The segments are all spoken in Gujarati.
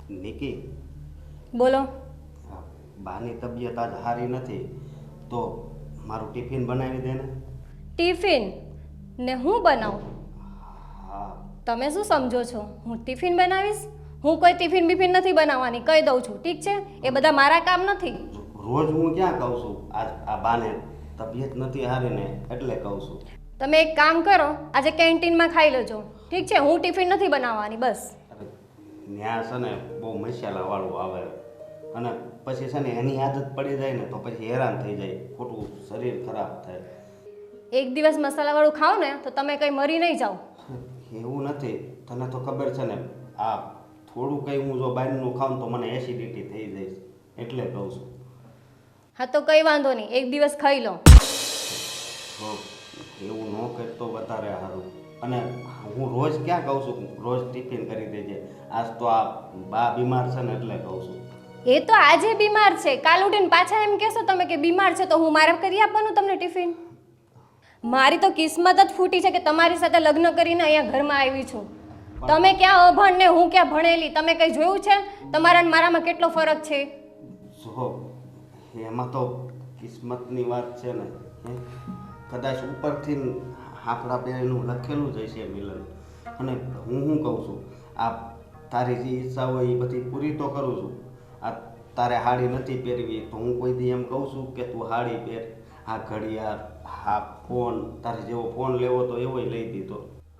નિકી, બોલો. બાની તબિયત આજ સારી નથી તો મારું ટિફિન બનાવી દે ને. ટિફિન ને હું બનાવું? હા. તમે શું સમજો છો? હું ટિફિન બનાવીશ? હું કોઈ ટિફિન બિફિન નથી બનાવવાની, કહી દઉં છું, ઠીક છે? એ બધા મારા કામ નથી. રોજ હું ક્યાં કહું છું? આજ આ બાને તબિયત નથી સારી ને એટલે કહું છું. તમે એક કામ કરો, આજે કેન્ટીનમાં ખાઈ લેજો, ઠીક છે? હું ટિફિન નથી બનાવવાની, બસ. અરે ત્યાં છે ને બહુ મસાલાવાળું આવે અને પછી છે ને એની આદત પડી જાય ને તો પછી હેરાન થઈ જાય, ખોટું શરીર ખરાબ થાય. એક દિવસ મસાલાવાળું ખાઓ ને તો તમે કંઈ મરી નહીં જાઓ. એવું નથી, તને તો ખબર છે ને આ થોડું કંઈ હું જો બહારનું ખાઉં તો મને એસિડિટી થઈ જાય એટલે કહું છું. હા તો કંઈ વાંધો નહીં, એક દિવસ ખાઈ લો. તો એવું ન કરતો વધારે સારું. અને હું રોજ ક્યાં કહું છું રોજ ટિફિન કરી દેજે, આજ તો આ બા બીમાર છે ને એટલે કહું છું. એ તો આજે બીમાર છે, કાલ ઉઠીને પાછા એમ કહેશો તમે કે બીમાર છે તો હું મારે કરી આપવાનું તમને ટિફિન? મારી તો કિસ્મત જ ફૂટી છે કે તમારી સાથે લગ્ન કરીને અહીંયા ઘરમાં આવી છું. તમે ક્યાં અભણ ને હું ક્યાં ભણેલી, તમે કંઈ જોયું છે તમારા ને મારામાં કેટલો ફરક છે? જો એમાં તો કિસ્મતની વાત છે ને, કદાચ ઉપરથી આપણા બેનું લખેલું જ હશે મિલન. અને હું શું કહું છું, આ તારી જે ઈચ્છા હોય એ બધી પૂરી તો કરું છું. આ તારે હાડી નથી પહેરવી તો હું કોઈ દી એમ કહું છું કે તું હાડી પહેર. આ ઘડિયાળ, આ ફોન, તારે જેવો ફોન લેવો તો એવોય લઈ દીધો.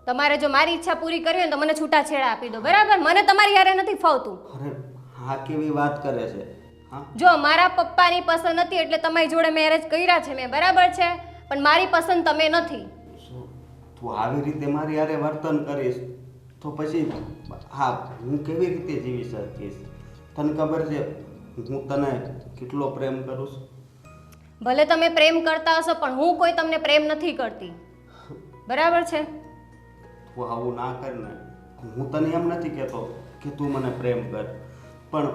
તમારે જો મારી ઈચ્છા પૂરી કરવી હોય તો મને છૂટાછેડા આપી દો, બરાબર? મને તમારી હારે નથી ફાવતું. અરે હા, કેવી વાત કરે છે? હા, જો મારા પપ્પાની પસંદ હતી એટલે તમારી જોડે મેરેજ કર્યા છે મેં, બરાબર છે? પણ મારી પસંદ તમે નથી. શું તું આવી રીતે મારી હારે વર્તન કરીશ તો પછી હા હું કેવી રીતે જીવી શકીશ? તને ખબર છે હું તને કેટલો પ્રેમ કરું છું? ભલે તમે પ્રેમ કરતા હશો પણ હું કોઈ તમને પ્રેમ નથી કરતી, બરાબર છે? તું આવું ના કર ને. હું તને એમ નથી કહેતો કે તું મને પ્રેમ કર, પણ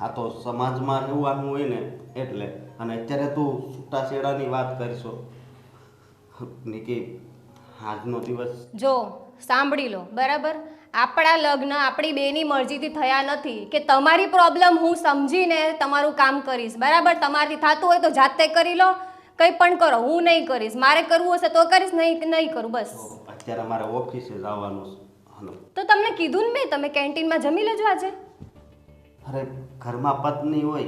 આ તો સમાજમાં રહેવાનું હોય ને એટલે. અને અત્યારે તું છૂટાછેડાની વાત કરશો. નિકી, આજનો દિવસ જો સાંભળી લો, બરાબર? આપણા લગ્ન આપણી બેની મરજીથી થયા નથી કે તમારી પ્રોબ્લેમ હું સમજીને તમારું કામ કરીશ, બરાબર? તમારાથી થતું હોય તો જાતે કરી લો, કંઈ પણ કરો, હું નહીં કરીશ. મારે કરવું હશે તો કરીશ, નહીં કરું, બસ. અત્યારે મારે ઓફિસે જવાનું છે. તો તમને કીધું ને મેં, તમે કેન્ટીનમાં જમી લેજો આજે. અરે ઘરમાં પત્ની હોય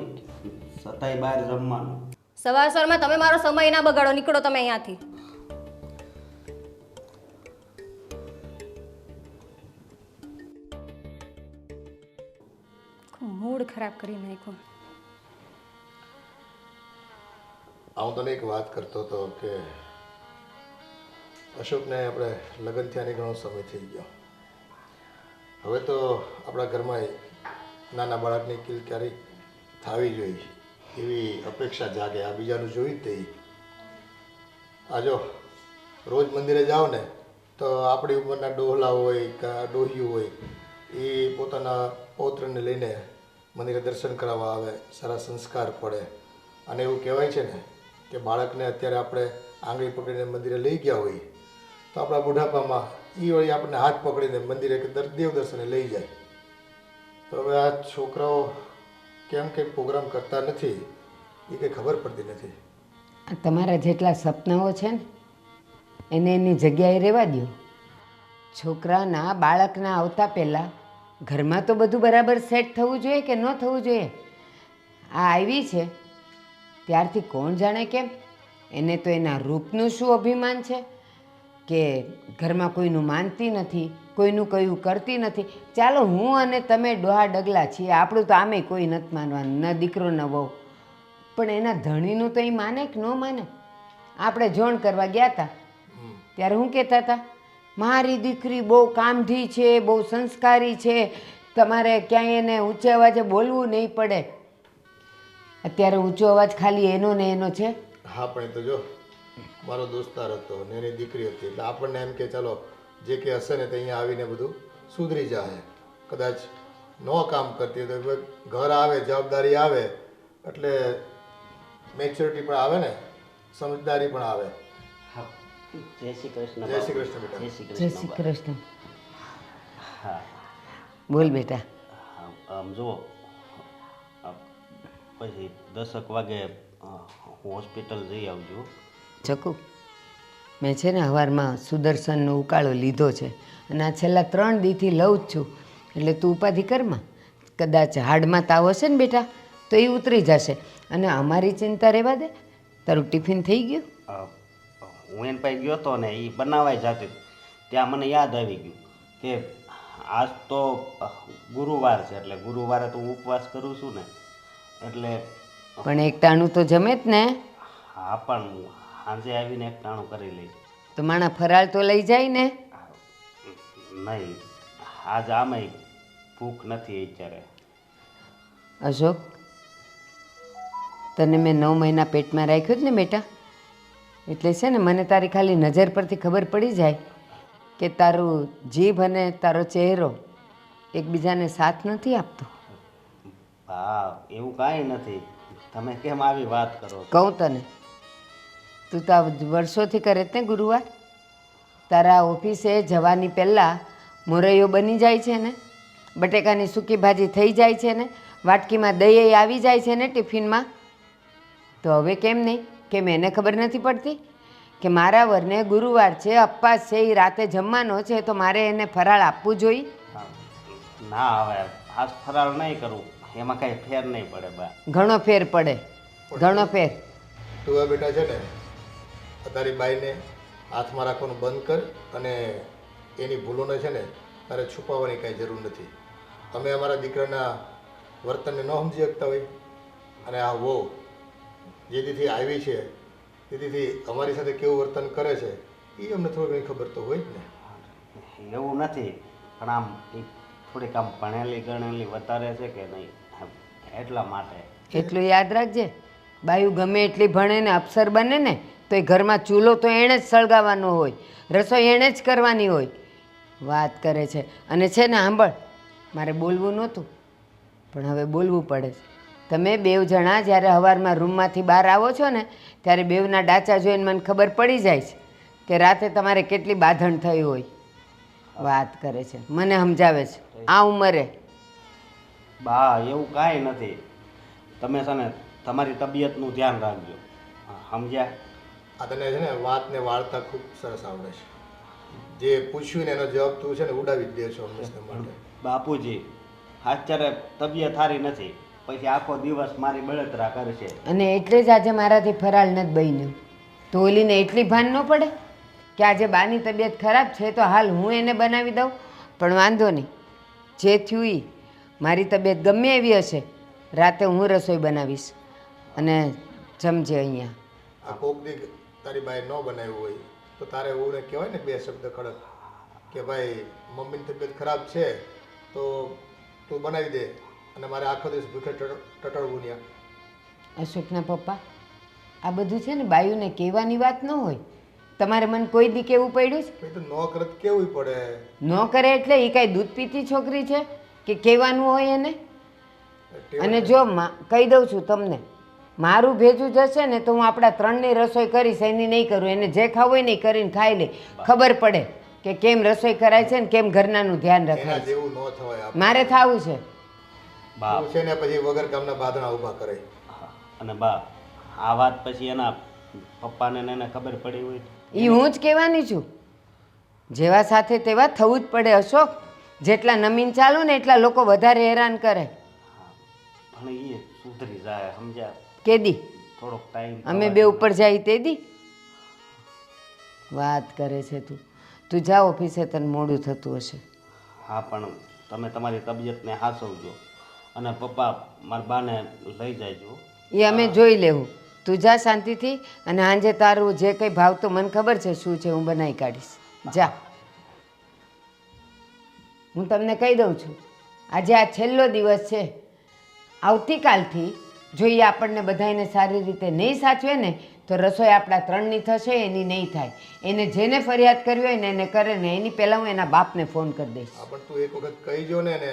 છતાંય બહાર જમવાનું. સવારમાં તમે મારો સમય ના બગાડો, નીકળો તમે અહીંયાથી. મૂડ ખરાબ કરી નાખ્યો. હું તને એક વાત કરતો હતો કે અશોકને આપણે લગ્ન થયાની ઘણો સમય થઈ ગયો. હવે તો આપણા ઘરમાં નાના બાળકની કિલકારી થવી જોઈએ એવી અપેક્ષા જાગે. આ બીજાનું જોઈ જ તે આ જો રોજ મંદિરે જાઓ ને તો આપણી ઉંમરના ડોહલા હોય કે ડોહિયું હોય એ પોતાના પૌત્રને લઈને મંદિરે દર્શન કરાવવા આવે, સારા સંસ્કાર પડે. અને એવું કહેવાય છે ને કે બાળકને અત્યારે આપણે આંગળી પકડીને મંદિરે લઈ ગયા હોય તો આપણા બુઢાપામાં એ વળી આપણને હાથ પકડીને મંદિરે કે દેવ દર્શને લઈ જાય. તો હવે આ છોકરાઓ કેમ કંઈ પ્રોગ્રામ કરતા નથી એ કંઈ ખબર પડતી નથી. તમારા જેટલા સપનાઓ છે ને એને એની જગ્યાએ રહેવા દો. છોકરાના બાળકના આવતા પહેલાં ઘરમાં તો બધું બરાબર સેટ થવું જોઈએ કે ન થવું જોઈએ? આ આવી છે ત્યારથી કોણ જાણે કેમ એને તો એના રૂપનું શું અભિમાન છે કે ઘરમાં કોઈનું માનતી નથી, કોઈનું કયું કરતી નથી. ચાલો હું અને તમે ડોહા ડગલા છીએ, આપણું તો આમે કોઈ નથી માનવાનું, ન દીકરો ન વહુ. પણ એના ધણીનું તો એ માને કે ન માને? આપણે જોણ કરવા ગયા હતા ત્યારે હું કહેતા હતા, મારી દીકરી બહુ કામઢી છે, બહુ સંસ્કારી છે, તમારે ક્યાંય એને ઊંચે અવાજે બોલવું નહીં પડે. અત્યારે ઊંચો અવાજ ખાલી એનો ને એનો છે. હા પણ એ તો જો મારો દોસ્તાર હતો ને એની દીકરી હતી એટલે આપણને એમ કે ચાલો જે કે હશે ને તે અહીંયા આવીને બધું સુધરી જાય. કદાચ ન કામ કરતી તો ઘર આવે, જવાબદારી આવે એટલે મેચ્યોરિટી પણ આવે ને, સમજદારી પણ આવે. જય શ્રી કૃષ્ણ. જય શ્રી કૃષ્ણ બેટા. જય શ્રી કૃષ્ણ. હા બોલ બેટા. હા, આમ જુઓ પછી 10 વાગે હું હોસ્પિટલ જઈ આવજો. ચકુ મેં છે ને સવારમાં સુદર્શનનો ઉકાળો લીધો છે અને આ છેલ્લા 3 દીથી લઉં જ છું, એટલે તું ઉપાધિ કરમાં. કદાચ હાડમાં તાવ હશે ને બેટા તો એ ઉતરી જશે. અને અમારી ચિંતા રહેવા દે. તારું ટિફિન થઈ ગયું? હું એને પાસે ગયો હતો ને એ બનાવાઈ જતી ત્યાં મને યાદ આવી ગયું કે આજ તો ગુરુવાર છે, એટલે ગુરુવારે તો હું ઉપવાસ કરું છું ને, એટલે પણ એક ટાણું તો જમે જ ને. હા પણ હું સાંજે આવીને એક ટાણું કરી લઈશ. તો માણા ફરાળ તો લઈ જાય ને. નહીં, આજ આમાંય ભૂખ નથી અત્યારે. અશોક, તને મેં 9 મહિના પેટમાં રાખ્યો જ ને બેટા, એટલે છે ને મને તારી ખાલી નજર પરથી ખબર પડી જાય કે તારું જીભ અને તારો ચહેરો એકબીજાને સાથ નથી આપતો. હા એવું કાંઈ નથી, તમે કેમ આવી વાત કરો છો? કહું તને, તું તો આ વર્ષોથી કરે જ ને ગુરુવાર. તારા ઓફિસે જવાની પહેલાં મોરૈયો બની જાય છે ને, બટેકાની સૂકી ભાજી થઈ જાય છે ને, વાટકીમાં દહીં આવી જાય છે ને ટિફિનમાં. તો હવે કેમ નહીં? કેમ એને ખબર નથી પડતી કે મારા વરને ગુરુવાર છે, અપવાસ છે, એ રાતે જમવાનો છે, તો મારે એને ફરાળ આપવું જોઈએ? ના હવે આજ ફરાળ નહીં કરું, એમાં કાંઈ ફેર નહીં પડે બા. ઘણો ફેર પડે, ઘણો ફેર. તું હવે બેટા છે ને તારી બાઈને હાથમાં રાખવાનું બંધ કર અને એની ભૂલોને છે ને તારે છુપાવવાની કાંઈ જરૂર નથી. અમે અમારા દીકરાના વર્તનને ન સમજી શકતા હોય અને આ વહુ જે દીથી આવી છે તે દીથી અમારી સાથે કેવું વર્તન કરે છે એ અમને થોડી ઘણી ખબર તો હોય જ ને. એવું નથી, પણ આમ એ થોડીક આમ ભણેલી ગણેલી વધારે છે કે નહીં એટલા માટે. એટલું યાદ રાખજે, બાયું ગમે એટલી ભણે ને અફસર બને ને તો એ ઘરમાં ચૂલો તો એણે જ સળગાવવાનો હોય, રસોઈ એણે જ કરવાની હોય. વાત કરે છે. અને છે ને સાંભળ, મારે બોલવું નહોતું પણ હવે બોલવું પડે છે. તમે 2 જણા જ્યારે સવારમાં રૂમમાંથી બહાર આવો છો ને ત્યારે બેવના ડાચા જોઈને મને ખબર પડી જાય છે કે રાતે તમારે કેટલી બાંધણ થઈ હોય. વાત કરે છે, મને સમજાવે છે આ ઉંમરે. બા એવું કાંઈ નથી, તમે છે ને તમારી તબિયતનું ધ્યાન રાખજો, સમજ્યા? આ તને છે ને વાત ને વાર્તા ખૂબ સરસ આવડે છે. જે પૂછ્યું ને એનો જવાબ તું છે ને ઉડાવી જ દે છો હંમેશા માટે. બાપુજી અત્યારે તબિયત સારી નથી, પછી આખો દિવસ મારી બળતરા કરશે. અને એટલે જ આજે મારાથી ફરાળ નથી બન્યું. તો ઓલીને એટલી ભાન ન પડે કે આજે બાની તબિયત ખરાબ છે તો હાલ હું એને બનાવી દઉં. પણ વાંધો નહીં, જે થયું એ મારી તબિયત ગમે એવી હશે, રાતે હું રસોઈ બનાવીશ અને જમજે અહીંયા. આ કોક દી તારી બાઈ ન બનાવ્યું હોય તો તારે એવું કહેવાય ને 2 શબ્દ કડક કે ભાઈ મમ્મીની તબિયત ખરાબ છે તો તું બનાવી દે અને મારે આખો દિવસ ભૂખે ટટળવું નહીં. અશોકના પપ્પા, આ બધું છે ને બાયુને કહેવાની વાત ન હોય. તમારે મને કોઈ દી કહેવું પડ્યું છે? તો ન કરત કેવું પડે. ન કરે એટલે એ કાંઈ દૂધ પીતી છોકરી છે કે કહેવાનું હોય એને? અને જો કહી દઉં છું તમને, મારું ભેજું જશે ને તો હું આપણા 3ની રસોઈ કરીશ, એની નહીં કરું. એને જે ખાવું હોય ને એ કરીને ખાઈ લે, ખબર પડે કે કેમ રસોઈ કરાય છે ને કેમ ઘરનાનું ધ્યાન રખાય છે. જેવું ન થવાય. મારે થવું છે. બા છે ને પછી વગર કામના બાંધણા ઊભા કરે. અને બા આ વાત પછી એના પપ્પાને ને એને ખબર પડી હોય એ હું જ કહેવાની છું. જેવા સાથે તેવા થવું જ પડે અશોક. જેટલા નમીન ચાલો ને એટલા લોકો વધારે હેરાન કરે. પણ એ સુધરી જાય, સમજ્યા? કેદી? થોડોક ટાઈમ અમે 2 ઉપર જાય તેદી વાત કરે છે તું. તું જા ઓફિસે, તને મોડું થતું હશે. હા પણ તમે તમારી તબિયતને હાચવજો અને પપ્પા મારા બાને લઈ જાયજો. એ અમે જોઈ લેવું. તું જા શાંતિથી, અને સાંજે તારું જે કંઈ ભાવતું મને ખબર છે શું છે, હું બનાવી કાઢીશ. જા. હું તમને કહી દઉં છું, આજે આ છેલ્લો દિવસ છે. આવતીકાલથી જો એ આપણને બધાને સારી રીતે નહીં સાચવે ને તો રસોઈ આપણા 3ની થશે, એની નહીં થાય. એને જેને ફરિયાદ કરવી હોય ને એને કરે ને એની પહેલાં હું એના બાપને ફોન કરી દઈશ. પણ તું એક વખત કહી જો ને એને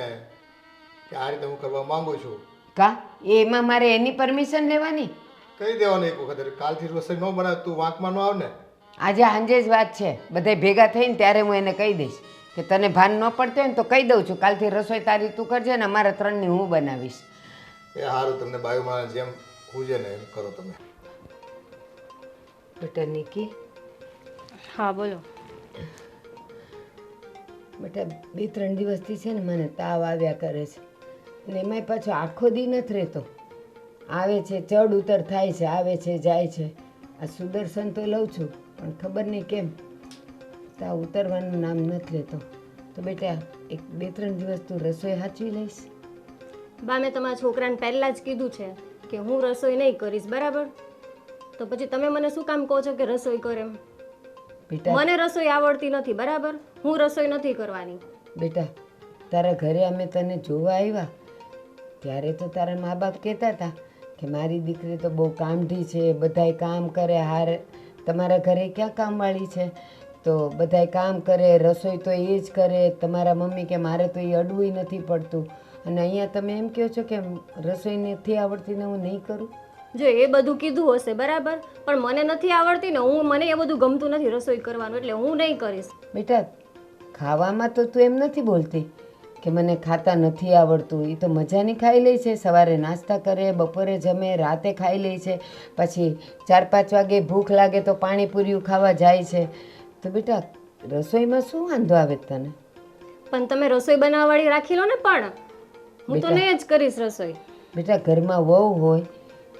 કે આ રીતે હું કરવા માંગુ છું. કા એમાં મારે એની પરમિશન લેવાની? કહી દેવાનું એક વખત. કાલથી રસોઈ ન બનાવે તું વાંકમાં ન આવ ને. આજે સાંજે જ વાત છે, બધાય ભેગા થઈને ત્યારે હું એને કહી દઈશ. કે તને ભાન ન પડતું હોય ને તો કહી દઉં છું, કાલથી રસોઈ તારી તું કરજે ને અમારા 3ની હું બનાવીશ. એ સારું, તમને બાયુમાં જેમ પૂજે ને એમ કરો તમે. બેટા નિકી, હા બોલો. બેટા 2-3 દિવસથી છે ને મને તાવ આવ્યા કરે છે અને એમાંય પાછો આખો દી નથી રહેતો. આવે છે, ચડ ઉતર થાય છે, આવે છે, જાય છે. આ સુદર્શન તો લઉં છું પણ ખબર નહીં કેમ તાવ ઉતરવાનું નામ નથી લેતો. તો બેટા 2-3 દિવસ તું રસોઈ સાચવી લઈશ? બા મેં તમારા છોકરાને પહેલાં જ કીધું છે કે હું રસોઈ નહીં કરીશ, બરાબર? તો પછી તમે મને શું કામ કહો છો કે રસોઈ કર એમ? બેટા મને રસોઈ આવડતી નથી, બરાબર? હું રસોઈ નથી કરવાની. બેટા તારા ઘરે અમે તને જોવા આવ્યા ત્યારે તો તારા મા બાપ કહેતા હતા કે મારી દીકરી તો બહુ કામઢી છે, બધાય કામ કરે. હારે તમારા ઘરે ક્યાં કામવાળી છે? તો બધાય કામ કરે, રસોઈ તો એ જ કરે. તમારા મમ્મી કે મારે તો એ અડવું નથી પડતું, અને અહીંયા તમે એમ કહો છો કે રસોઈ નથી આવડતી ને હું નહીં કરું? જો એ બધું કીધું હશે, બરાબર, પણ મને નથી આવડતી ને મને એ બધું ગમતું નથી રસોઈ કરવાનું, એટલે હું નહીં કરીશ. બેટા ખાવામાં તો તું એમ નથી બોલતી કે મને ખાતા નથી આવડતું. એ તો મજાની ખાઈ લે છે, સવારે નાસ્તા કરે, બપોરે જમે, રાતે ખાઈ લે છે, પછી 4-5 વાગે ભૂખ લાગે તો પાણીપુરીયું ખાવા જાય છે. તો બેટા રસોઈમાં શું વાંધો આવે તને? પણ તમે રસોઈ બનાવવાળી રાખી લો ને. પણ હું તો નહીં જ કરીશ રસોઈ. બેટા ઘરમાં વહુ હોય,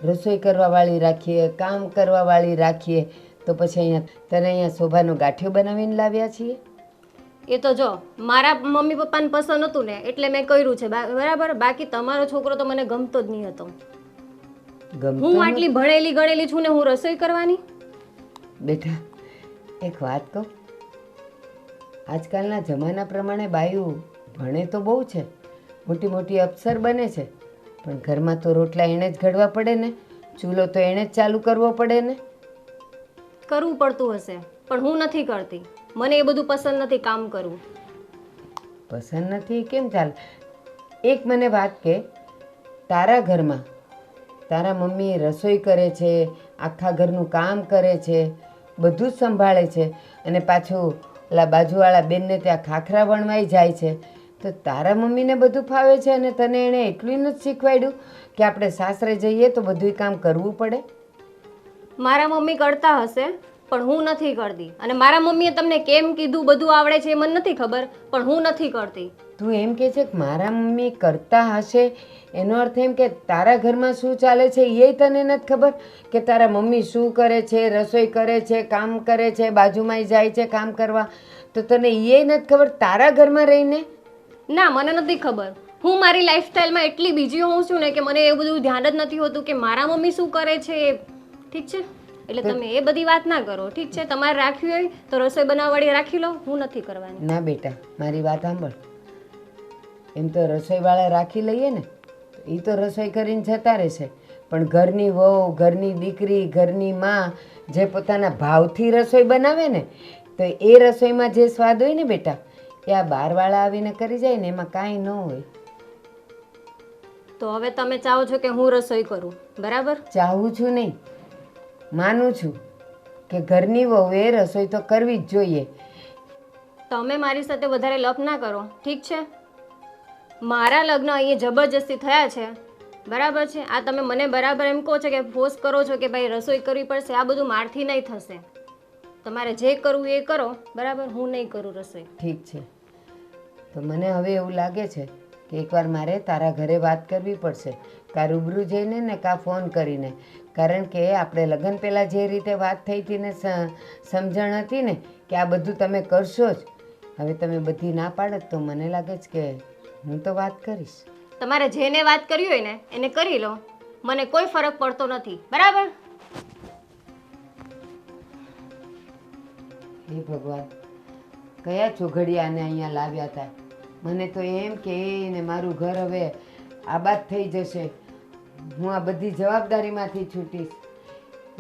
રસોઈ કરવાવાળી રાખીએ, કામ કરવાવાળી રાખીએ, તો પછી અહીંયા શોભાનો ગાંઠિયો બનાવીને લાવ્યા છીએ. એ તો જો મારા મમ્મી પપ્પાને પસંદ હતું ને એટલે મેં કર્યું છે, બરાબર? બાકી તમારો છોકરો તો મને ગમતો જ નહીં હતો. હું આટલી ભણેલી ગણેલી છું ને હું રસોઈ કરવાની? બેટા એક વાત કહું, આજકાલના જમાના પ્રમાણે બાયું ભણે તો બહુ છે, મોટી મોટી અફસર બને છે, પણ ઘરમાં તો રોટલા એણે જ ઘડવા પડે ને, ચૂલો તો એણે જ ચાલુ કરવો પડે ને. કરવું પડતું હશે પણ હું નથી કરતી. મને એ બધું પસંદ નથી કામ કરવું. પસંદ નથી કેમ ચાલે? એક મને વાત કે, તારા ઘરમાં તારા મમ્મી રસોઈ કરે છે, આખા ઘરનું કામ કરે છે, બધું જ સંભાળે છે, અને પાછું ઓલા બાજુવાળા બેનને ત્યાં ખાખરા વણવાઈ જાય છે, તો તારા મમ્મીને બધું ફાવે છે અને તને એણે એટલું નથી શીખવાડ્યું કે આપણે સાસરે જઈએ તો બધું કામ કરવું પડે? મારા મમ્મી કરતા હશે પણ હું નથી કરતી. અને મારા મમ્મીએ તમને કેમ કીધું બધું આવડે છે એ મને નથી ખબર, પણ હું નથી કરતી. તું એમ કહે છે કે મારા મમ્મી કરતા હશે, એનો અર્થ એમ કે તારા ઘરમાં શું ચાલે છે એ તને નથી ખબર? કે તારા મમ્મી શું કરે છે, રસોઈ કરે છે, કામ કરે છે, બાજુમાં જાય છે કામ કરવા, તો તને એ નથી ખબર તારા ઘરમાં રહીને? ના, મને નથી ખબર. હું મારી લાઈફસ્ટાઈલમાં એટલી બીજી હોઉં છું ને કે મને એ બધું ધ્યાન જ નથી હોતું કે મારા મમ્મી શું કરે છે. ઠીક છે, એટલે તમે એ બધી વાત ના કરો. ઠીક છે, તમારે રાખવી હોય તો રસોઈ બનાવવાળી રાખી લો, હું નથી કરવાની. ના બેટા મારી વાત સાંભળ. એમ તો રસોઈવાળા રાખી લઈએ ને એ તો રસોઈ કરીને જતા રહેશે, પણ ઘરની વહુ, ઘરની દીકરી, ઘરની માં જે પોતાના ભાવથી રસોઈ બનાવે ને, તો એ રસોઈમાં જે સ્વાદ હોય ને બેટા, એ આ બહારવાળા આવીને કરી જાય ને એમાં કાંઈ ન હોય. તો હવે તમે ચાહો છો કે હું રસોઈ કરું, બરાબર? ચાહું છું નહીં, માનું છું કે ઘરની વહુએ રસોઈ તો કરવી જ જોઈએ. તમે મારી સાથે વધારે લપ ના કરો, ઠીક છે? મારા લગ્ન અહીંયા જબરજસ્તી થયા છે, બરાબર છે? આ તમે મને બરાબર એમ કહો છો કે ફોર્સ કરો છો કે ભાઈ રસોઈ કરવી પડશે, આ બધું મારથી નહીં થશે. તમારે જે કરવું એ કરો, બરાબર? હું નહીં કરું રસોઈ. ઠીક છે, તો મને હવે એવું લાગે છે કે એકવાર મારે તારા ઘરે વાત કરવી પડશે, કાં રૂબરૂ જઈને ને કાં ફોન કરીને. કારણ કે આપણે લગ્ન પહેલાં જે રીતે વાત થઈ હતી ને સમજણ હતી ને કે આ બધું તમે કરશો જ, હવે તમે બધી ના પાડત તો મને લાગે છે કે હું તો વાત કરીશ. તમારે જેને વાત કરવી હોય ને એને કરી લો, મને કોઈ ફરક પડતો નથી, બરાબર? હે ભગવાન, કયા ચોઘડિયાને અહીંયા લાવ્યા હતા? મને તો એમ કે એને મારું ઘર હવે આબાદ થઈ જશે, હું આ બધી જવાબદારીમાંથી છૂટીશ,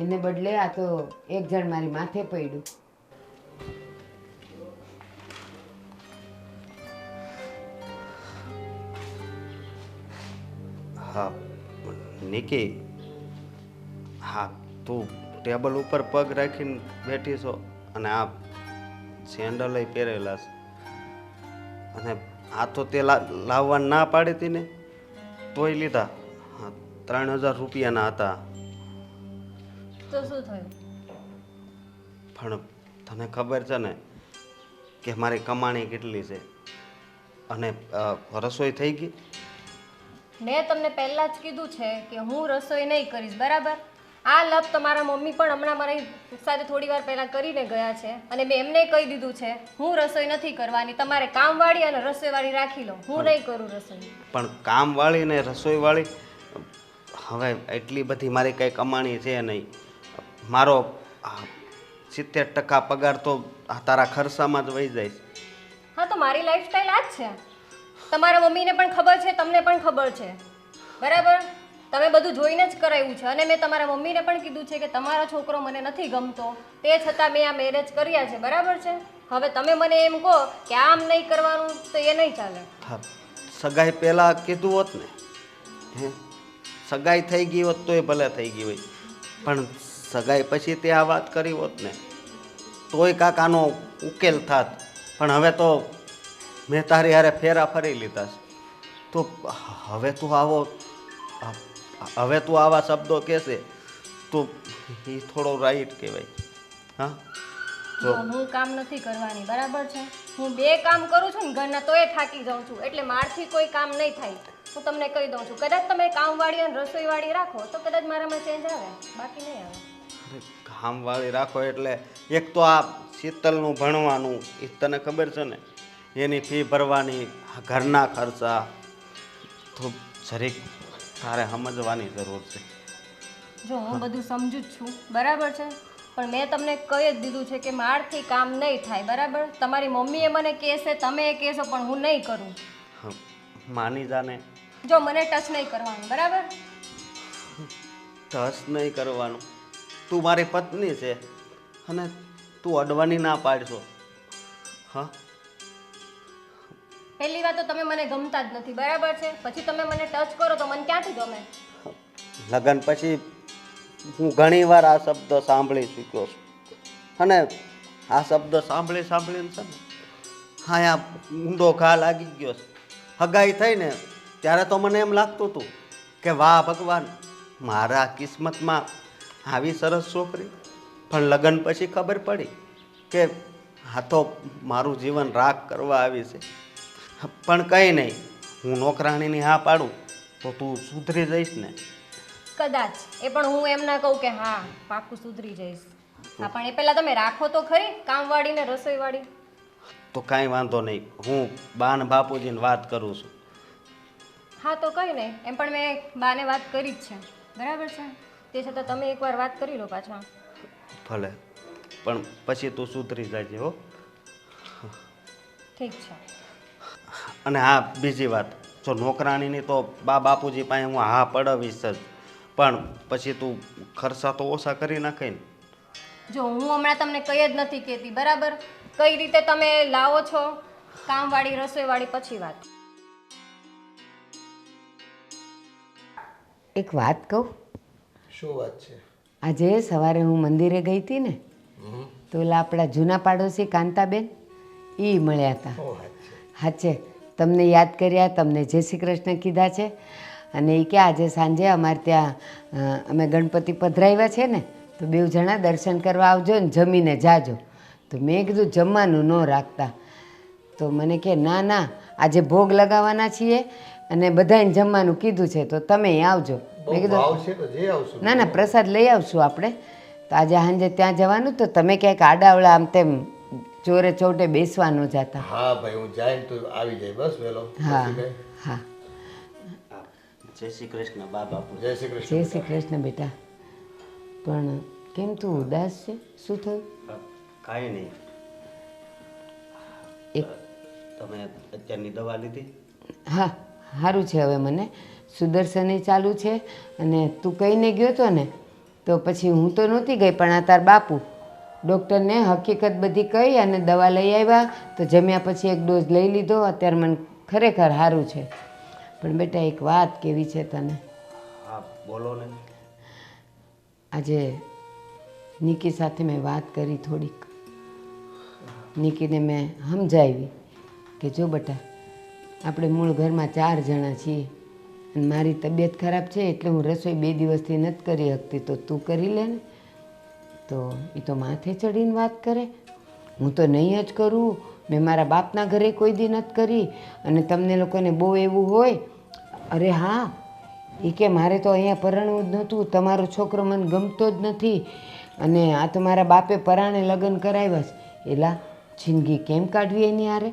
એને બદલે આ તો એક જણ મારી માથે પડ્યું. હા નિકી, હા તું ટેબલ ઉપર પગ રાખીને બેઠી છો અને આ સેન્ડલ પહેરેલા છે, અને આ તો તે લાવવા ના પાડી હતી ને તોય લીધા. 3000 રૂપિયાના હતા. તો શું થયું? પણ તને ખબર છે ને કે મારી કમાણી કેટલી છે અને રસોઈ થઈ ગઈ. મેં તમને પહેલા જ કીધું છે કે હું રસોઈ નહીં કરીશ, બરાબર? આ લપ તમારા મમ્મી પણ હમણાં મારી સાથે થોડી વાર પહેલાં કરીને ગયા છે અને મેં એમને કહી દીધું છે હું રસોઈ નથી કરવાની, તમારે કામવાળી અને રસોઈવાળી રાખી લો, હું નહીં કરું રસોઈ. પણ કામવાળી ને રસોઈવાળી હવે એટલી બધી મારી કંઈ કમાણી છે નહીં. મારો 70% પગાર તો તારા ખર્ચામાં જ વહી જાય છે. હા, તો મારી લાઈફસ્ટાઈલ આ જ છે. તમારા મમ્મીને પણ ખબર છે, તમને પણ ખબર છે, બરાબર? તમે બધું જોઈને જ કરાવ્યું છે અને મેં તમારા મમ્મીને પણ કીધું છે કે તમારો છોકરો મને નથી ગમતો, તે છતાં મેં આ મેરેજ કર્યા છે, બરાબર છે? હવે તમે મને એમ કહો કે આમ નહીં કરવાનું તો એ નહીં ચાલે. હા, સગાઈ પહેલાં કીધું હોત ને, હે, સગાઈ થઈ ગઈ હોત તોય ભલે થઈ ગઈ હોય, પણ સગાઈ પછી તે આ વાત કરી હોત ને તોય કાંક આનો ઉકેલ થાત. પણ હવે તો મેં તારી હારે ફેરા ફરી લીધા છે, તો હવે તું આવા શબ્દો કહેશે તો એ થોડો રાઈટ કહેવાય. હા, જો હું કામ નથી કરવાની, બરાબર છે? હું 2 કામ કરું છું ને ઘરના, તોય થાકી જાઉં છું, એટલે મારથી કોઈ કામ નહીં થાય. હું તમને કહી દઉં છું, કદાચ તમે કામવાળી અને રસોઈવાળી રાખો તો કદાચ મારામાં ચેન્જ આવે, બાકી નહીં આવે. કામવાળી રાખો એટલે એક તો આ શીતલનું ભણવાનું, એ તને ખબર છે ને, એની ફી ભરવાની, ઘરના ખર્ચા, તો જરીક તારે સમજવાની જરૂર છે. જો હું બધું સમજુ જ છું, બરાબર છે, પણ મેં તમને કહી જ દીધું છે કે મારથી કામ નહીં થાય, બરાબર? તમારી મમ્મીએ મને કહેશે, તમે એ કહેશો, પણ હું નહીં કરું. માની જાને. જો મને ટચ નહીં કરવાનું, બરાબર? ટચ નહીં કરવાનું? તું મારી પત્ની છે અને તું અડવાની ના પાડશો? હા, પહેલી વાત તો તમે મને ગમતા જ નથી, બરાબર છે? પછી તમે મને ટચ કરો તો મને ક્યાંથી ગમે? લગ્ન પછી હું ઘણીવાર આ શબ્દ સાંભળી ચૂક્યો છું અને આ શબ્દ સાંભળીને છે ને હા ઊંડો ઘા લાગી ગયો છે. હગાઈ થઈ ને ત્યારે તો મને એમ લાગતું હતું કે વાહ ભગવાન, મારા કિસ્મતમાં આવી સરસ છોકરી. પણ લગ્ન પછી ખબર પડી કે આ તો મારું જીવન રાખ કરવા આવી છે. પણ કંઈ નહીં, હું નોકરાણીની હા પાડું તો તું સુધરી જઈશ ને? કદાચ એ પણ હું એમ ના કહું કે હા પાક્કું સુધરી જઈશ. હા, પણ એ પહેલાં તમે રાખો તો ખરી કામવાળી ને રસોઈવાળી. તો કાંઈ વાંધો નહીં, હું બા ને બાપુજીને વાત કરું છું. હા, તો કંઈ નહીં, એમ પણ મેં બાને વાત કરી જ છે, બરાબર છે? તે છતાં તમે એકવાર વાત કરી લો પાછા. ભલે, પણ પછી તું સુધરી જાય હો. ઠીક છે. અને હા, બીજી વાત, જો નોકરાણીની તો બા બાપુજી પાસે હું હા પડાવીશ જ, પણ પછી તું ખર્ચા તો ઓછા કરી નાખે ને. જો હું હમણાં તમને કંઈ જ નથી કહેતી, બરાબર? કઈ રીતે તમે લાવો છો કામવાળી રસોઈવાળી પછી વાત. એક વાત કહું? શું વાત છે? આજે સવારે હું મંદિરે ગઈ હતી ને, તો ઓલા આપણા જૂના પાડોશી કાંતાબેન એ મળ્યા હતા. હાચે તમને યાદ કર્યા, તમને જય શ્રી કૃષ્ણ કીધા છે. અને એ કે આજે સાંજે અમારે ત્યાં અમે ગણપતિ પધરાવ્યા છે ને, તો 2 જણા દર્શન કરવા આવજો ને જમીને જાજો. તો મેં કીધું જમવાનું ન રાખતા. તો મને કે ના ના, આજે ભોગ લગાવવાના છીએ અને બધાને જમવાનું કીધું છે, તો તમે આવજો. મેં કીધું ના ના, પ્રસાદ લઈ આવશું આપણે. તો આજે સાંજે ત્યાં જવાનું, તો તમે ક્યાંક આડાવડા આમ તેમ ચોરે ચોટે બેસવાનું જતા. હા ભાઈ, હું જાય તો આવી જાય બસ વેલો. હા હા, જય શ્રી કૃષ્ણ બા બાપુ. જય શ્રી કૃષ્ણ. જય શ્રી કૃષ્ણ બેટા. પણ કેમ તું ઉદાસ છે? શું થયું? કાંઈ નહીં. એક તમે અત્યારની દવા લીધી? હા, સારું છે હવે મને. સુદર્શને ચાલુ છે અને તું કહીને ગયો હતો ને, તો પછી હું તો નહોતી ગઈ, પણ આ તાર બાપુ ડૉક્ટરને હકીકત બધી કહી અને દવા લઈ આવ્યા. તો જમ્યા પછી 1 ડોઝ લઈ લીધો. અત્યારે મને ખરેખર સારું છે. પણ બેટા એક વાત કેવી છે તને. હા, બોલો ને. આજે નિકી સાથે મેં વાત કરી થોડીક. નિકીને મેં સમજાવી કે જો બેટા, આપણે મૂળ ઘરમાં 4 જણા છીએ અને મારી તબિયત ખરાબ છે એટલે હું રસોઈ 2 દિવસથી નથી કરી શકતી, તો તું કરી લે ને. તો એ તો માથે ચડીને વાત કરે, હું તો નહીં જ કરું, મેં મારા બાપના ઘરે કોઈ દી નથી કરી. અને તમને લોકોને બહુ એવું હોય, અરે હા એ કે મારે તો અહીંયા પરણવું જ નહોતું, તમારો છોકરો મને ગમતો જ નથી અને આ તો મારા બાપે પરાણે લગ્ન કરાવ્યા છે. એલા જિંદગી કેમ કાઢવી એની હારે?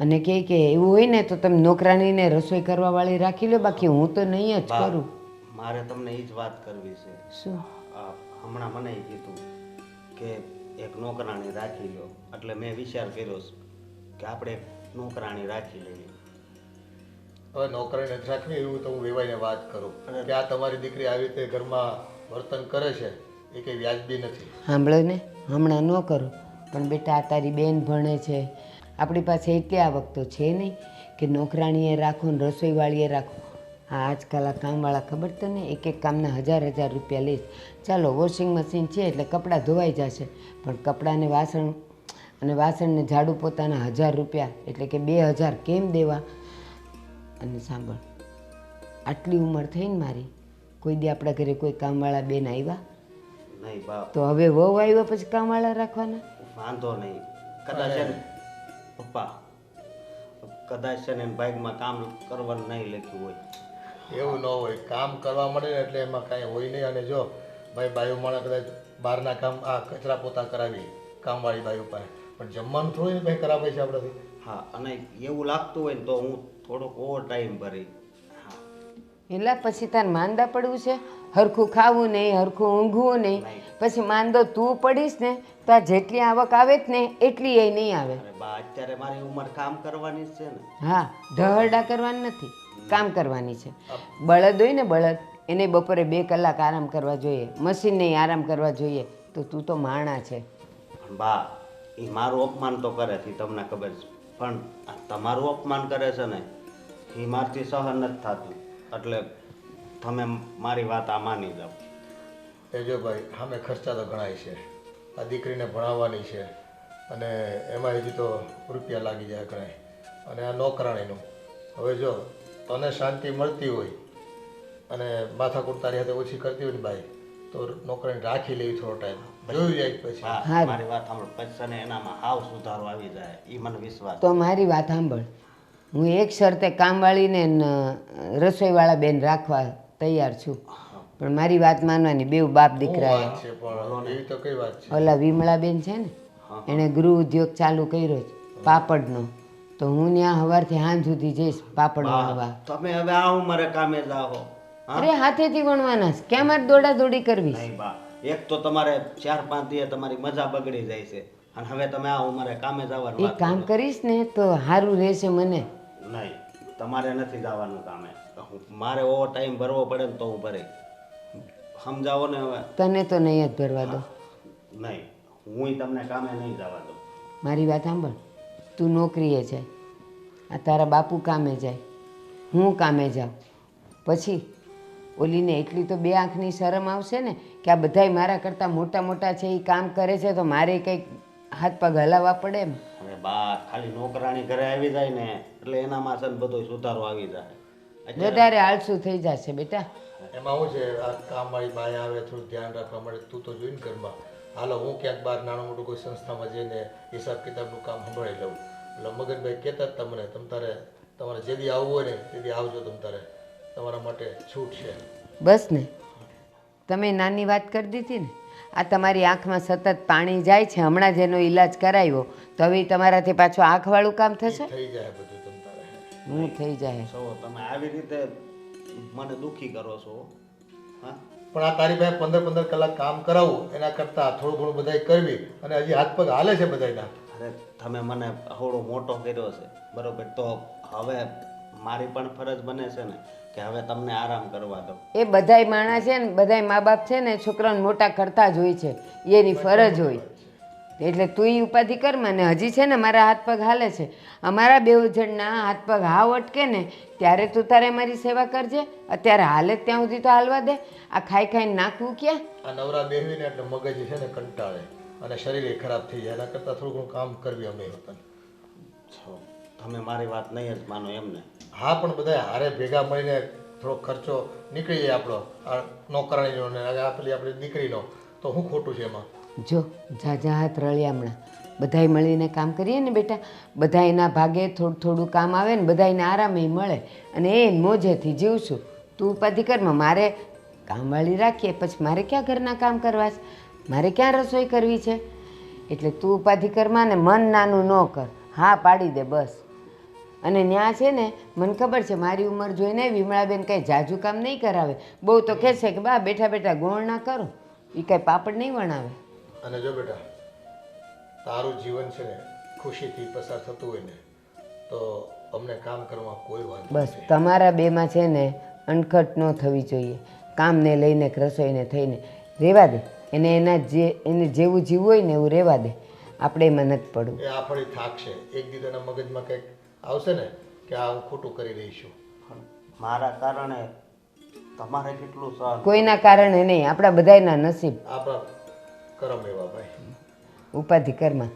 અને કહે કે એવું હોય ને તો તમે નોકરાણીને રસોઈ કરવાવાળી રાખી લો, બાકી હું તો નહીં જ બા, કરું. મારે તમને એ જ વાત કરવી છે. શું? હમણાં મને એ કીધું કે એક નોકરાણી રાખી લો, એટલે મેં વિચાર કર્યો કે આપણે એક નોકરાણી રાખી લેવી. હવે નોકરી નથી રાખવી એવું તો હું વેવાઈને વાત કરું કે આ તમારી દીકરી આવી રીતે ઘરમાં વર્તન કરે છે એ કંઈ વ્યાજબી નથી. સાંભળો ને, હમણાં ન કરો, પણ બેટા આ તારી બેન ભણે છે, આપણી પાસે એટલી આવક તો છે નહીં કે નોકરાણીએ રાખો ને રસોઈવાળીએ રાખો. આ આજકાલ આ કામવાળા ખબર તને એક એક કામના 1000 રૂપિયા લે. ચાલો વોશિંગ મશીન છે એટલે કપડાં ધોવાઈ જશે, પણ કપડાને વાસણને ઝાડુ પોતાના 1000 રૂપિયા, એટલે કે 2000 કેમ દેવા? અને સાંભળ, આટલી ઉંમર થઈને મારી, કોઈ દી આપણા ઘરે કોઈ કામવાળા બેન આવ્યા? નહીં બા, તો હવે વહુ આવ્યા પછી કામવાળા રાખવાના? વાંધો નહીં. કદાચ છે ને પપ્પા, કદાચ છે ને બાઇકમાં કામ કરવાનું નહીં લખ્યું હોય. એવું ન હોય, કામ કરવા મળે ને એટલે એમાં કાંઈ હોય નહીં. અને જો ભાઈ બાયુ માણસ કદાચ બહારના કામ આ કચરા પોતા કરાવી કામવાળી બાયુ પાસે, પણ જમવાનું થોડું ભાઈ કરાવે છે આપણાથી. હા, અને એવું લાગતું હોય ને તો હું થોડોક ઓવર ટાઈમ ભરી. હા, એટલે પછી તાર માંદા પડવું છે? હરખું ખાવું નહીં, હરખું ઊંઘવું નહીં, પછી માંદો તું પડીશ ને તો આ જેટલી આવક આવે જ ને એટલી એ નહીં આવે. અરે બા, અત્યારે મારી ઉંમર કામ કરવાની જ છે ને. હા, ઢહરડા કરવાની નથી, કામ કરવાની છે. બળદ હોય ને બળદ, એને બપોરે 2 કલાક આરામ કરવા જોઈએ, મશીનને આરામ કરવા જોઈએ. તો તું તો માણા છે. પણ બા, એ મારું અપમાન તો કરે છે, તમને ખબર છે, પણ આ તમારું અપમાન કરે છે ને એ મારથી સહન નથી થતું. એટલે તમે મારી વાત આ માની જાઓ. એ જો ભાઈ સામે ખર્ચા તો ઘણાય છે, આ દીકરીને ભણાવવાની છે અને એમાં હજી તો રૂપિયા લાગી જાય ઘણાય. અને આ નોકરાણીનું હવે જો તને શાંતિ મળતી હોય અને માથાકૂટ તારી સાથે ઓછી કરતી હોય ને ભાઈ, તો નોકરાણી રાખી લેવી થોડો ટાઈમ, જોયું જાય પછી. હા, મારી વાત સાંભળો, પછી ને એનામાં હાવ સુધારો આવી જાય, એ મને વિશ્વાસ. તો મારી વાત સાંભળ, હું એક શરતે કામવાળીને ને રસોઈવાળા બેન રાખવા તૈયાર છું, પણ મારી વાત માનવાની. બેવ બાપ દીકરા વાત છે પણ એવી તો કઈ વાત છે? ઓલા વિમળાબેન છે ને, એણે ગૃહ ઉદ્યોગ ચાલુ કર્યો છે પાપડનો, તો હું ત્યાં સવારથી સાંજ સુધી જઈશ પાપડ વણવા. તમે હવે આ ઉંમરે કામે જાઓ? અરે હાથેથી વણવાના છે, ક્યાં મારે દોડા દોડી કરવી? નહીં બા, એક તો તમારે 4-5 દિવસ તમારી મજા બગડી જાય છે, અને હવે તમે આ ઉંમરે કામે જવાનું એ કામ કરીશ ને તો સારું રહેશે મને. નહીં, તમારે નથી જવાનું કામે. મારે ઓવર ટાઈમ ભરવો પડે ને તો હું ભરે. સમજાવો ને હવે. તને તો નહીં જ ભરવા દો. નહીં, હું તમને કામે નહીં જવા દઉં. મારી વાત સાંભળ, તું નોકરીએ જાય, આ તારા બાપુ કામે જાય, હું કામે જાઉં, પછી ઓલીને એટલી તો 2 આંખની શરમ આવશે ને કે આ બધાય મારા કરતાં મોટા મોટા છે, એ કામ કરે છે તો મારે કંઈક હાથ પગ હલાવવા પડે એમ. હવે બા, ખાલી નોકરાણી ઘરે આવી જાય ને એટલે એનામાં છે ને બધો સુધારો આવી જાય. વધારે આળસુ થઈ જશે બેટા. એમાં શું છે, આ કામવાળી બાય આવે થોડું ધ્યાન રાખવા મળે, તું તો જોઈને ઘરમાં. હાલો હું ક્યાંક બહાર નાનું મોટું કોઈ સંસ્થામાં જઈને હિસાબ કિતાબનું કામ સંભાળી લઉં. એટલે મગનભાઈ કહેતા જ તમને તમારે જેદી આવવું હોય ને તેદી આવજો, તમારા માટે છૂટ છે. બસ ને, તમે નાની વાત કરી દીધી ને. આ તમારી આંખમાં સતત પાણી જાય છે, હમણાં જ એનો ઈલાજ કરાવ્યો તો હવે તમારાથી પાછું આંખવાળું કામ થશે? થઈ જાય બધું તમારે. હું થઈ જાય. છો તમે આવી રીતે મને દુખી કરો છો. હા, પણ આ તારી પાસે 15 કલાક કામ કરાવવું એના કરતાં થોડું ઘણું બધાય કરવી, અને હજી હાથ પગ હાલે છે બધાયના. અરે તમે મને હવડો મોટો કર્યો છે, બરોબર, તો હવે મારી પણ ફરજ બને છે ને કે હવે તમને આરામ કરવા દો. એ બધાય માણસ છે ને, બધાય મા બાપ છે ને છોકરાઓને મોટા કરતા જ હોય છે, એની ફરજ હોય. એટલે તું એ ઉપાધિ કર મને. હજી છે ને મારા હાથ પગ હાલે છે, અમારા 2 જણના હાથ પગ હાવ અટકે ને ત્યારે તું તારે મારી સેવા કરજે. અત્યારે હાલે ત્યાં સુધી તો હાલવા દે. આ ખાઈ ખાઈને નાખવું ક્યાં? આ નવરા બેહવીને એટલે મગજ છે ને કંટાળે અને શરીર ખરાબ થઈ જાય. એના કરતાં થોડું ઘણું કામ કરવી અમે હતા. તમે મારી વાત નહીં જ માનો એમને. હા પણ બધા હારે ભેગા મળીને થોડો ખર્ચો નીકળી જાય આપણો આ નોકરાણીનો ને આપણી દીકરીનો, તો શું ખોટું છે એમાં? જો ઝાઝા હાથ રળ્યા હમણાં બધાય મળીને કામ કરીએ ને બેટા, બધા એના ભાગે થોડું થોડું કામ આવે ને બધાને આરામે મળે અને એ મોજેથી જીવશું. તું ઉપાધિ કરમાં, મારે કામવાળી રાખીએ પછી મારે ક્યાં ઘરના કામ કરવા છે, મારે ક્યાં રસોઈ કરવી છે. એટલે તું ઉપાધિ કરમાં ને મન નાનું ન કર, હા પાડી દે બસ. અને ત્યાં છે ને મને ખબર છે મારી ઉંમર જોઈને વિમળાબેન કંઈ જાજુ કામ નહીં કરાવે. બહુ તો કહેશે કે બા બેઠા બેઠા ગોળ ના કરો, એ કાંઈ પાપડ નહીં વણાવે. અને જો બેટા તારું જીવન છે ને ખુશીથી પસાર થતું હોય ને તો અમને કામ કરવામાં કોઈ વાંધો બસ નથી. તમારા બેમાં છે ને અણખટ ન થવી જોઈએ. કામને લઈને કે રસોઈને થઈને રહેવા દે એને, એને જેવું જીવવું હોય ને એવું રહેવા દે. આપણે એમાં નથી પડવું. એ આપણી થાક છે, એક દી તેના મગજમાં કંઈક આવશે ને કે આ હું ખોટું કરી રહી છું. મારા કારણે તમારે કેટલું સહન. કોઈના કારણે નહીં, આપણા બધાયના નસીબ. આપણા કરમ એવા ભાઈ. ઉપાધિ કરમાં.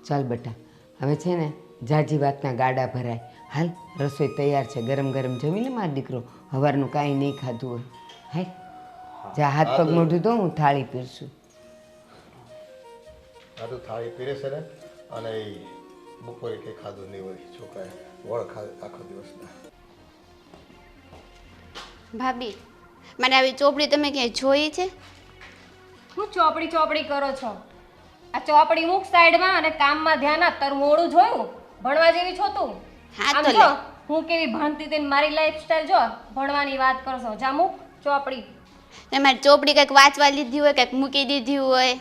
ચાલ બેટા હવે છે ને જાજી વાતના ગાડા ભરાય. હાલ રસોઈ તૈયાર છે, ગરમ ગરમ જમી લે મારો દીકરો, સવારનું કાંઈ નહીં ખાધું હોય. હાલ જા હાથ પગ મોઢું ધો, હું થાળી પીરશું. આ તો થાળી પીરે છે ને, અને એ બપોરે કંઈ ખાધું નહીં હોય છોકરાએ, વળ ખાધે આખો દિવસના. ભાભી મને આવી ચોપડી તમે ક્યાંય જોઈ છે? હું ચોપડી ચોપડી કરો છો? આ ચોપડી મૂક સાઈડમાં અને કામમાં ધ્યાન આપ. તારું મોડું જોયું? ભણવા જેવી છો તું? હા આમ તો જો લે. હું કેવી ભણતી હતી ને મારી લાઈફસ્ટાઈલ જો, ભણવાની વાત કરશો. જા મૂક ચોપડી. તમારી ચોપડી કંઈક વાંચવા લીધી હોય, કંઈક મૂકી દીધી હોય,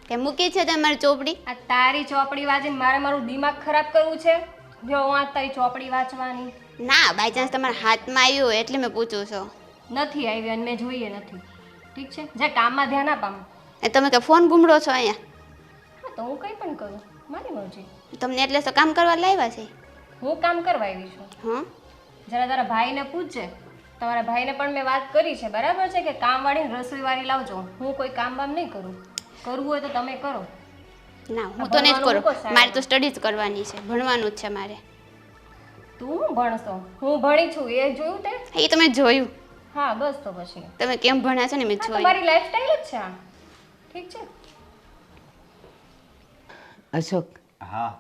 કે મૂકી છે તમારી ચોપડી? આ તારી ચોપડી વાંચીને મારે મારું દિમાગ ખરાબ કરવું છે? જો હું આ તારી ચોપડી વાંચવાની ના, બાય ચાન્સ તમારા હાથમાં આવ્યું હોય એટલે મેં પૂછું છું. નથી આવી અને મેં જોઈએ નથી. ઠીક છે, જા કામમાં ધ્યાન આપ. આમ એ તમે કે ફોન ઘૂમડો છો અહીંયા? હા તો હું કંઈ પણ કરું, મારી મરજી. તમને એટલે તો કામ કરવા લાવ્યા છે. હું કામ કરવા આવી છું. હા જરા તારા ભાઈને પૂછજે. તમારા ભાઈને પણ મેં વાત કરી છે, બરાબર છે કે કામવાળી રસોઈવાળી લાવજો. હું કોઈ કામ બામ નહીં કરું. કરવું હોય તો તમે કરો. ના હું તો નહીં જ ભણવાનું મૂકો કરું, સાહેબ. મારે તો સ્ટડી જ કરવાની છે, ભણવાનું જ છે મારે. તું હું ભણશો? હું ભણી છું એ જોયું તે? એ તમે જોયું? હા બસ તો પછી તમે કેમ ભણ્યા છો ને મેં આ જોયું. તમારી લાઈફસ્ટાઈલ જ છે આ. ઠીક છે. અશોક હા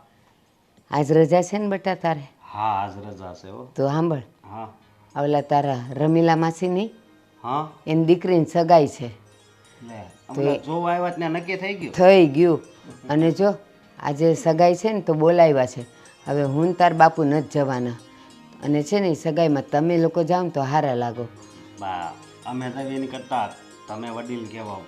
આજ રજા છે ને બેટા તારે? હા આજ રજા છે હો. તો સાંભળ, હા ઓલા તારા રમીલા માસી નહીં, હા એની દીકરીની સગાઈ છે. લે હમણાં જોવા આવ્યા ત્યાં નક્કી થઈ ગયું. થઈ ગયું. અને જો આજે સગાઈ છે ને તો બોલાવ્યા છે. હવે હું ને તાર બાપુ નથી જવાના. અને છે ને એ સગાઈમાં તમે લોકો જાઓ ને તો હારા લાગો. બા અમે તો એની કરતા તમે વડીલ કહેવાઓ.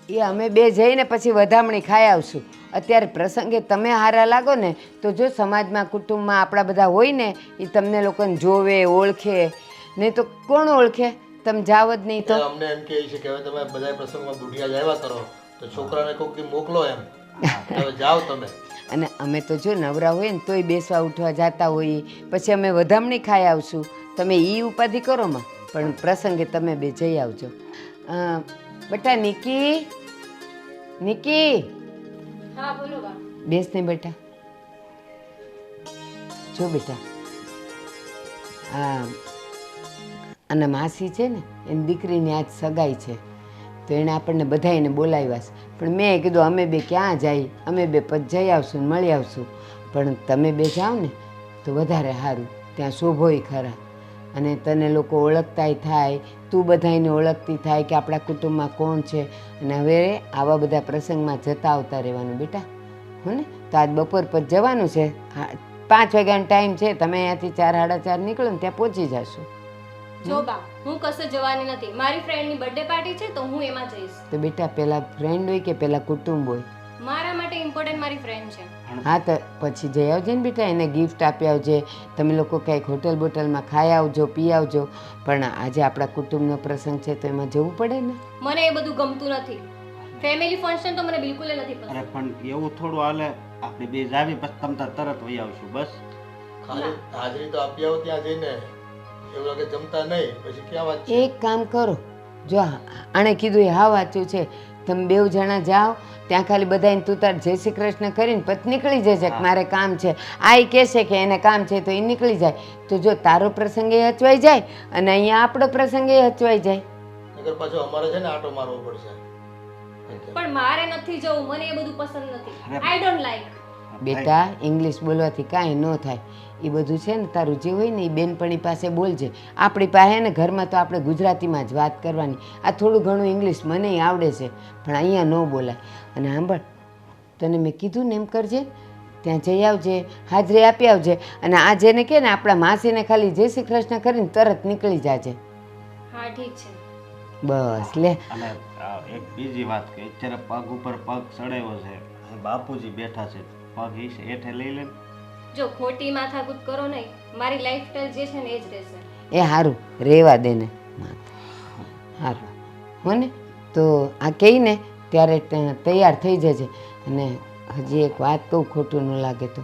એ અમે બે જઈને પછી વધામણી ખાઈ આવશું. અત્યારે પ્રસંગે તમે હારા લાગો ને તો જો સમાજમાં કુટુંબમાં આપણા બધા હોય ને એ તમને લોકોને જોવે ઓળખે, નહીં તો કોણ ઓળખે? તમે જાવ જ નહીં તો. અમને એમ કહે છે કે હવે તમે બધા પ્રસંગમાં બુઢિયા જ આવ્યા કરો તો છોકરાને કોઈક દી મોકલો એમ, હવે જાઓ તમે. અને અમે તો જો નવરા હોય ને તોય બેસવા ઉઠવા જતા હોઈએ, પછી અમે વધામણી ખાઈ આવશું. તમે એ ઉપાધિ કરો માં, પણ પ્રસંગે તમે બે જઈ આવજો. બેટા નિકી, નિકી હા બોલો બા. બેસ ને બેટા. જો બેટા અને માસી છે ને એની દીકરીની આજ સગાઈ છે તો એણે આપણને બધાને બોલાવ્યા છે. પણ મેં કીધું અમે બે ક્યાં જાય, અમે બે પછી જઈ આવશું ને મળી આવશું. પણ તમે બે જાઓ ને તો વધારે સારું, ત્યાં શોભોય ખરા અને તને લોકો ઓળખતાય થાય, તું બધાને ઓળખતી થાય કે આપણા કુટુંબમાં કોણ છે. અને હવે આવા બધા પ્રસંગમાં જતા આવતા રહેવાનું બેટા, હો ને? તો આજ બપોર પર જવાનું છે. 5 વાગ્યાનો ટાઈમ છે, તમે અહીંયાથી 4 સાડા 4 નીકળો ને ત્યાં પહોંચી જશો. જો બા હું કશે જવાની નથી. મારી ફ્રેન્ડની બર્થડે પાર્ટી છે તો હું એમાં જઈશ. તો બેટા પહેલાં ફ્રેન્ડ હોય કે પહેલાં કુટુંબ હોય? મારા માટે ઇમ્પોર્ટન્ટ મારી ફ્રેન્ડ છે. હા તો પછી જઈ આવજે ને બેટા, એને ગિફ્ટ આપી આવજે. તમે લોકો કંઈક હોટલ બોટલમાં ખાઈ આવજો, પી આવજો. પણ આજે આપણા કુટુંબનો પ્રસંગ છે તો એમાં જવું પડે ને. મને એ બધું ગમતું નથી. ફેમિલી ફંક્શન તો મને બિલકુલ નથી પસંદ. અરે પણ એવું થોડું હાલે, આપણે બે જાવી પછી તમતા તરત વહી આવશું બસ. ખાલી હાજરી તો આપી આવો ત્યાં જઈને, એવું લાગે જમતા નહીં પછી ક્યાં વાત છે. એક કામ કરો, જો આણે કીધું એ હા વાંચ્યું છે, તમે બેવ જણા જાઓ ત્યાં ખાલી બધાને તું તાર જય શ્રી કૃષ્ણ કરીને પછી નીકળી જશે કે મારે કામ છે. આ કહેશે કે એને કામ છે તો એ નીકળી જાય. તો જો તારો પ્રસંગ એ હચવાઈ જાય અને અહીંયા આપણો પ્રસંગ એ હચવાઈ જાય. નકર પાછો અમારે છે ને આટો મારવો પડશે. પણ મારે નથી જવું, મને એ બધું પસંદ નથી. I don't like. બેટા ઇંગ્લિશ બોલવાથી કાંઈ ન થાય. એ બધું છે ને તારું જે હોય ને એ બેનપણી પાસે બોલજે. આપણી પાસે ને ઘરમાં તો આપણે ગુજરાતીમાં જ વાત કરવાની. આ થોડું ઘણું ઇંગ્લિશ મને આવડે છે પણ અહીંયા ન બોલાય. અને સાંભળ, તને મેં કીધું ને એમ કરજે, ત્યાં જઈ આવજે, હાજરી આપી આવજે. અને આ જેને કે ને આપણા માસીને ખાલી જય શ્રી કૃષ્ણ કરીને તરત નીકળી જાજે. હા ઠીક છે. બસ લે. અને એક બીજી વાત કે અત્યારે પગ ઉપર પગ ચડાવ્યો છે, અહીં બાપુજી બેઠા છે, પગ ઈ હેઠે લઈ લે. જો ખોટી માથાકૂટ કરો નહીં, મારી લાઈફસ્ટાઈલ જે છે ને એ જ રહેશે. એ સારું રેવા દે ને સારું હો ને. તો આ કહીને ત્યારે તૈયાર થઈ જજે. અને હજી એક વાત કહું, ખોટું ન લાગે તો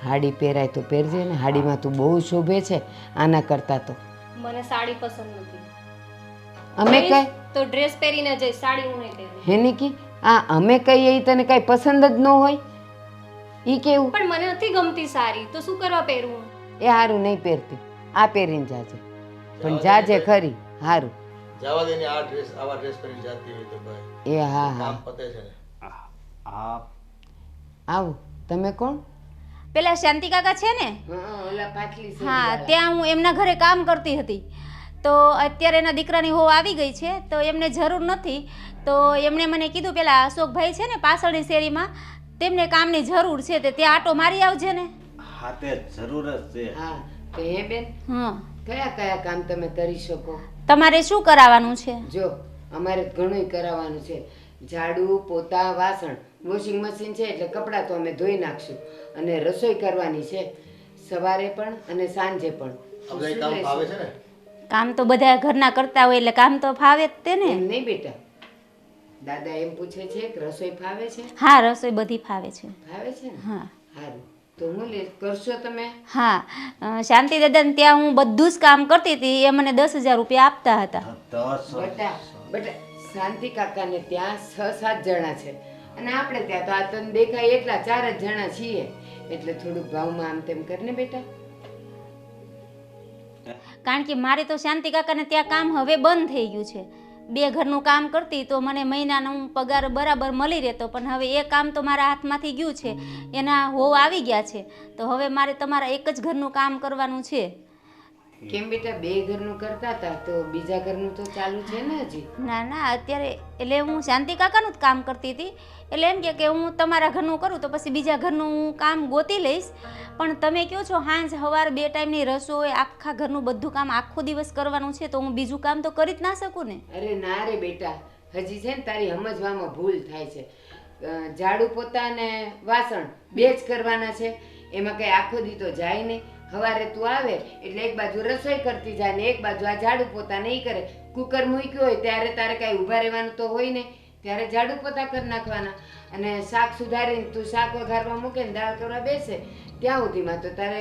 હાડી પહેરાય તો પહેરજે ને. હાડીમાં તું બહુ શોભે છે આના કરતાં તો. મને સાડી પસંદ નથી. અમે કઈ તો ડ્રેસ પહેરીને જઈશ, સાડી હું નહીં પહેરું. હેની કી આ અમે કહીએ એ તને કાંઈ પસંદ જ ન હોય એ કેવું? પણ મને નથી ગમતી સાડી, તો શું કરવા પહેરવું? એ સારું નહીં પહેરતી, આ પહેરીને જાજે. પણ જાજે ખરી. સારું જવા દે ને. આ ડ્રેસ આવા ડ્રેસ પહેરીને જાતી હોય તો ભાઈ એ હા હા કામ પતે છે ને. હા આવું. તમે કોણ? પેલા શાંતિ કાકા છે ને, ઓલા પાટલી હા, ત્યાં હું એમના ઘરે કામ કરતી હતી. તો અત્યારે એના દીકરાની હોવ આવી ગઈ છે તો એમને જરૂર નથી. તો એમણે મને કીધું પેલા અશોકભાઈ છે ને પાછળની શેરીમાં, તેમને કામની જરૂર છે, તે ત્યાં આટો મારી આવજે ને. હા તે જરૂર જ છે. હા તો હે બેન, હા, કયા કયા કામ તમે કરી શકો? તમારે શું કરાવવાનું છે? જો અમારે ઘણું કરાવવાનું છે. ઝાડુ, પોતા, વાસણ. વોશિંગ મશીન છે એટલે કપડાં તો અમે ધોઈ નાખશું. અને રસોઈ કરવાની છે સવારે પણ અને સાંજે પણ. આ બધા કામ ભાવે છે ને? કામ તો બધા ઘરના કરતા હોય એટલે કામ તો ફાવે જ તે ને. એમ નહીં બેટા, દાદા એમ પૂછે છે કે રસોઈ ફાવે છે? હા, રસોઈ બધી ફાવે છે. ફાવે છે ને? હા સારું. તો હું કરશો તમે? હા, શાંતિ દાદાને ત્યાં હું બધું જ કામ કરતી હતી. એ મને 10,000 રૂપિયા આપતા હતા. 10 બેટા બેટા શાંતિ કાકાને ત્યાં 6-7 જણા છે અને આપણે ત્યાં તો આ તને દેખાય એટલા 4 જ જણા છીએ. એટલે થોડુંક ભાવમાં આમ તેમ કરીને બેટા. કારણ કે મારે તો શાંતિ કાકાને ત્યાં કામ હવે બંધ થઈ ગયું છે. 2 ઘરનું કામ કરતી તો મને મહિનાનો પગાર બરાબર મળી રહેતો, પણ હવે એ કામ તો મારા હાથમાંથી ગયું છે. એના હોવ આવી ગયા છે તો હવે મારે તમારા એક જ ઘરનું કામ કરવાનું છે. કેમ બેટા 2 ઘરનું કરતા હતા તો બીજા ઘરનું તો ચાલુ છે ને હજી? ના ના, અત્યારે એટલે હું શાંતિ કાકાનું જ કામ કરતી હતી. એટલે એમ કે હું તમારા ઘરનું કરું તો પછી બીજા ઘરનું હું કામ ગોતી લઈશ. પણ તમે કહો છો સાંજ સવાર 2 ટાઈમની રસોઈ, આખા ઘરનું બધું કામ આખો દિવસ કરવાનું છે, તો હું બીજું કામ તો કરી જ ના શકું ને. અરે ના રે બેટા, હજી છે ને તારી સમજવામાં ભૂલ થાય છે. ઝાડુ, પોતા ને વાસણ 2 જ કરવાના છે. એમાં કઈ આખો દી તો જાય નહીં. સવારે તું આવે એટલે એક બાજુ રસોઈ કરતી જાય ને એક બાજુ આ ઝાડુ પોતા નહીં કરે. કુકર મૂક્યું હોય ત્યારે તારે કાંઈ ઊભા રહેવાનું તો હોય ને, ત્યારે ઝાડુ પોતા કરી નાખવાના. અને શાક સુધારીને તું શાક વઘારવા મૂકે ને દાળ કરવા બેસે ત્યાં સુધીમાં તો તારે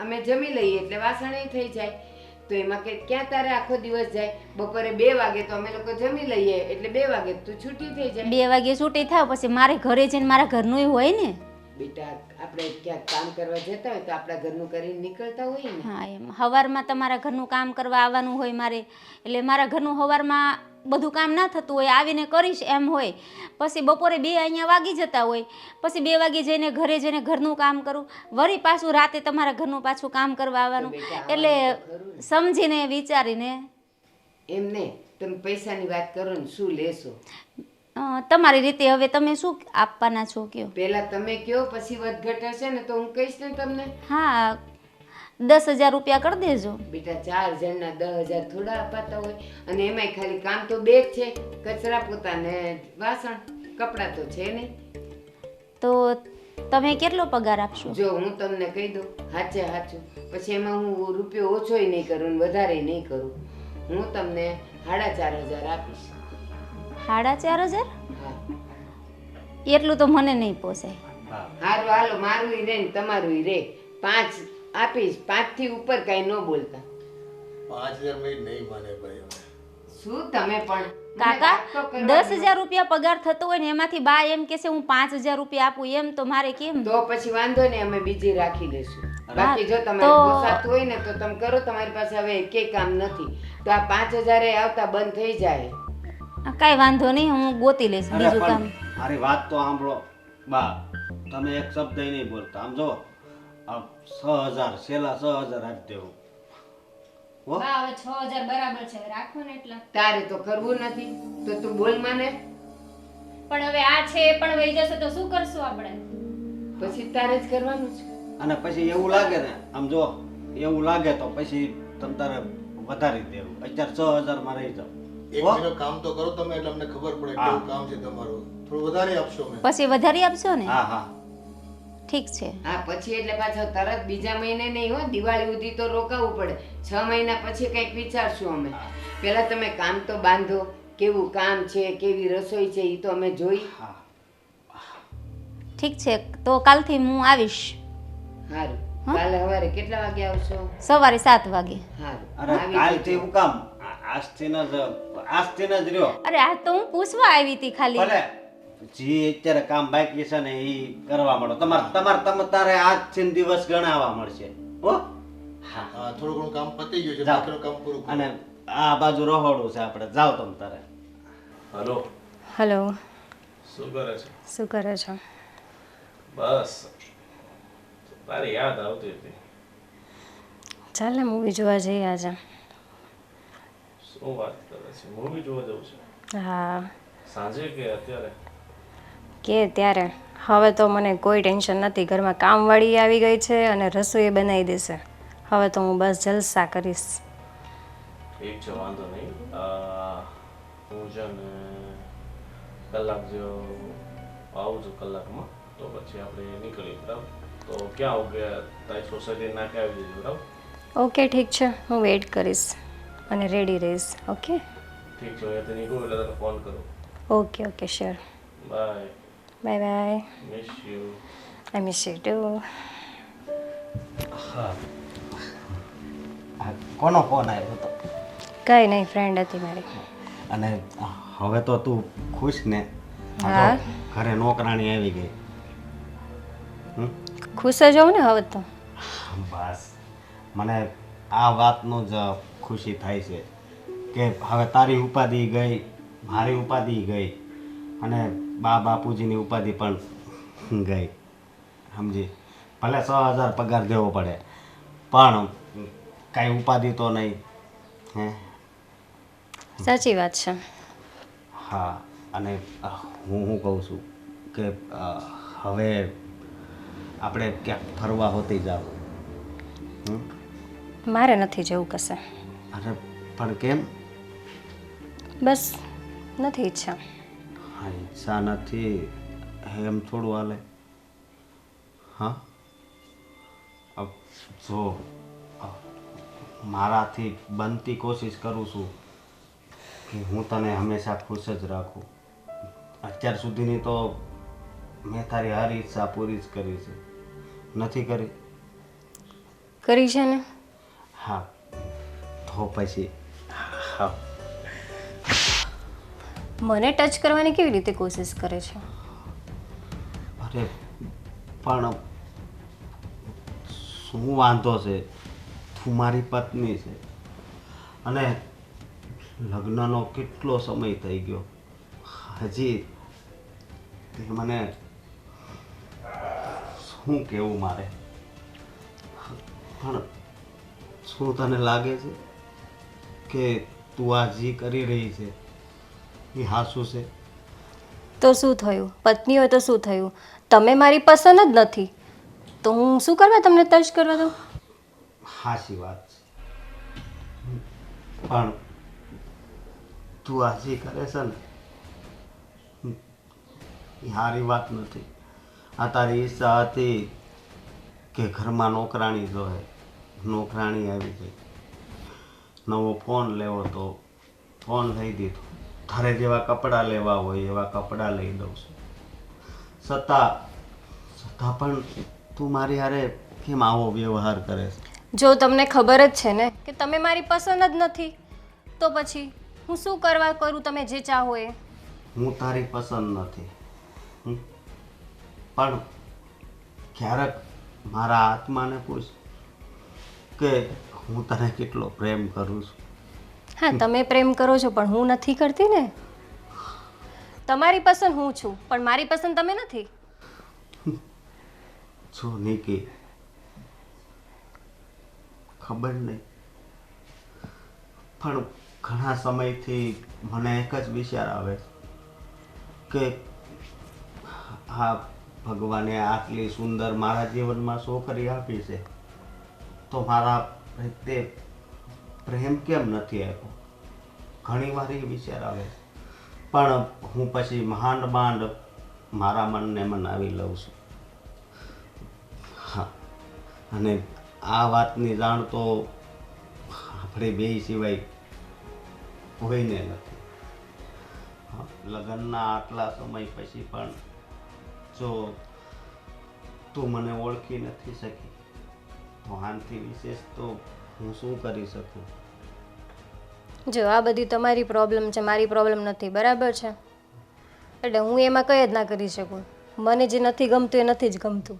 અમે જમી લઈએ એટલે વાસણ થઈ જાય. તો એમાં કે ક્યાં તારે આખો દિવસ જાય? બપોરે 2 વાગે તો અમે લોકો જમી લઈએ એટલે 2 વાગે તું છૂટી થઈ જાય. 2 વાગે છૂટી થાવ પછી મારે ઘરે જઈને મારા ઘરનું હોય ને. બેટા આપણે ક્યાંક કામ કરવા જતા હોય તો આપણા ઘરનું કરીને નીકળતા હોય ને. હા, એમ સવારમાં તમારા ઘરનું કામ કરવા આવવાનું હોય મારે, એટલે મારા ઘરનું સવારમાં બધું કામ ના થતું હોય, આવીને કરીશ એમ હોય. પછી બપોરે 2 અહીંયા વાગી જતા હોય, પછી 2 વાગે જઈને ઘરે જઈને ઘરનું કામ કરું, વળી પાછું રાતે તમારા ઘરનું પાછું કામ કરવા આવવાનું. એટલે સમજીને વિચારીને. એમ ને તમે પૈસાની વાત કરો ને શું લેશો? તમારી રીતે હવે તમે શું આપવાના છો કયો? પહેલા તમે કયો પછી વધઘટ હશે ને તો હું કહીશ ને તમને. હા, 10,000 રૂપિયા કરી દેજો. બેટા 4 જણના 10,000 થોડા અપાતા હોય? અને એમાંય ખાલી કામ તો 2 જ છે, કચરા પોતા ને વાસણ. કપડાં તો છે નહીં. તો તમે કેટલો પગાર આપશો? જો હું તમને કહી દઉં સાચે સાચું, પછી એમાં હું રૂપિયો ઓછોય નહીં કરું ને વધારે નહીં કરું. હું તમને 4,500 આપીશ. 4,500? હા એટલું તો મને નહીં પોસાય. હારું હાલો, મારું રે ને તમારું રે. 5 આપીશ, 5 થી ઉપર કઈ ન બોલતા. 5,000 મેં નહીં માને ભાઈ. હવે શું તમે પણ કાકા મને વાત તો કરવા 10,000 રૂપિયા પગાર થતો હોય ને એમાંથી બા એમ કે છે હું 5,000 રૂપિયા આપું, એમ તો મારે કેમ? તો પછી વાંધો ને અમે બીજી રાખી દેશું. બાકી જો તમારે તો- પોસાતું હોય ને તો તમે કરો, તમારી પાસે હવે એકેય કામ નથી તો આ 5,000 આવતા બંધ થઈ જાય. કાંઈ વાંધો નહીં, હું ગોતી લઈશ અરે બીજું પણ કામ. મારી વાત તો સાંભળો બા, તમે એક શબ્દ નહીં બોલતા. આમ જો આ 6,000 છેલ્લા 6,000 આપી દેવું હો. બા હવે 6,000 બરાબર છે, રાખો ને એટલા. તારે તો કરવું નથી તો તું બોલ મને. પણ હવે આ છે એ પણ વહી જશે તો શું કરશું આપણે? પછી તારે જ કરવાનું છે. અને પછી એવું લાગે ને, આમ જો એવું લાગે તો પછી તમ તારે વધારી દેવું. અત્યારે 6,000 માં રહી જાવ. એક હો? મહિનો કામ તો કરો તમે, એટલે અમને ખબર પડે હા. કેવું કામ છે તમારું. થોડું વધારે આપશો મેં. પછી વધારી આપશો ને? હા હા ઠીક છે. હા પછી એટલે પાછો તરત બીજા મહિને નહીં હો, દિવાળી સુધી તો રોકાવું પડે. 6 મહિના પછી કંઈક વિચારશું અમે. પહેલા તમે કામ તો બાંધો, કેવું કામ છે, કેવી રસોઈ છે એ તો અમે જોઈ. હા. ઠીક છે, તો કાલથી હું આવીશ. સારું, કાલે સવારે કેટલા વાગે આવશો? સવારે 7 વાગે. સારું, અરે આવી કાલથી જજો. હું કામ આજથી જ રહ્યો. અરે આ તો હું પૂછવા આવી હતી ખાલી. ભલે જી અત્યારે કામ બાકી છે ને એ કરવા માંડો. તારે આજથી દિવસ ગણાવવા મળશે હો. હા હા, થોડું ઘણું કામ પતી ગયું છે, જાઓ. બાકીનું કામ પૂરું કરો. અને આ બાજુ રહોડું છે આપણે, જાઓ તમ તારે. હલો, હલો, શું કરે છે? શું કરે છે? બસ તારી યાદ આવતી હતી. ચાલ ને મૂવી જોવા જઈએ આજે. શું વાત કરે છે? મૂવી જોવા જવું છે? હા, સાંજે કે અત્યારે? કે ત્યારે હવે તો મને કોઈ ટેન્શન નથી. ઘરમાં કામવાળી આવી ગઈ છે અને રસોઈ બનાવી દેશે. હવે તો હું બસ જલસા કરીશ. ઠીક છે, વાંધો નહીં. હું છે ને કલાક જેવો આવું છું, કલાકમાં તો પછી આપણે નીકળીએ, બરાબર? તો ક્યાં આવું કે તારી સોસાયટી નાખે આવી જજો, બરાબર? ઓકે ઠીક છે, હું વેઇટ કરીશ અને રેડી રહીશ. ઓકે ઠીક છે, અહીંયાથી નીકળું એટલે તને ફોન કરું. Okay okay sure. Bye, bye bye. Miss you. I miss you too. આ કોનો ફોન આવ્યો હતો? કંઈ નહીં, ફ્રેન્ડ હતી મારી. અને હવે તો તું ખુશ ને? આ હા. તો ઘરે નોકરાણી આવી ગઈ. ખુશ જ હોઉં ને હવે તો. બસ મને આ વાતનું જ ખુશી થાય છે કે હવે તારી ઉપાધિ ગઈ, મારી ઉપાધિ ગઈ અને બા બાપુજીની ઉપાધિ પણ ગઈ. સમજી? ભલે 6,000 પગાર દેવો પડે પણ કાંઈ ઉપાધિ તો નહીં. હે? સાચી વાત છે. હા. અને હું કહું છું કે હવે આપણે ક્યાંક ફરવા હોતી જાવ. મારે નથી જવું કશે. અરે પણ કેમ? બસ નથી ઈચ્છા. હા, ઈચ્છા નથી એમ થોડું હાલે. હા જો મારાથી બનતી કોશિશ કરું છું કે હું તને હંમેશા ખુશ જ રાખું. અત્યાર સુધીની તો મેં તારી હર ઈચ્છા પૂરી જ કરી છે. નથી કરી? કરી છે ને? હા તો પછી હા. મને ટચ કરવાની કેવી રીતે કોશિશ કરે છે? અરે પણ શું વાંધો છે? તું મારી પત્ની છે અને લગ્નનો કેટલો સમય થઈ ગયો, હજી તે મને શું કહેવું મારે? પણ શું તને લાગે છે કે તું આ જે કરી રહી છે એ હાસું છે? તો શું થયું? પત્ની હોય તો શું થયું? તમે મારી પસંદ જ નથી તો હું શું કરવા તમને ટચ કરવા દઉં? હાચી વાત છે પણ તું આ જે કરે છે ને એ સારી વાત નથી. આ તારી ઈચ્છા હતી કે ઘરમાં નોકરાણી જોહે, નોકરાણી આવી ગઈ. નવો ફોન લેવો તો ફોન લઈ દીધો. તારે જેવા કપડાં લેવા હોય એવા કપડાં લઈ દઉં છું. છતાં પણ તું મારી હારે કેમ આવો વ્યવહાર કરે છે? જો તમને ખબર જ છે ને કે તમે મારી પસંદ જ નથી તો પછી હું શું કરવા કરું તમે જે ચાહો એ. હું તારી પસંદ નથી હમ? પણ ક્યારેક મારા આત્માને પૂછ કે હું તને કેટલો પ્રેમ કરું છું. હા તમે પ્રેમ કરો છો પણ હું નથી કરતી ને. તમારી પસંદ હું છું પણ મારી પસંદ તમે નથી. જો નિકી, ખબર નહીં પણ ઘણા સમયથી મને એક જ વિચાર આવે કે હા ભગવાને આટલી સુંદર મારા જીવનમાં છોકરી આપી છે તો મારા પ્રત્યે પ્રેમ કેમ નથી આપ્યો. ઘણી વાર એ વિચાર આવે પણ હું પછી માંડ મારા મનને મનાવી લઉં છું. હા, અને આ વાતની જાણ તો આપણે બે સિવાય કોઈને નથી. હા, લગ્નના આટલા સમય પછી પણ જો તું મને ઓળખી નથી શકી તો આનાથી વિશેષ તો હું શું કરી શકું. જો આ બધી તમારી પ્રોબ્લેમ છે, મારી પ્રોબ્લેમ નથી, બરાબર છે? એટલે હું એમાં કંઈ જ ના કરી શકું. મને જે નથી ગમતું એ નથી જ ગમતું.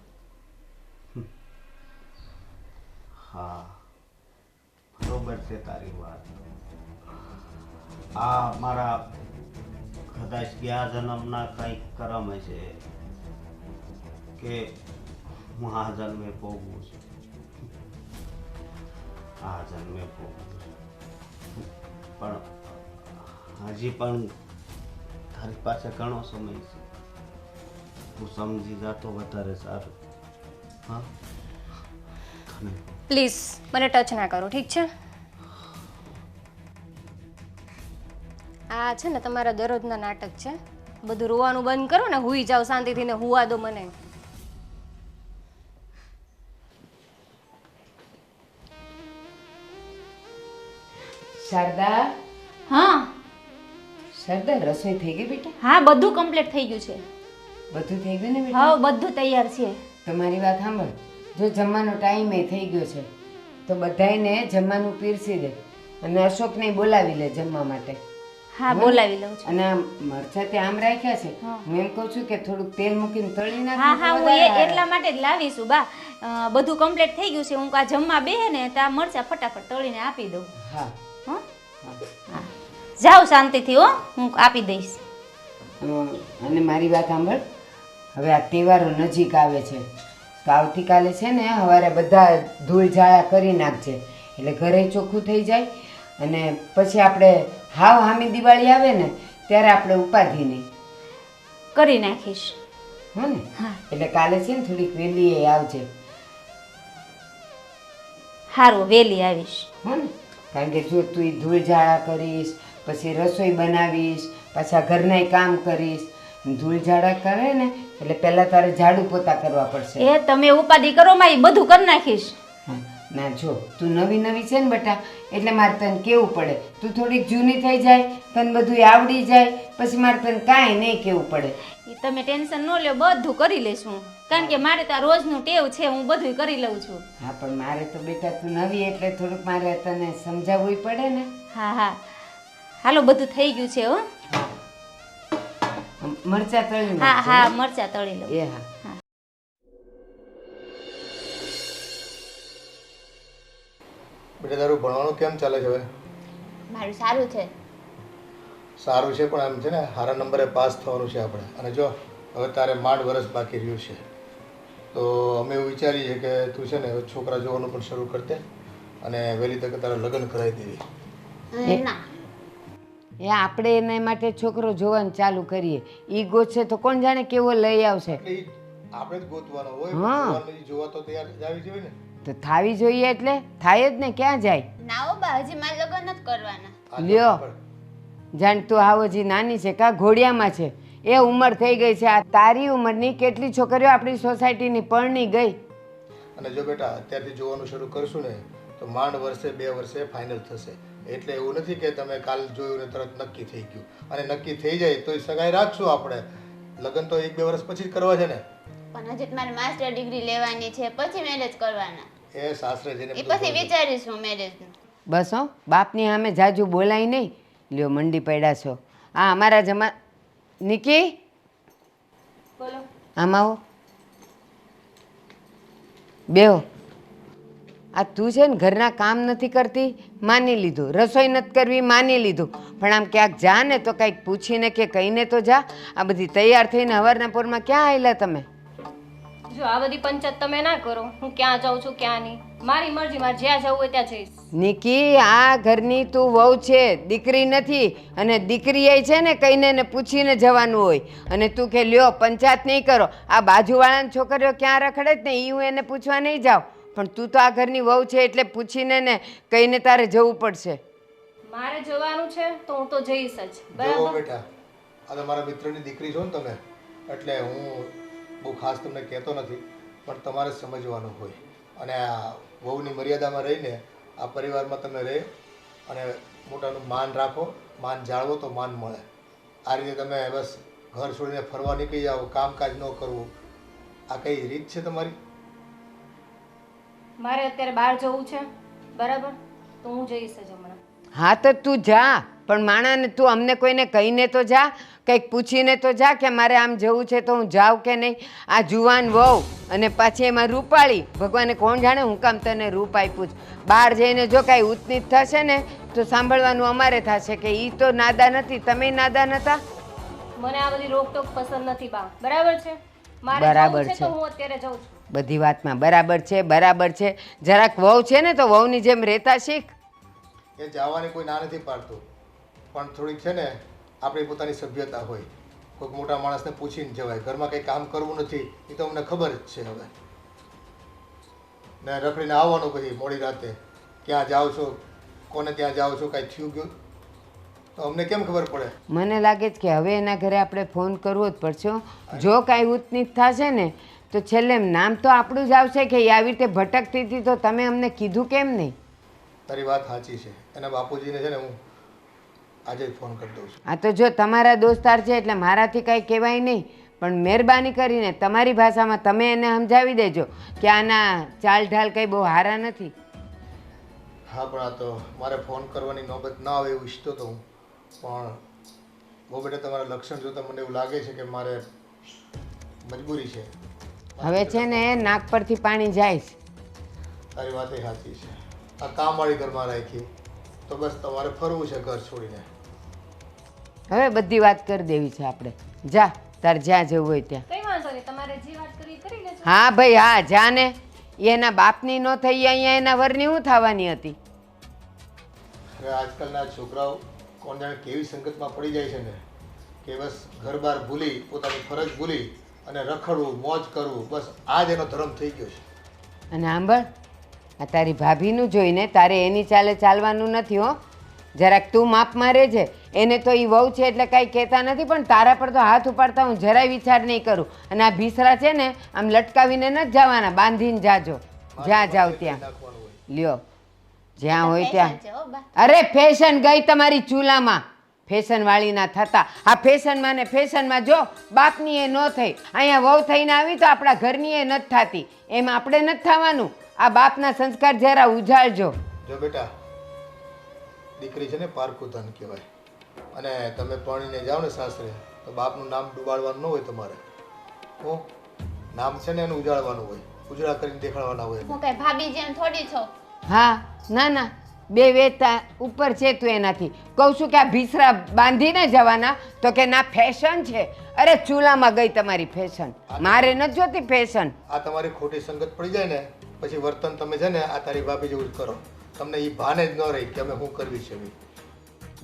હા, બરોબર છે તારી વાત. આ મારા કદાચ ગયા જન્મના કંઈક કરમ છે કે હું આ જન્મે ભોગવું છું. આ જન્મે ભોગવું છું. પણ હજી પણ તારી પાસે ઘણો સમય છે. તું સમજી જા તો વધારે સારું. હા, તને પ્લીઝ મને ટચ ના કરો, ઠીક છે? આ છે ને તમારા દરરોજના નાટક છે. બધું રોવાનું બંધ કરો ને, હુઈ જાઓ શાંતિથી ને હુવા દો મને. શારદા, હા શારદા રસોઈ થઈ ગઈ બેટા? હા બધું કમ્પ્લીટ થઈ ગયું છે. બધું થઈ ગયું ને બેટા? હા બધું તૈયાર છે. તમારી વાત સાંભળ, જો જમવાનો ટાઈમ એ થઈ ગયો છે તો બધાયને જમવાનું પીરસી દે અને અશોકને બોલાવી લે જમવા માટે. હા બોલાવી લઉં છું. અને આ મરચાં તે આમ રાખ્યા છે, હા. હું એમ કહું છું કે થોડુંક તેલ મૂકીને તળી હા નાખ. હા હું એટલા માટે જ લાવીશું બા. બધું કમ્પ્લીટ થઈ ગયું છે. હું આ જમવા બેહે ને ત્યાં મરચા ફટાફટ તળીને આપી દઉં. હા હો હા જાઓ શાંતિથી હો, હું આપી દઈશ. અને મારી વાત સાંભળ, હવે આ તહેવારો નજીક આવે છે તો આવતીકાલે છે ને સવારે બધા ધૂળ ઝાડા કરી નાખજે એટલે ઘરે ચોખ્ખું થઈ જાય. અને પછી આપણે હાવ હામી દિવાળી આવે ને ત્યારે આપણે ઉપાધિ નહીં, કરી નાખીશ. હો ને? હા એટલે કાલે છે ને થોડીક વહેલી એ આવજે, સારું વહેલી આવીશ. હો ને? કારણ કે જો તું ધૂળ ઝાડા કરીશ, પછી રસોઈ બનાવીશ, પાછા ઘરનાય કામ કરીશ, ધૂળ ઝાડા કરે ને એટલે પહેલાં તારે ઝાડુ પોતા કરવા પડશે. એ તમે ઉપાધિ કરો માં એ બધું કરી નાખીશ. હા, ના જો તું નવી નવી છે ને બેટા એટલે મારે તને કેવું પડે. તું થોડીક જૂની થઈ જાય, તને બધું આવડી જાય, પછી મારે તને કાંઈ નહીં કેવું પડે. એ તમે ટેન્શન ન લ્યો, બધું કરી લઈશ હું. કારણ કે મારે તો આ રોજનું ટેવ છે, હું બધું કરી લઉં છું. હા પણ મારે તો બેટા તું નવી એટલે થોડુંક મારે તને સમજાવવું પડે ને. હા હા હાલો બધું થઈ ગયું છે હો. મરચા તળી હા નાખજે, હા હો? મરચા તળી લઉં. એ હા. બેટા તારું ભણવાનું કેમ ચાલે છે હવે? મારું સારું છે. સારું છે પણ આમ છે ને સારા નંબરે પાસ થવાનું છે આપણે. અને જો હવે તારે માંડ વર્ષ બાકી રહ્યું છે તો અમે એવું વિચારીએ છીએ કે તું છે ને હવે છોકરા જોવાનું પણ શરૂ કરતે અને વહેલી તકે તારા લગ્ન કરાવી દેવી. ના એ આપણે એના માટે છોકરો જોવાનું ચાલુ કરીએ. ઈ ગોતશે તો કોણ જાણે કેવો લઈ આવશે. એટલે ઈ આપણે જ ગોતવાનો હોય, હા. જોવાનું ઈ જોવા તો તૈયાર જ આવી જોઈએ ને. તો થાવી જોઈએ એટલે થાય જ ને, ક્યાં જાય? ના હો બા હજી મારે લગ્ન નથી કરવાના. આ લ્યો. પણ જાણ તું આવો હજી નાની છે કા ઘોડિયામાં છે, એ ઉંમર થઈ ગઈ છે. આ તારી ઉંમરની કેટલી છોકરીઓ આપણી સોસાયટીની પરણી ગઈ. અને જો બેટા અત્યારથી જોવાનું શરૂ કરશું ને તો માંડ વર્ષે 2 વર્ષે ફાઇનલ થશે. એટલે એવું નથી કે તમે કાલ જોયું ને તરત નક્કી થઈ ગયું. અને નક્કી થઈ જાય તો સગાઈ રાખશું આપણે. લગ્ન તો 1-2 વર્ષ પછી જ કરવા છે ને. પણ હજી મારે માસ્ટર ડિગ્રી લેવાની છે, પછી મેરેજ કરવાના. એ સાસરે જઈને એ બધું પછી જોજો. વિચારીશું મેરેજનું. બસ હો, બાપની સામે જાજુ બોલાય નહીં. લ્યો મંડી પડ્યા છો. આ અમારા જમા નિકી બોલો. આમાં આવો બેહો. આ તું છે ને ઘરના કામ નથી કરતી માની લીધું, રસોઈ નથી કરવી માની લીધું, પણ આમ ક્યાંક જા ને તો કંઈક પૂછીને કે કહીને તો જા. આ બધી તૈયાર થઈને હવારના પોરમાં ક્યાં આવેલા તમે? જો આ બધી પંચાયત તમે ના કરો. હું ક્યાં જાઉં છું ક્યાં નહીં, મારી મરજી, મારે જ્યાં જવું હોય ત્યાં જઈશ. નિકી આ ઘરની તું વહુ છે, દીકરી નથી. અને દીકરી એ છે ને કહીને ને પૂછીને જવાનું હોય. અને તું કે લ્યો પંચાયત નહીં કરો. આ બાજુવાળાની છોકરીઓ ક્યાં રખડે જ ને એ હું એને પૂછવા નહીં જાઉં, પણ તું તો આ ઘરની વહુ છે એટલે પૂછીને ને કહીને તારે જવું પડશે. મારે જવાનું છે તો હું તો જઈશ જ. જો બરાબર. બેટા, આ તો મારા મિત્રની દીકરી છો ને તમે, એટલે હું બહુ ખાસ તમને કહેતો નથી, પણ તમારે સમજવાનું હોય. અને આ વહુની મર્યાદામાં રહીને આ પરિવારમાં તમે રહે અને મોટાનું માન રાખો, માન જાળવો તો માન મળે. આ રીતે તમે બસ ઘર છોડીને ફરવા નીકળી જાઓ, કામકાજ ન કરવું, આ કઈ રીત છે તમારી? મારે અત્યારે બહાર જવું છે, બરાબર, તો હું જઈશ જ હમણાં. હા તો તું જા, પણ માણાને તું અમને કોઈને કહીને તો જા, કંઈક પૂછીને તો જા કે મારે આમ જવું છે તો હું જાઉં કે નહીં. આ જુવાન વહુ અને પાછી એમાં રૂપાળી, ભગવાને કોણ જાણે હું કામ તને રૂપ આપ્યું છે. બહાર જઈને જો કાંઈ ઉતનીત થશે ને તો સાંભળવાનું અમારે થશે કે એ તો નાદા નથી, તમે નાદા નતા. મને આ બધી રોકટોક પસંદ નથી બા, બરાબર છે? મારે બરાબર જવું છે છે. તો હું અત્યારે જાઉં છું. બધી વાતમાં બરાબર છે, બરાબર છે. જરાક વહુ છે ને તો વહુની જેમ રહેતા શીખ. એ જવાની કોઈ ના નથી પાડતું, પણ થોડીક છે ને આપણી પોતાની સભ્યતા હોય. કોઈક મોટા માણસને પૂછીને જવાય. ઘરમાં કંઈ કામ કરવું નથી એ તો અમને ખબર જ છે. હવે ને રખડીને આવવાનું પછી મોડી રાતે ક્યાં જાઓ છો, કોને ત્યાં જાઓ છો, કાંઈ થયું ગયું તો અમને કેમ ખબર પડે? મને લાગે છે કે હવે એના ઘરે આપણે ફોન કરવો જ પડશે હો. જો કાંઈ ઉતનીત થશે ને તો છેલ્લે નામ તો આપણું જ આવશે કે એ આવી રીતે ભટકતી હતી તો તમે અમને કીધું કેમ નહીં? તારી વાત સાચી છે. એના બાપુજીને છે ને હું આજે જ ફોન કરી દઉં છું. આ તો જો તમારા દોસ્તાર છે એટલે મારાથી કાંઈ કહેવાય નહીં, પણ મહેરબાની કરીને તમારી ભાષામાં તમે એને સમજાવી દેજો કે આના ચાલ ઢાલ કંઈ બહુ સારા નથી. હા, પણ આ તો મારે ફોન કરવાની નોબત ના આવે એવું ઈચ્છતો હતો હું, પણ બહુ બેટા તમારા લક્ષણ જોતા મને એવું લાગે છે કે મારે મજબૂરી છે. હવે છે ને નાક પરથી પાણી જાય છે. તારી વાત એ સાચી છે. આ કામવાળી ઘરમાં રાખી તો બસ તમારે ફરવું છે ઘર છોડીને. હવે બધી વાત કરી દેવી છે આપણે. જા તાર જ્યાં જવું હોય ત્યાં. કઈ વાંધો નહીં, તમારે જે વાત કરવી કરી લેજો. હા ભાઈ હા, જા ને. એના બાપની ન થઈ અહીંયા એના વરની હું થવાની હતી. અરે આજકાલના છોકરાઓ કોણ જાણે કેવી સંગતમાં પડી જાય છે ને કે બસ ઘર બાર ભૂલી, પોતાની ફરજ ભૂલી અને રખડવું, મોજ કરવું, બસ આ જ એનો ધર્મ થઈ ગયો છે. અને સાંભળ, આ તારી ભાભીનું જોઈને તારે એની ચાલે ચાલવાનું નથી હો. જરાક તું માપમાં રહેજે. એને તો એ વહુ છે એટલે કાંઈ કહેતા નથી, પણ તારા પર તો હાથ ઉપાડતા હું જરાય વિચાર નહીં કરું. અને આ ભીસરા છે ને આમ લટકાવીને નથી જવાના, બાંધીને જાજો જ્યાં જાવ ત્યાં. નાખવાનું હોય. લ્યો જ્યાં હોય ત્યાં. છે હો બા. અરે ફેશન ગઈ તમારી ચૂલામાં, ફેશન વાળી ના થતા. આ ફેશનમાં ને ફેશનમાં જો બાપની એ ન થઈ, અહીંયા વહુ થઈને આવી તો આપણા ઘરની એ નથી થતી, એમ આપણે નથી થવાનું. આ બાપના સંસ્કાર જરા ઉજાળજો. જો બેટા, દીકરી છે ને પારકું ધન કહેવાય, અને તમે પરણીને જાઓ ને સાસરે તો બાપનું નામ ડૂબાડવાનું ન હોય તમારે. હું નામ છે ને એનું ઉજાળવાનું હોય, ઉજળા કરીને દેખાડવાના હોય. હું કઈ ભાભી જેમ થોડી છો. હા ના ના, બે વેતા ઉપર છે તું એનાથી. કહું છું કે આ ભીસરા બાંધીને જવાના તો કે ના ફેશન છે. અરે ચૂલામાં ગઈ તમારી ફેશન, મારે નથી જોતી ફેશન. આ તમારી ખોટી સંગત પડી જાય ને પછી વર્તન તમે છે ને આ તારી ભાભી જેવું જ કરો. તમને એ ભાને જ ન રહી કે અમે શું કરવી છે એવી.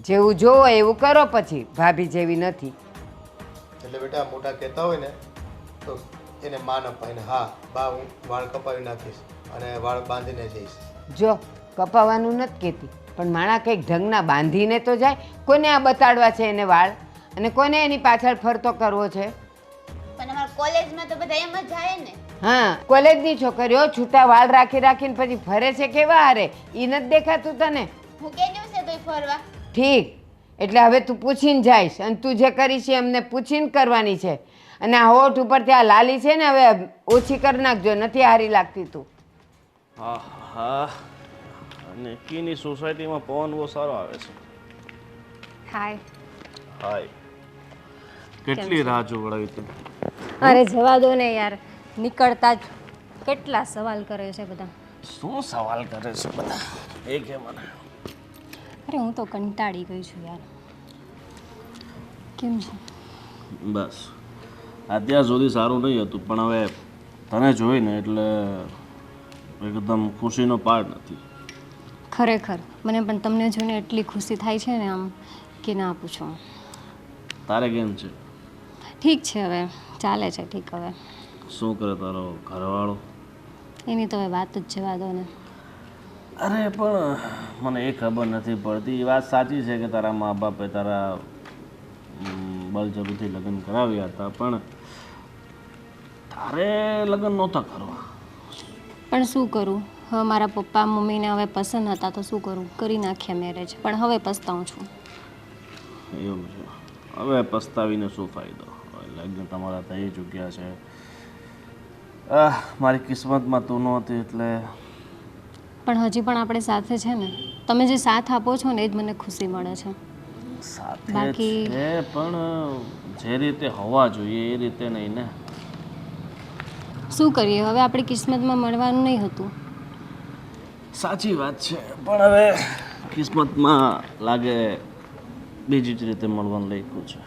જેવું જોવો એવું કરો, પછી ભાભી જેવી નથી. એટલે બેટા મોટા કહેતા હોય ને તો એને માન અપાય ને હા બા હું વાળ કપાવી નાખીશ અને વાળ બાંધીને જઈશ. જો કપાવાનું નથી કહેતી, પણ માણા કંઈક ઢંગના બાંધીને તો જાય. કોને આ બતાડવા છે એને વાળ, અને કોને એની પાછળ ફરતો કરવો છે? પણ અમારા કોલેજમાં તો બધા એમ જ જાય ને. હા, કોલેજની છોકરીઓ છૂટા વાળ રાખી રાખીને પછી ફરે છે કેવા હારે, એ નથી દેખાતું તને? હું કે દિવસે તોય ફરવા. ઠીક, એટલે હવે તું પૂછીને જઈશ, અને તું જે કરીશ એ અમને પૂછીને કરવાની છે. અને આ હોઠ ઉપર ત્યાં લાલી છે ને હવે ઓછી કરી નાખજો, નથી હારી લાગતી તું. હા હા, અને કીની સોસાયટીમાં પવન બહુ સારો આવે છે. હાય. હાય. કેટલી રાહ જોવડાવી તું? અરે જવા દો ને યાર, નીકળતા જ કેટલા સવાલ કરે છે બધા. શું સવાલ કરે છે બધા એ કે મને? અરે હું તો કંટાળી ગઈ છું યાર. કેમ છે? બસ અત્યાર સુધી સારું નહીં હતું, પણ હવે તને જોઈને એટલે એકદમ ખુશીનો પાર નથી. ખરેખર મને પણ તમને જોઈને એટલી ખુશી થાય છે ને આમ કે ના પૂછો. તારે કેમ છે? ઠીક છે, હવે ચાલે છે ઠીક. હવે શું કરે તારો ઘરવાળો? એની તો હવે વાત જ જવા દો ને. અરે પણ મને એ ખબર નથી પડતી. એ વાત સાચી છે કે તારા મા બાપે તારા બળજબરીથી લગ્ન કરાવ્યા હતા, પણ તારે લગ્ન નહોતા કરવા. પણ શું કરું હવે, મારા પપ્પા મમ્મીને હવે પસંદ હતા તો શું કરું, કરી નાખ્યા મેરેજ. પણ હવે પસ્તાવું છું. એવું છે? હવે પસ્તાવીને શું ફાયદો? લગ્ન તમારા થઈ ચૂક્યા છે. મારી કિસ્મતમાં તું નહોતી એટલે. પણ હજી પણ આપણે સાથે છે ને. તમે જે સાથ આપો છો ને એ જ મને ખુશી મળે છે. સાથે બાકી- છે પણ જે રીતે હોવા જોઈએ એ રીતે નહીં ને. શું કરીએ હવે, આપણી કિસ્મતમાં મળવાનું નહીં હતું. સાચી વાત છે, પણ હવે કિસ્મતમાં લાગે બીજી જ રીતે મળવાનું લખ્યું છે.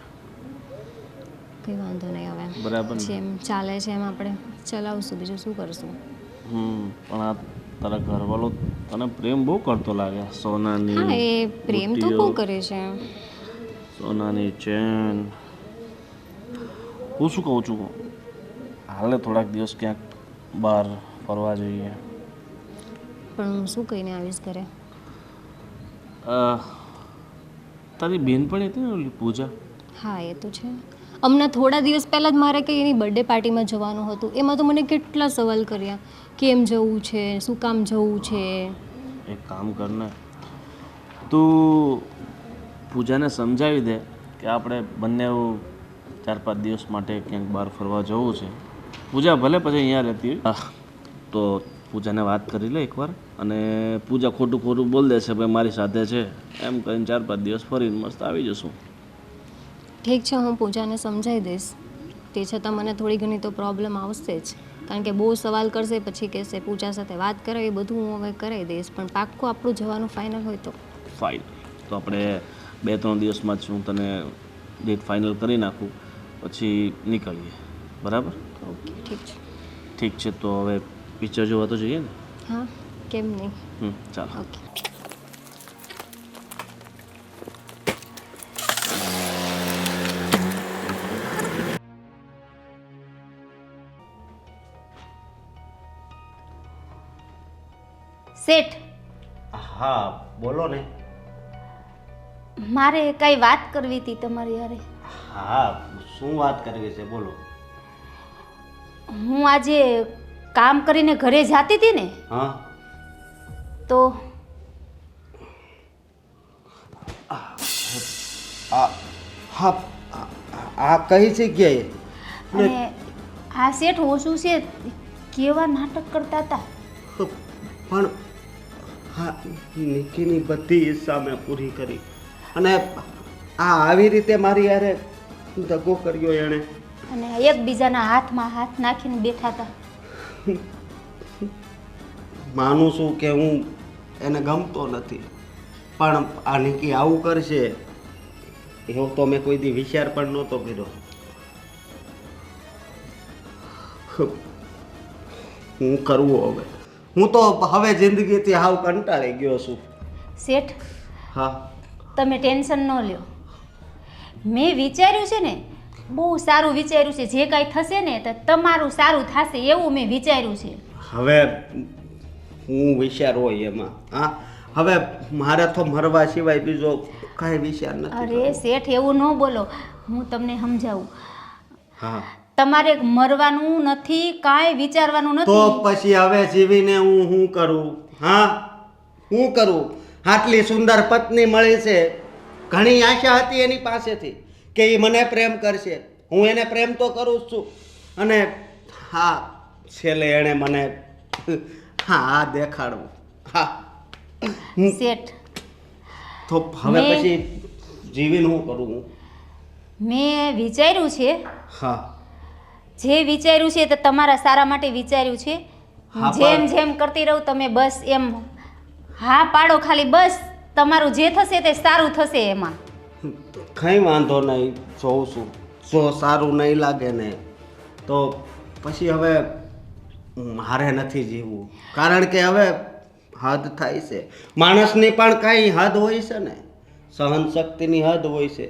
કંઈ વાંધો નહીં, હવે બરાબર ને? જેમ ચાલે છે એમ આપણે ચલાવશું, બીજું શું કરશું. પણ આ તારા ઘરવાળો તને પ્રેમ બહુ કરતો લાગે. સોનાની હા, એ પ્રેમ તો બુટ્ટીઓ, બહુ કરે છે. સોનાની ચેન. હું શું કહું છું, હાલે થોડાક દિવસ ક્યાંક બહાર ફરવા જઈએ. પણ હું શું કહીને આવીશ ઘરે? તારી બેનપણી હતી ને ઓલી પૂજા? હા એ તો છે. હમણાં થોડા દિવસ પહેલાં જ મારે કંઈ એની બર્થડે પાર્ટીમાં જવાનું હતું. એમાં તો મને કેટલા સવાલ કર્યા, કેમ જવું છે, શું કામ જવું છે. એક કામ કરને, તું પૂજાને સમજાવી દે કે આપણે બંને 4-5 દિવસ માટે ક્યાંક બહાર ફરવા જવું છે. પૂજા ભલે પછી અહીંયા રહેતી હોય તો પૂજાને વાત કરી લે એકવાર, અને પૂજા ખોટું ખોટું બોલ દેશે ભાઈ મારી સાથે છે એમ કરીને 4-5 દિવસ ફરીને મસ્ત આવી જશું. ઠીક છે, હું પૂજાને સમજાવી દઈશ. તે છતાં મને થોડી ઘણી તો પ્રોબ્લેમ આવશે જ, કારણ કે બહુ સવાલ કરશે, પછી કહેશે પૂજા સાથે વાત કરે. એ બધું હું હવે કરાવી દઈશ. પણ પાક્કું આપણું જવાનું ફાઇનલ હોય તો ફાઇન. તો આપણે 2-3 દિવસમાં જ હું તને ડેટ ફાઇનલ કરી નાખું, પછી નીકળીએ. બરાબર? ઓકે ઠીક છે. ઠીક છે, તો હવે પિક્ચર જોવા તો જઈએ ને? હા, કેમ નહીં. ચાલો. ઓકે. શેઠ, હા બોલો ને. મારે કઈ વાત કરવી હતી તમારી યારે. હા, શું વાત કરવી છે બોલો. હું આજે કામ કરીને ઘરે જાતી હતી ને, હા તો આ હા આ કઈ જગ્યાએ? અને આ શેઠ ઓછું છે કેવા નાટક કરતા હતા. પણ હા, નિકીની બધી ઈચ્છા મેં પૂરી કરી, અને આ આવી રીતે મારી યારે દગો કર્યો એણે. અને એકબીજાના હાથમાં હાથ નાખીને બેઠા હતા. માનું છું કે હું એને ગમતો નથી, પણ આ નિકી આવું કરશે એવો તો મેં કોઈ દી વિચાર પણ નહોતો કર્યો. હું કરવું હવે? હું તો હવે જિંદગીથી હાવ કંટાળી ગયો છું. શેઠ, હા તમે ટેન્શન ન લ્યો. મેં વિચાર્યું છે ને, બહુ સારું વિચાર્યું છે. જે કાંઈ થશે ને તો તમારું સારું થશે એવું મેં વિચાર્યું છે. હવે હું વિચાર હોય એમાં? હા, હવે મારે તો મરવા સિવાય બીજો કાંઈ વિચાર નથી. અરે શેઠ, એવું ન બોલો. હું તમને સમજાવું. હા, તમારે મરવાનું નથી, કાંઈ વિચારવાનું તો નથી. પછી હવે જીવીને હું શું કરું? હા, હું કરું? આટલી સુંદર પત્ની મળી છે, ઘણી આશા હતી એની પાસેથી કે એ મને પ્રેમ કરશે. હું એને પ્રેમ તો કરું જ છું, અને હા છેલ્લે એણે મને હા દેખાડવું. હા શેઠ, તો હવે મેં- પછી જીવીને શું કરું હું? મેં વિચાર્યું છે, હા જે વિચાર્યું છે તે તમારા સારા માટે વિચાર્યું છે. હા, જેમ પણ- જેમ કરતી રહું તમે બસ એમ હા પાડો ખાલી, બસ તમારું જે થશે તે સારું થશે એમાં. કંઈ વાંધો નહીં, જોઉં છું. જો સારું નહીં લાગે ને તો પછી હવે મારે નથી જીવવું, કારણ કે હવે હદ થાય છે. માણસની પણ કાંઈ હદ હોય છે ને, સહન શક્તિની હદ હોય છે.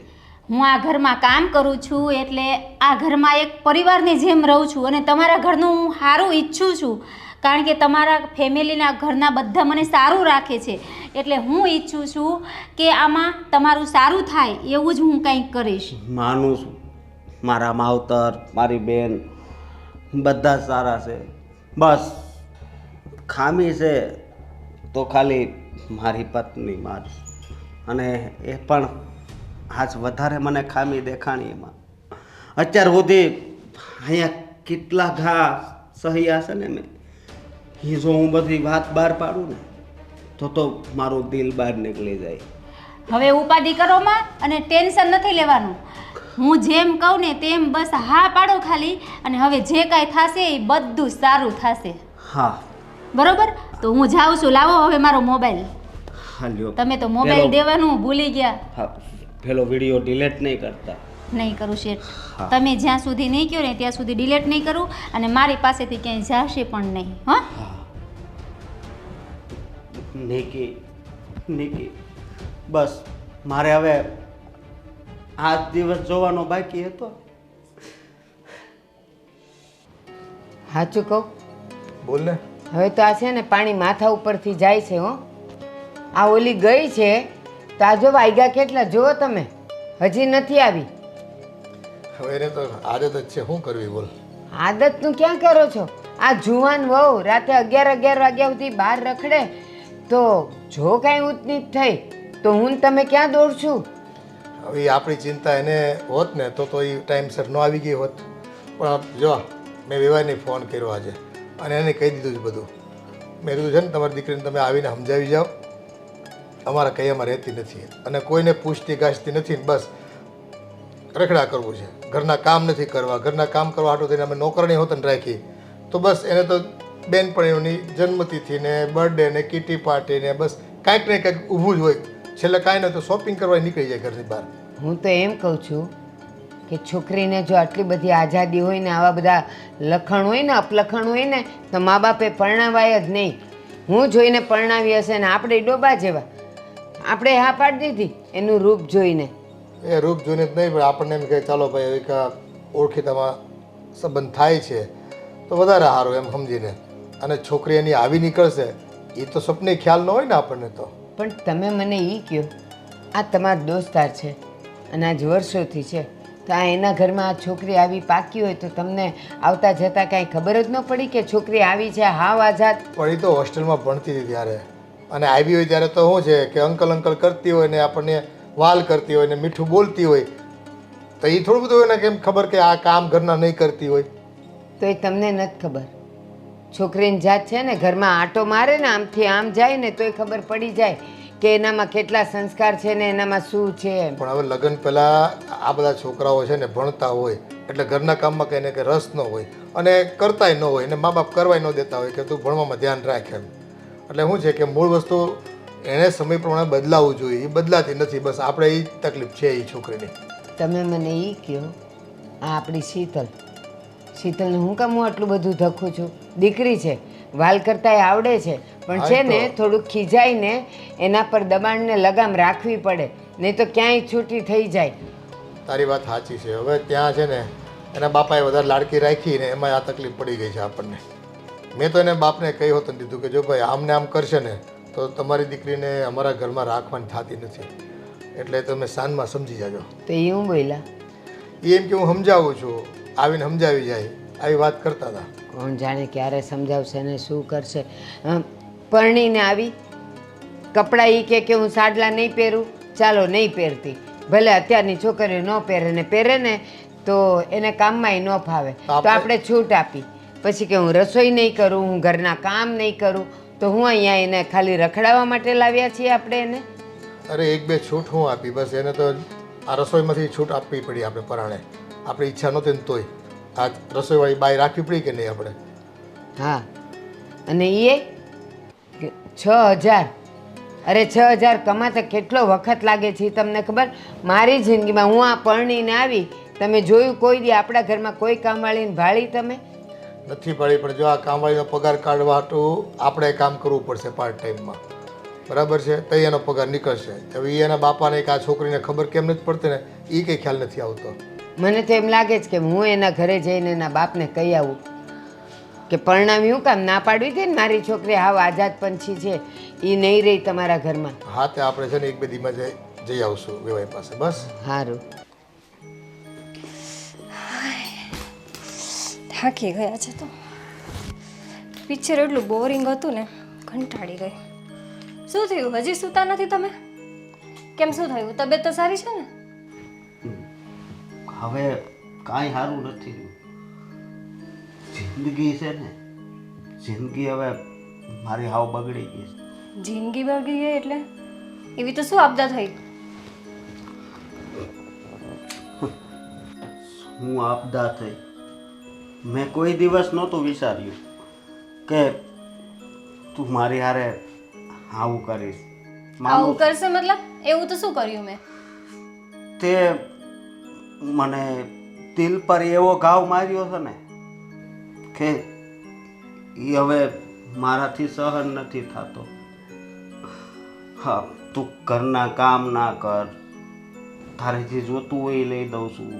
હું આ ઘરમાં કામ કરું છું એટલે આ ઘરમાં એક પરિવારની જેમ રહું છું અને તમારા ઘરનું હું સારું ઈચ્છું છું, કારણ કે તમારા ફેમિલીના ઘરના બધા મને સારું રાખે છે. એટલે હું ઈચ્છું છું કે આમાં તમારું સારું થાય એવું જ હું કંઈક કરીશ. માનું છું, મારા માવતર, મારી બેન બધા જ સારા છે. બસ ખામી છે તો ખાલી મારી પત્નીમાં જ, અને એ પણ આજ વધારે મને ખામી દેખાણી એમાં. અત્યાર સુધી અહીંયા કેટલા ઘા સહ્યા છે ને મેં, એ જો હું બધી વાત બહાર પાડું ને તો મારું દિલ બહાર નીકળી જાય. હવે ઉપાધિ કરોમાં અને ટેન્શન નથી લેવાનું. હું જેમ કહું ને તેમ બસ હા પાડો ખાલી, અને હવે જે કાંઈ થશે એ બધું સારું થશે. હા બરોબર? તો હું જાઉં છું. લાવો હવે મારો મોબાઈલ. હાલ્યો. તમે તો મોબાઈલ દેવાનું ભૂલી ગયા. હા, પેલો વિડીયો ડિલીટ નહીં કરતા. નહીં કરું શેઠ. હા. તમે જ્યાં સુધી નહીં કહો ને ત્યાં સુધી ડિલીટ નહીં કરું, અને મારી પાસેથી ક્યાંય જશે પણ નહીં. હા, હા નિકી, નિકી, બસ મારે હવે આ દિવસ જોવાનો બાકી હતો. સાચું કહું, બોલ ને. હવે તો આ છે ને પાણી માથા ઉપરથી જાય છે હો. આ ઓલી ગઈ છે તો આ જો વાગ્યા કેટલા જુઓ તમે, હજી નથી આવી. હવે એને તો આદત જ છે, શું કરવી બોલ. આદતનું ક્યાં કરો છો? આ જુવાન વહુ રાતે 11 વાગ્યા સુધી બહાર રખડે તો જો કાંઈ ઊંચનીચ થઈ તો હું ને તમે ક્યાં દોડશું? હવે ઈ આપણી ચિંતા એને હોત ને તો એ ટાઈમસર ન આવી ગઈ હોત. પણ જો મેં વિવાહને ફોન કર્યો આજે અને એને કહી દીધું છે બધું. મેં કીધું છે ને તમારી દીકરીને તમે આવીને સમજાવી જાઓ, અમારા કૈયામાં રહેતી નથી અને કોઈને પૂછતી ગાછતી નથી ને બસ રખડા કરવું છે. ઘરના કામ નથી કરવા, ઘરના કામ કરવા હાટું થઈને અમે નોકરણી હોત ને રાખી તો બસ એને તો બેનપણીઓની જન્મતિથિ ને બર્થડે ને કીટી પાર્ટી ને બસ કાંઈક ને કાંઈક ઊભું જ હોય. છેલ્લે કાંઈ નહીં તો શોપિંગ કરવા નીકળી જાય ઘરની બહાર. હું તો એમ કહું છું કે છોકરીને જો આટલી બધી આઝાદી હોય ને આવા બધા લખણ હોય ને અપલખણ હોય ને તો મા બાપે પરણાવાય જ નહીં. હું જોઈને પરણાવી હશે ને આપણે ડોબા જેવા, આપણે હા પાડી દીધી એનું રૂપ જોઈને. એ રૂપ જોઈને જ નહીં પણ આપણને એમ કહે ચાલો ભાઈ એક ઓળખીતામાં સંબંધ થાય છે તો વધારે સારું એમ સમજીને. અને છોકરી એની આવી નીકળશે એ તો સપને ખ્યાલ ન હોય ને આપણને તો. પણ તમે મને એ કહો, આ તમારો દોસ્તાર છે અને આજ વર્ષોથી છે તો આ એના ઘરમાં આ છોકરી આવી પાકી હોય તો તમને આવતા જતાં કાંઈ ખબર જ ન પડી કે છોકરી આવી છે હાવ આઝાદ? પણ એ તો હોસ્ટેલમાં ભણતી હતી ત્યારે, અને આવી હોય ત્યારે તો શું છે કે અંકલ અંકલ કરતી હોય ને આપણને વાલ કરતી હોય ને મીઠું બોલતી હોય તો એ થોડું બધું હોય ને કેમ ખબર કે આ કામ ઘરના નહીં કરતી હોય. તો એ તમને નથી ખબર. છોકરીની જાત છે ને ઘરમાં આંટો મારે ને આમથી આમ જાય ને તોય ખબર પડી જાય કે એનામાં કેટલા સંસ્કાર છે ને એનામાં શું છે એમ. પણ હવે લગ્ન પહેલાં આ બધા છોકરાઓ છે ને ભણતા હોય એટલે ઘરના કામમાં કંઈ ને કંઈ રસ ન હોય અને કરતાય ન હોય અને મા બાપ કરવાય ન દેતા હોય કે તું ભણવામાં ધ્યાન રાખ એમ. એટલે શું છે કે મૂળ વસ્તુ એણે સમય પ્રમાણે બદલાવવું જોઈએ, એ બદલાતી નથી. બસ આપણે એ તકલીફ છે એ છોકરીની. તમે મને એ કહો, આ આપણી શીતલને હું કામ હું આટલું બધું ધખું છું? દીકરી છે, વાલ કરતાંય આવડે છે, પણ છે ને થોડુંક ખીજાઈને એના પર દબાણને લગામ રાખવી પડે, નહીં તો ક્યાંય છૂટી થઈ જાય. તારી વાત સાચી છે. હવે ત્યાં છે ને એના બાપાએ વધારે લાડકી રાખી ને એમાં આ તકલીફ પડી ગઈ છે આપણને. મેં તો એને બાપને કહી હોત દીધું કે જો ભાઈ આમને આમ કરશે ને તો તમારી દીકરીને અમારા ઘરમાં રાખવાની થતી નથી, એટલે તમે સાંજમાં સમજી જાજો. તો એ હું બોલ્યા? એ એમ કે હું સમજાવું છું, આવીને સમજાવી જાય, આવી વાત કરતા હતા. કોણ જાણે ક્યારે સમજાવશે ને શું કરશે. પરણીને આવી કપડાં એ કે હું સાડલા નહીં પહેરું, ચાલો નહીં પહેરતી. ભલે અત્યારની છોકરીઓ ન પહેરે ને પહેરે ને તો એને કામમાંય ન ફાવે તો આપણે છૂટ આપી. પછી કે હું રસોઈ નહીં કરું, હું ઘરના કામ નહીં કરું, તો હું અહીંયા એને ખાલી રખડાવવા માટે લાવ્યા છીએ આપણે એને? અરે એક બે છૂટ હું આપી, બસ એને તો આ રસોઈમાંથી છૂટ આપવી પડી આપણે પરાણે. આપણી ઈચ્છા નહોતી ને તોય આ રસોઈવાળી બાઈ રાખવી પડી કે નહીં આપણે? હા, અને એ 6,000, અરે 6,000 કમાતા કેટલો વખત લાગે છે ઈ તમને ખબર? મારી જિંદગીમાં હું આ પરણીને આવી, તમે જોયું કોઈ દી આપણા ઘરમાં કોઈ કામવાળીને ભાળી તમે? નથી પડી, પણ જો આ કામવાળીનો પગાર કાઢવા હાટું આપણે કામ કરવું પડશે પાર્ટ ટાઈમમાં, બરાબર છે? તો એનો પગાર નીકળશે. હવે એના બાપાને કે આ છોકરીને ખબર કેમ નથી પડતી ને એ કંઈ ખ્યાલ નથી આવતો. મને તો એમ લાગે છે કે હું એના ઘરે જઈને એના બાપને કહી આવું કે પરણાવી હું કામ ના પાડવી હતી ને, મારી છોકરી હાવ આઝાદ પંછી છે, એ નહીં રહી તમારા ઘરમાં. હા, તે આપણે છે ને એક બે દીમાં જઈ આવશું વેવાઈ પાસે. બસ સારું. થાકી ગયા છે તો. પિક્ચર એટલું બોરિંગ હતું ને, કંટાળી ગઈ. શું થયું? હજી સૂતા નથી તમે? કેમ, શું થયું? તબિયત તો સારી છે ને? હવે કાંઈ સારું નથી રહ્યું. જિંદગી છે ને, જિંદગી હવે મારી હાવ બગડી ગઈ છે. જિંદગી બગડી ગઈ એટલે? એવી તો શું આપદા થઈ? હું આપદા થઈ? મેં કોઈ દિવસ નહોતું વિચાર્યું કે તું મારી હારે આવું કરીશ. આવું કરશે મતલબ? એવું તો શું કર્યું મેં? તે મને દિલ પર એવો ઘાવ માર્યો છે ને કે એ હવે મારાથી સહન નથી થતો. હા, તું ઘરના કામ ના કર, તારે જે જોતું હોય એ લઈ દઉં છું,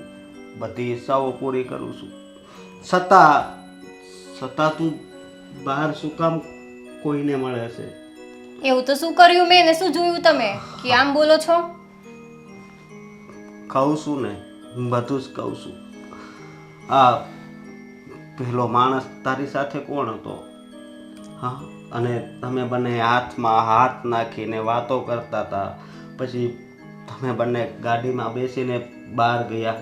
બધી ઈચ્છાઓ પૂરી કરું છું, છતાં તું બહાર શું કામ કોઈને મળે છે? એવું તો શું કર્યું મેં ને શું જોયું તમે કે આમ બોલો છો? કહું છું ને, બધું જ કહું છું. આ પહેલો માણસ તારી સાથે કોણ હતો? હા, અને તમે બંને હાથમાં હાથ નાખીને વાતો કરતા હતા, પછી તમે બંને ગાડીમાં બેસીને બહાર ગયા.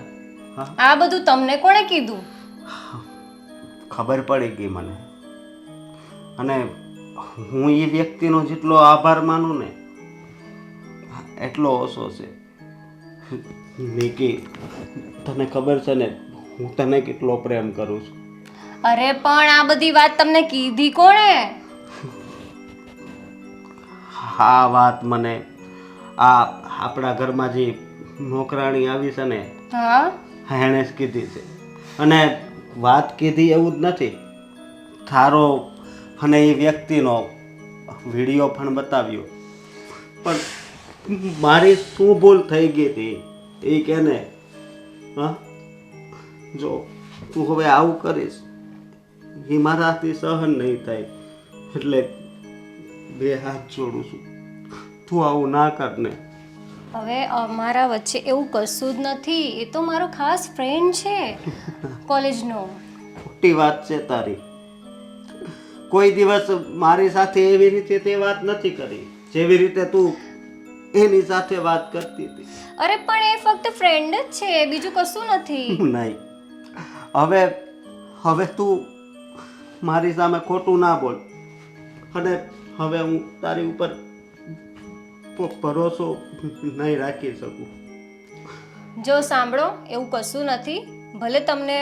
હા, આ બધું તમને કોણે કીધું? ખબર પડી ગઈ મને. અને હું એ વ્યક્તિનો જેટલો આભાર માનું ને એટલો ઓછો છે. નિકી, તને ખબર છે ને હું તને કેટલો પ્રેમ કરું છું. અરે પણ આ બધી વાત તમને કીધી કોણે? આ વાત મને આપણા ઘરમાં જે નોકરાણી આવી છે ને હા, એણે જ કીધી છે. અને વાત કીધી એવું જ નથી, તારો અને એ વ્યક્તિનો વિડીયો પણ બતાવ્યો. પણ મારી શું ભૂલ થઈ ગઈ હતી એ કે ને? હા, જો તું હવે આવું કરીશ એ મારાથી સહન નહીં થાય, એટલે બે હાથ જોડું છું, તું આવું ના કર ને. હવે અમારા વચ્ચે એવું કશું જ નથી. એ તો મારો ખાસ ફ્રેન્ડ છે કોલેજનો. ખોટી વાત છે તારી. કોઈ દિવસ મારી સાથે એવી રીતે તે વાત નથી કરી જેવી રીતે તું એની સાથે વાત કરતી હતી. અરે પણ એ ફક્ત ફ્રેન્ડ જ છે, બીજું કશું નથી. નહીં, હવે તું મારી સામે ખોટું ના બોલ. અને હવે હું તારી ઉપર ભરોસો નહીં રાખી શકું. જો સાંભળો, એવું કશું નથી. ભલે તમને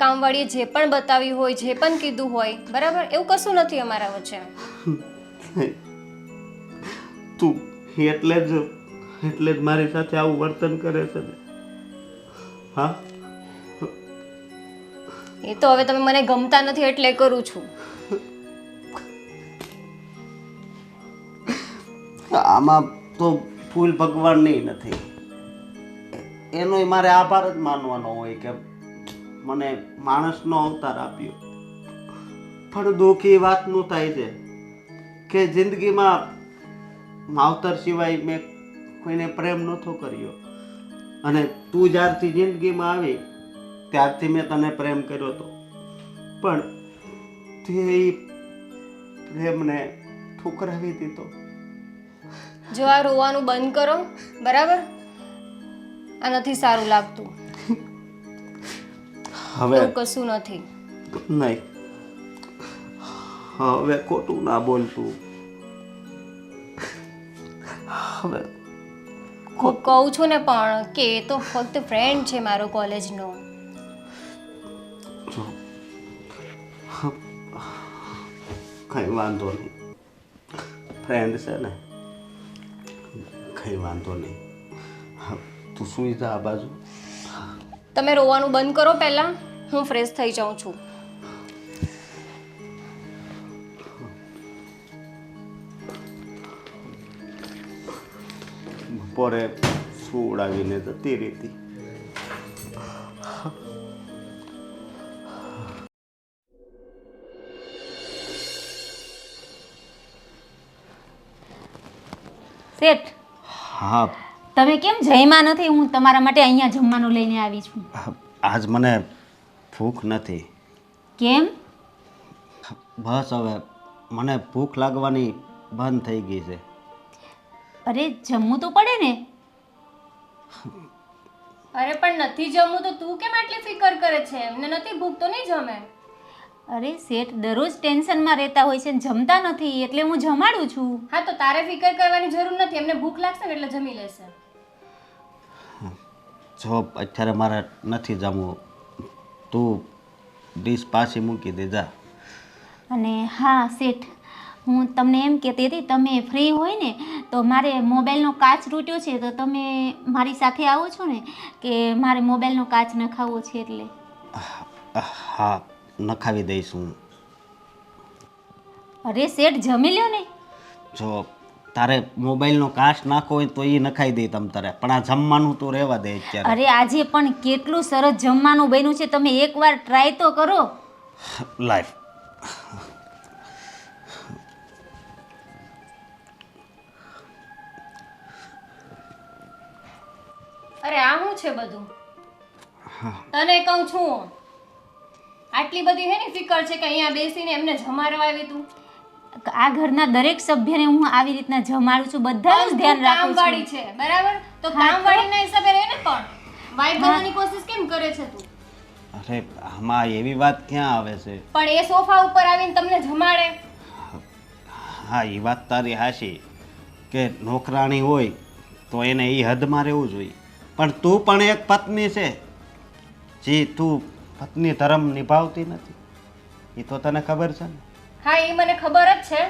કામવાળીએ જે પણ બતાવ્યું હોય, જે પણ કીધું હોય, બરાબર, એવું કશું નથી અમારા વચ્ચે. તું એટલે જ મારી સાથે આવું વર્તન કરે છે ને? હા, એ તો હવે તમે મને ગમતા નથી એટલે કરું છું. આમાં તો ફૂલ ભગવાનની નથી, એનોય મારે આભાર જ માનવાનો હોય કે મને માણસનો અવતાર આપ્યો. પણ દુઃખ એ વાતનું થાય છે કે જિંદગીમાં માવતર સિવાય મેં કોઈને પ્રેમ નહોતો કર્યો. અને તું જ્યારથી જિંદગીમાં આવી ત્યારથી મેં તને પ્રેમ કર્યો હતો, પણ તે પ્રેમને ઠુકરાવી દીધો. જો આ રોવાનું બંધ કરો, બરાબર? આ નથી સારું લાગતું. હવે એવું કશું નથી. નહીં, હવે ખોટું ના બોલતું. હવે હું કહું છું ને પણ કે એ તો ફક્ત ફ્રેન્ડ છે મારો કોલેજનો. જો કંઈ વાંધો નહીં, ફ્રેન્ડ છે ને, કંઈ વાંધો નહીં. હા, તું સુઈ જા આ બાજુ. તમે રોવાનું બંધ કરો પહેલાં, હું ફ્રેશ થઈ જાઉં છું. બપોરે સુવડાવીને જતી રીતી. શેઠ, હા, તમે કેમ જમ્યા નથી? હું તમારા માટે અહીંયા જમવાનું લઈને આવી છું. આજ મને ભૂખ નથી. કેમ? બસ હવે મને ભૂખ લાગવાની બંધ થઈ ગઈ છે. અરે જમવું તો પડે ને. અરે પણ નથી જમવું તો તું કેમ આટલી ફિકર કરે છે? એમને નથી ભૂખ તો નહીં જમે. અરે શેઠ દરરોજ ટેન્શનમાં રહેતા હોય છે ને જમતા નથી, એટલે હું જમાડું છું. હા તો તારે ફિકર કરવાની જરૂર નથી, એમને ભૂખ લાગશે ને એટલે જમી લેશે. જો અત્યારે મારે નથી જમવું, તું ડીશ પાછી મૂકી દે જા. અને હા શેઠ, હું તમને એમ કહેતી હતી, તમે ફ્રી હોય ને તો મારે મોબાઈલનો કાચ તૂટ્યો છે, તો તમે મારી સાથે આવો છો ને? કે મારે મોબાઈલનો કાચ નખાવવો છે એટલે. હા, નખાવી દઈશું. અરે શેઠ જમી લ્યો ને. જો તારે મોબાઈલનો કાચ નાખવો હોય તો એ નખાઈ દે તમ તારે, પણ આ જમવાનું તો રહેવા દે અત્યારે. અરે આજે પણ કેટલું સરસ જમવાનું બન્યું છે, તમે એકવાર ટ્રાય તો કરો. લાઈફ અરે આ શું છે બધું? તને કહું છું, આટલી બધી હે ને ફિકર છે કે અહીંયા બેસીને એમને જમાડવા આવી તું? આ ઘરના દરેક સભ્યને હું આવી રીતના જમાડું છું, બધાનું ધ્યાન રાખું છું. કામવાળી છે બરાબર, તો કામવાળીના હિસાબે રહે ને. પણ વાઈફ બનવાની કોશિશ કેમ કરે છે તું? અરે આમાં એવી વાત ક્યાં આવે છે? પણ એ સોફા ઉપર આવીને તમને જમાડે. હા, એ વાત તારી હાશી કે નોકરાણી હોય તો એને એ હદમાં રહેવું જોઈએ, પણ તું પણ એક પત્ની છે, જે તું પત્ની ધર્મ નિભાવતી નથી, એ તો તને ખબર છે ને? હા એ મને ખબર જ છે,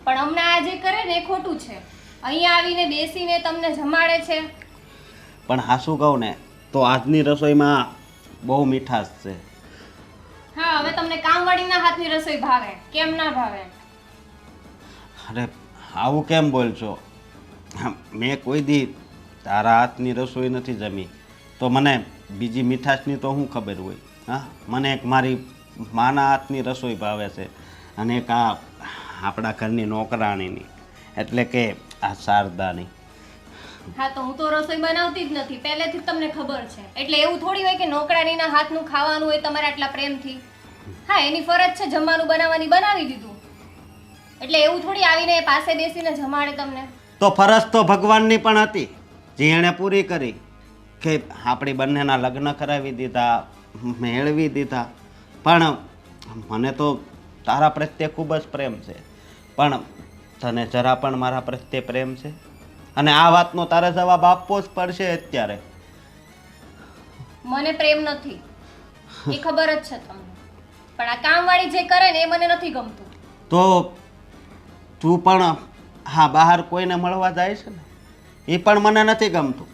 પણ હમણાં આ જે કરે ને એ ખોટું છે. અહીંયા આવીને બેસીને તમને જમાડે છે. પણ હાસું કહું ને તો આજની રસોઈમાં બહુ મીઠાશ છે. હા હવે તમને કામવાળીના હાથની રસોઈ ભાવે, કેમ ના ભાવે? અરે આવું કેમ બોલ છો? મેં કોઈ દી તારા હાથની રસોઈ નથી જમી, તો મને બીજી મીઠાશની તો શું ખબર હોય? હા, મને એક મારી માના હાથની રસોઈ ભાવે છે, અને એક આ આપણા ઘરની નોકરાણીની, એટલે કે આ શારદાની. હા તો હું તો રસોઈ બનાવતી જ નથી, પહેલેથી જ તમને ખબર છે. એટલે એવું થોડી હોય કે નોકરાણીના હાથનું ખાવાનું હોય તમારે આટલા પ્રેમથી. હા એની ફરજ છે જમવાનું બનાવવાની, બનાવી દીધું. એટલે એવું થોડી આવીને પાસે બેસીને જમાડે તમને. તો ફરજ તો ભગવાનની પણ હતી, જે એણે પૂરી કરી, કે આપણી બંનેના લગ્ન કરાવી દીધા, મેળવી દીધા. પણ મને તો તારા પ્રત્યે ખૂબ જ પ્રેમ છે, પણ તને જરા પણ મારા પ્રત્યે પ્રેમ છે? અને આ વાતનો તારે જવાબ આપવો જ પડશે અત્યારે. મને પ્રેમ નથી એ ખબર જ છે તમને, પણ આ કામવાળી જે કરે ને એ મને નથી ગમતું. તો તું પણ હા બહાર કોઈને મળવા જાય છે ને, એ પણ મને નથી ગમતું.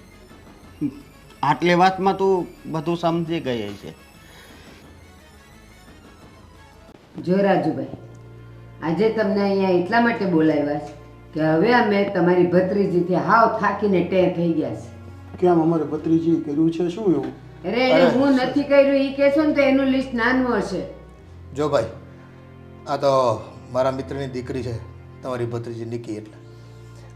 આટલી વાતમાં તું બધું સમજી ગઈ છે. જો રાજુભાઈ, આજે તમને અહીંયા એટલા માટે બોલાવ્યા છે કે હવે અમે તમારી ભત્રીજીથી હાવ થાકીને ટેં થઈ ગયા છે. કેમ અમારે ભત્રીજી કર્યું છે શું એવું? અરે એને હું નથી કર્યું એ કહેશો ને તો એનું લિસ્ટ નાનું હશે. જો ભાઈ, આ તો મારા મિત્રની દીકરી છે, તમારી ભત્રીજી નિકી. એટલે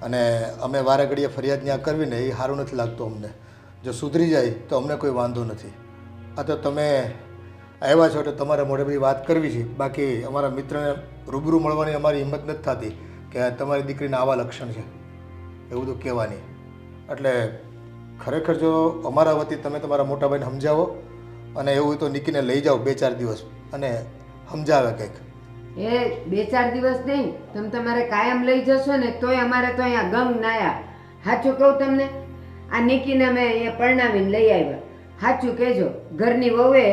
અને અમે વારે ઘડીએ ફરિયાદ ત્યાં કરવી ને એ સારું નથી લાગતું અમને. જો સુધરી જાય તો અમને કોઈ વાંધો નથી. આ તો તમે આવ્યા છો એટલે તમારે મોઢે બધી વાત કરવી છે, બાકી અમારા મિત્રને રૂબરૂ મળવાની અમારી હિંમત નથી થતી કે તમારી દીકરીના આવા લક્ષણ છે એવું તો કહેવાની. એટલે ખરેખર જો અમારા વતી તમે તમારા મોટા ભાઈને સમજાવો, અને એવું તો નિકીને લઈ જાઓ 2-4 દિવસ અને સમજાવે કંઈક. એ 2-4 દિવસ નહીં, તમે તમારે કાયમ લઈ જશો ને તોય અમારે તો અહીંયા ગંગ નાયા. સાચું કહું તમને, આ નિકીને અમે અહીંયા પરણાવીને લઈ આવ્યા. સાચું કહેજો, ઘરની વહુએ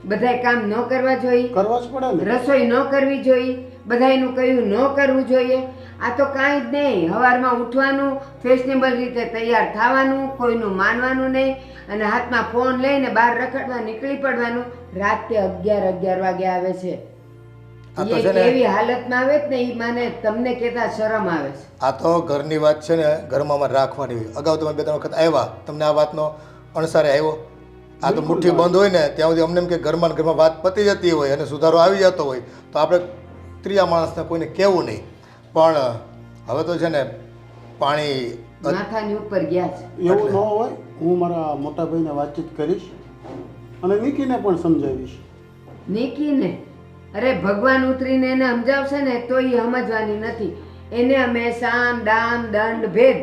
બધાય કામ ન કરવા જોઈએ, કરવા જ પડે ને. રસોઈ ન કરવી જોઈએ, બધાયનું કહ્યું ન કરવું જોઈએ. આ તો કાંઈ જ નહીં. સવારમાં ઉઠવાનું, ફેશનેબલ રીતે તૈયાર થવાનું, કોઈનું માનવાનું નહીં, અને હાથમાં ફોન લઈને બહાર રખડવા નીકળી પડવાનું. રાતે 11 વાગે આવે છે. આ તો એ છે ને- કેવી હાલતમાં આવે જ ને એ મને તમને કહેતા શરમ આવે છે. આ તો ઘરની વાત છે ને, ઘરમાં અમારે રાખવાની હોય. અગાઉ તમે 2-3 વખત આવ્યા, તમને આ વાતનો અણસારે આવ્યો? આ તો મુઠ્ઠી બંધ હોય ને ત્યાં સુધી અમને એમ કે ઘરમાં ને ઘરમાં વાત પતી જતી હોય અને સુધારો આવી જતો હોય તો આપણે ત્રીજા માણસને કોઈને કહેવું નહીં. પણ હવે તો છે ને પાણી માથાની ઉપર ગયા છે. એવું ન હોય. હું મારા મોટા ભાઈને વાતચીત કરીશ અને નિકીને પણ સમજાવીશ. નિકીને અરે ભગવાન ઉતરીને એને સમજાવશે ને તો એ સમજવાની નથી. એને અમે સામ દામ દંડ ભેદ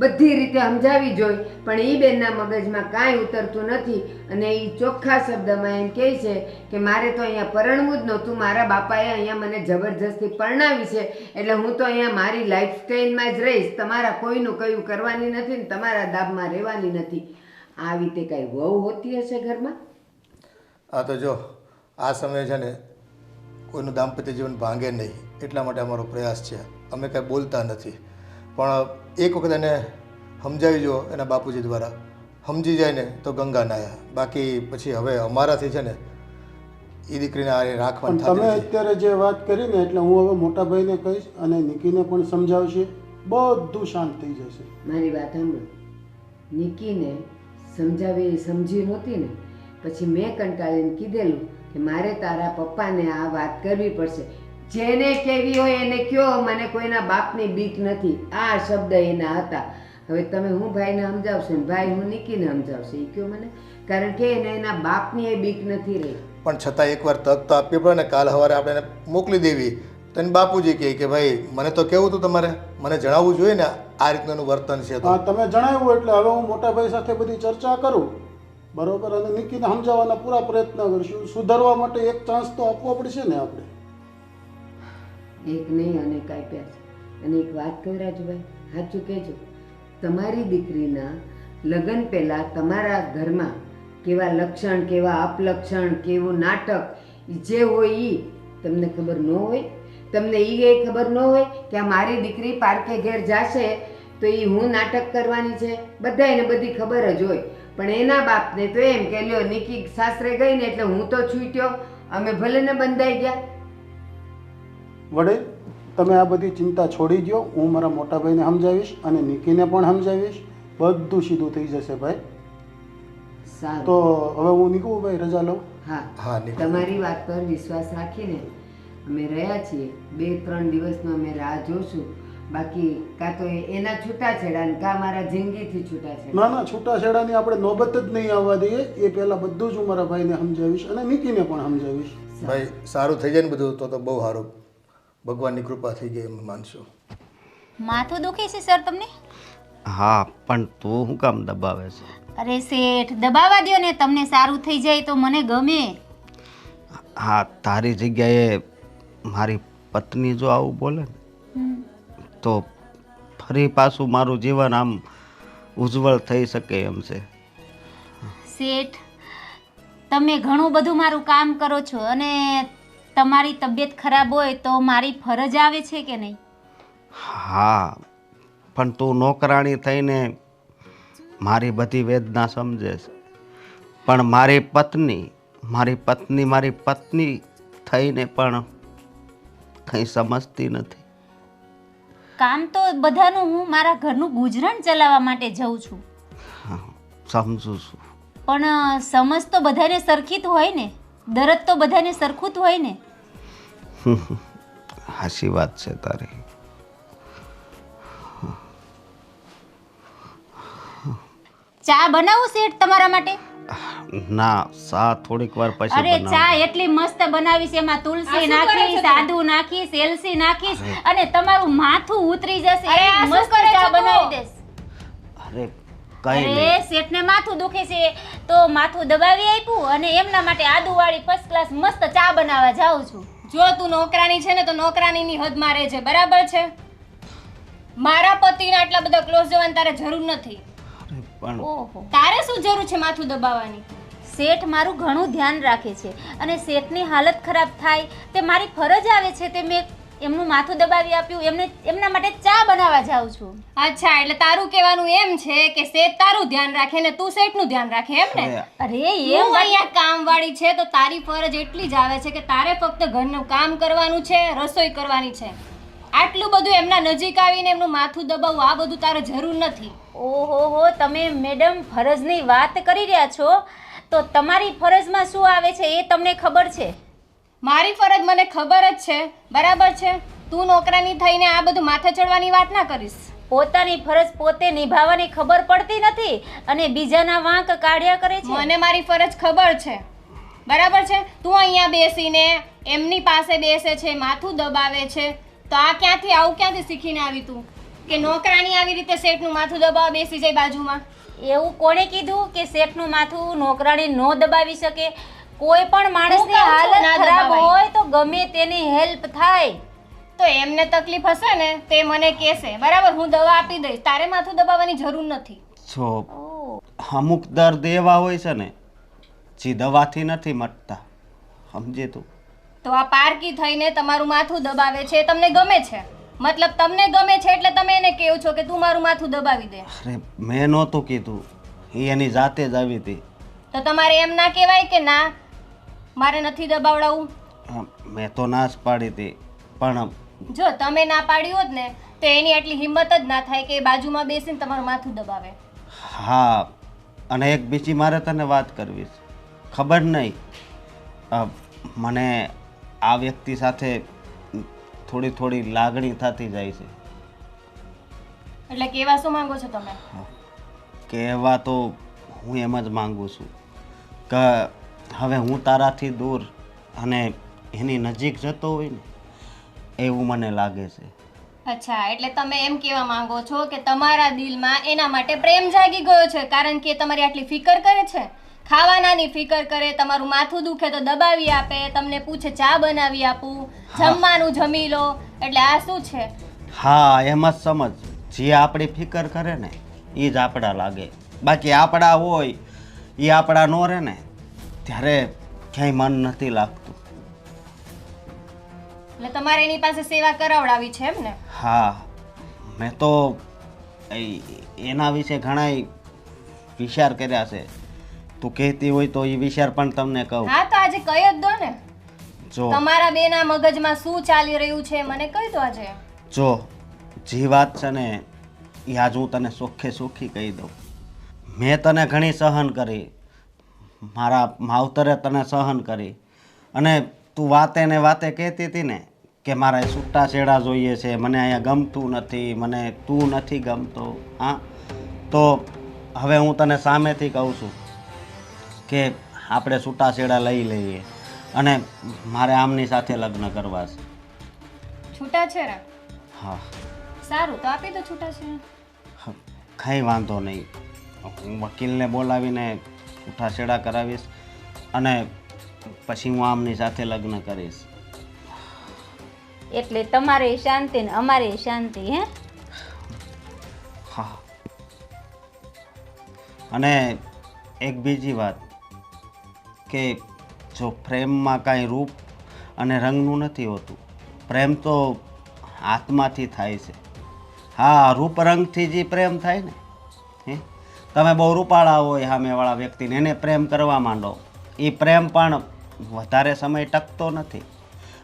બધી રીતે સમજાવી જોઈ, પણ એ બેનના મગજમાં કાંઈ ઉતરતું નથી. અને એ ચોખ્ખા શબ્દમાં એમ કહે છે કે મારે તો અહીંયા પરણવું જ નહોતું, મારા બાપાએ અહીંયા મને જબરજસ્તી પરણાવી છે, એટલે હું તો અહીંયા મારી લાઈફસ્ટાઈલમાં જ રહીશ, તમારા કોઈનું કયું કરવાની નથી ને તમારા દાબમાં રહેવાની નથી. આવી રીતે કાંઈ વહુ હોતી હશે ઘરમાં? આ તો જો આ સમયે છે ને કોઈનું દાંપત્ય જીવન ભાંગે નહીં, એટલા માટે અમારો પ્રયાસ છે. અમે કાંઈ બોલતા નથી, પણ એક વખત એને સમજાવી જો એના બાપુજી દ્વારા, સમજી જાય ને તો ગંગા નાયા. બાકી પછી હવે અમારાથી છે ને એ દીકરીને આ રાખવાની પણ તમે થતી નથી. અત્યારે જે વાત કરી ને એટલે હું હવે મોટા ભાઈને કહીશ અને નિકીને પણ સમજાવશે. બધું શાંત થઈ જશે. મારી વાત સાંભળો. નિકીને સમજાવી એ સમજી નહોતી ને, પછી મેં કંટાળીને કીધેલું કે મારે તારા પપ્પાને આ વાત કરવી પડશે. જેને કહેવી હોય એને કયો, મને કોઈના બાપની બીક નથી. આ શબ્દ એના હતા. હવે તમે હું ભાઈને સમજાવશો ને ભાઈ હું નિકીને સમજાવશે, એ કયો મને, કારણ કે એને એના બાપની એ બીક નથી રહી. પણ છતાં એકવાર તક તો આપવી પડે ને. કાલ સવારે આપણે એને મોકલી દેવી તો એને બાપુજી કહે કે ભાઈ મને તો કેવું હતું, તમારે મને જણાવવું જોઈએ ને આ રીતનું એનું વર્તન છે. તો હા, તમે જણાવ્યું એટલે હવે હું મોટા ભાઈ સાથે બધી ચર્ચા કરું, બરોબર, અને નિકીને સમજાવવાના પૂરા પ્રયત્ન કરશું. સુધારવા માટે એક ચાન્સ તો આપવો પડશે ને આપણે. એક નહીં અને કાંઈ પ્યાસ. અને એક વાત કહું રાજુભાઈ, સાચું કહેજો, તમારી દીકરીના લગ્ન પહેલાં તમારા ઘરમાં કેવા લક્ષણ, કેવા અપલક્ષણ, કેવું નાટક જે હોય એ તમને ખબર ન હોય? તમને એ ખબર ન હોય કે આ મારી દીકરી પારકે ઘેર જશે તો એ હું નાટક કરવાની છે? બધાને બધી ખબર જ હોય. પણ એના બાપને તો એમ કે લ્યો નિકી સાસરે ગઈ ને એટલે હું તો છૂટ્યો, અમે ભલે ને બંધાઈ ગયા. વડીલ, તમે આ બધી ચિંતા છોડી દો. હું મારા મોટા ભાઈને સમજાવીશ અને નિકીને પણ સમજાવીશ. બધું સીધું થઈ જશે ભાઈ. સારું તો હવે હું નીકળું ભાઈ, રજા લઉં. હા હા, નીકળો. તમારી વાત પર વિશ્વાસ રાખીને અમે રહ્યા છીએ. 2-3 દિવસનો અમે રાહ જોશું. બાકી કાં તો એના છૂટાછેડા ને કાં મારા જિંદગીથી છૂટાછેડા. ના ના, છૂટાછેડાની આપણે નોબત જ નહીં આવવા દઈએ. એ પહેલાં બધું જ હું મારા ભાઈને સમજાવીશ અને નિકીને પણ સમજાવીશ. ભાઈ સારું થઈ જાય ને બધું તો બહુ સારું. ભગવાનની કૃપા થઈ ગઈ એમ માનશું. માથું દુખે છે સર તમને? હા, પણ તું શું કામ દબાવે છે? અરે શેઠ, દબાવા દ્યો ને, તમને સારું થઈ જાય તો મને ગમે. હા, તારી જગ્યાએ મારી પત્ની જો આવું બોલે ને તો ફરી પાછું મારું જીવન આમ ઉજ્જવળ થઈ શકે એમ છે. શેઠ, તમે ઘણું બધું મારું કામ કરો છો અને તમારી તબિયત ખરાબ હોય તો મારી ફરજ આવે છે કે નહીં? હા, પણ તું નોકરાણી થઈને મારી બધી વેદના સમજે છે, પણ મારી પત્ની થઈને પણ કંઈ સમજતી નથી. કામ તો બધાનું હું મારા ઘરનું ગુજરાન ચલાવવા માટે જઉં છું, હા, સમજું છું. પણ સમજ તો બધાને સરખી જ હોય ને, દરદ તો બધાને સરખું જ હોય ને. હાચી વાત છે તારી. ચા બનાવું શેઠ તમારા માટે? ના, સા થોડીક વાર પછી અરે બનાવું. ચા એટલી મસ્ત બનાવીશ, એમાં તુલસી નાખીશ, આદુ નાખીશ, એલસી નાખીશ અને તમારું માથું ઉતરી જશે. એવી મસ્ત ચા બનાવી દઈશ. અરે કઈ અરે નહીં. શેઠને માથું દુખે છે તો માથું દબાવી આપ્યું અને એમના માટે આદુવાળી ફર્સ્ટ ક્લાસ મસ્ત ચા બનાવવા જાઉં છું. જો તું નોકરાની છે ને તો નોકરાનીની હદમાં રહેજે, બરાબર છે? મારા પતિના આટલા બધા ક્લોઝ જવાની તારે જરૂર નથી. પણ ઓહો, તારે શું જરૂર છે માથું દબાવવાની? શેઠ મારું ઘણું ધ્યાન રાખે છે અને શેઠની હાલત ખરાબ થાય તે મારી ફરજ આવે છે તે મેં એમનું માથું દબાવી આપ્યું, એમના માટે ચા બનાવવા જાઉં છું. અચ્છા, એટલે તારું કહેવાનું એમ છે કે શેઠ તારું ધ્યાન રાખે ને તું શેઠનું ધ્યાન રાખે, એમ ને? અરે હું એમ અહીંયા કામવાળી છે તો તારી ફરજ એટલી જ આવે છે કે તારે ફક્ત ઘરનું કામ કરવાનું છે, રસોઈ કરવાની છે. આટલું બધું એમના નજીક આવીને એમનું માથું દબાવવું આ બધું તારે જરૂર નથી. ઓહો, તમે મેડમ ફરજની વાત કરી રહ્યા છો તો તમારી ફરજમાં શું આવે છે એ તમને ખબર છે? મારી ફરજ મને ખબર જ છે, બરાબર છે. તું નોકરાની થઈને આ બધું માથે ચડવાની વાત ના કરીશ. પોતાની ફરજ પોતે નિભાવવાની ખબર પડતી નથી અને બીજાના વાંક કાઢ્યા કરે છે. મને મારી ફરજ ખબર છે, બરાબર છે. તું અહીંયા બેસીને એમની પાસે બેસે છે, માથું દબાવે છે, તો આ ક્યાંથી શીખીને આવી તું કે નોકરાની આવી રીતે શેઠનું માથું દબાવવા બેસી જાય બાજુમાં? એવું કોણે કીધું કે શેઠનું માથું નોકરાણી નો દબાવી શકે? કોઈ પણ માણસની હું કહું છું, હાલત ના ખરાબ દબાવાય. હોય તો ગમે તેની હેલ્પ થાય. તો એમને તકલીફ હશે ને તે મને કહેશે, બરાબર? હું દવા આપી દઈશ, તારે માથું દબાવવાની જરૂર નથી. જો અમુક દર્દ એવા હોય છે ને જે દવાથી નથી મટતા, સમજે તું? તો આ પારકી થઈને તમારું માથું દબાવે છે, એ તમને ગમે છે? મતલબ તમને ગમે છે એટલે તમે એને કહો છો કે તું મારું માથું દબાવી દે. અરે મેં નહોતું કીધું, એ એની જાતે જ આવી હતી. તો તમારે એમ ના કહેવાય કે ના મારે નથી દબાવડાવું? મેં તો ના જ પાડી હતી, પણ જો તમે ના પાડી હોત ને તો એની આટલી હિંમત જ ના થાય કે એ બાજુમાં બેસીને તમારું માથું દબાવે. હા, અને એક બીજી મારે તને વાત કરવી છે. ખબર નહીં, મને આ વ્યક્તિ સાથે થોડી લાગણી થતી જાય છે. એટલે કેવા શું માંગો છો તમે? કહેવા તો હું એમ જ માંગુ છું કે હવે હું તારાથી દૂર અને એની નજીક જતો હોય ને એવું મને લાગે છે. અચ્છા, એટલે તમે એમ કહેવા માંગો છો કે તમારા દિલમાં એના માટે પ્રેમ જાગી ગયો છે કારણ કે એ તમારી આટલી ફિકર કરે છે, ખાવાનાની ફિકર કરે, તમારું માથું દુખે તો દબાવી આપે, તમને પૂછે ચા બનાવી આપું, જમવાનું જમી લો, એટલે આ શું છે? હા, એમ જ સમજ. જે આપણી ફિકર કરે ને એ જ આપણા લાગે, બાકી આપણા હોય એ આપણા ન રહે ને ત્યારે ક્યાંય મન નથી લાગતું. એટલે તમારે એની પાસે સેવા કરાવડાવી છે એમ ને? હા, મેં તો એના વિશે ઘણા વિચાર કર્યા છે. તું કહેતી હોય તો એ વિચાર પણ તમને કહું. હા, તો આજે કહી જ દો ને. જો તમારા બેના મગજમાં શું ચાલી રહ્યું છે મને કહી દો આજે. જો જે વાત છે ને એ આજ હું તને સોખે સોખી કહી દઉં. મેં તને ઘણી સહન કરી, મારા માવતરે તને સહન કરી, અને તું વાતે ને વાતે કહેતી હતી ને કે મારે છૂટા છેડા જોઈએ છે, મને અહીંયા ગમતું નથી, મને તું નથી ગમતો. હા, તો હવે હું તને સામેથી કહું છું કે આપણે છૂટા છેડા લઈ લઈએ અને મારે આમની સાથે લગ્ન કરવા છે. છૂટાછેડા? હા. સારું, તો આપી દો છૂટાછેડા. કંઈ વાંધો નહીં, હું વકીલને બોલાવીને છૂટાછેડા કરાવીશ અને પછી હું આમની સાથે લગ્ન કરીશ. એટલે તમારે શાંતિ ને અમારે શાંતિ. હે? હા, અને એક બીજી વાત કે જો પ્રેમમાં કાંઈ રૂપ અને રંગનું નથી હોતું, પ્રેમ તો આત્માથી થાય છે. હા, રૂપ રંગથી જે પ્રેમ થાય ને, તમે બહુ રૂપાળા હોય સામેવાળા વ્યક્તિને એને પ્રેમ કરવા માંડો, એ પ્રેમ પણ વધારે સમય ટકતો નથી.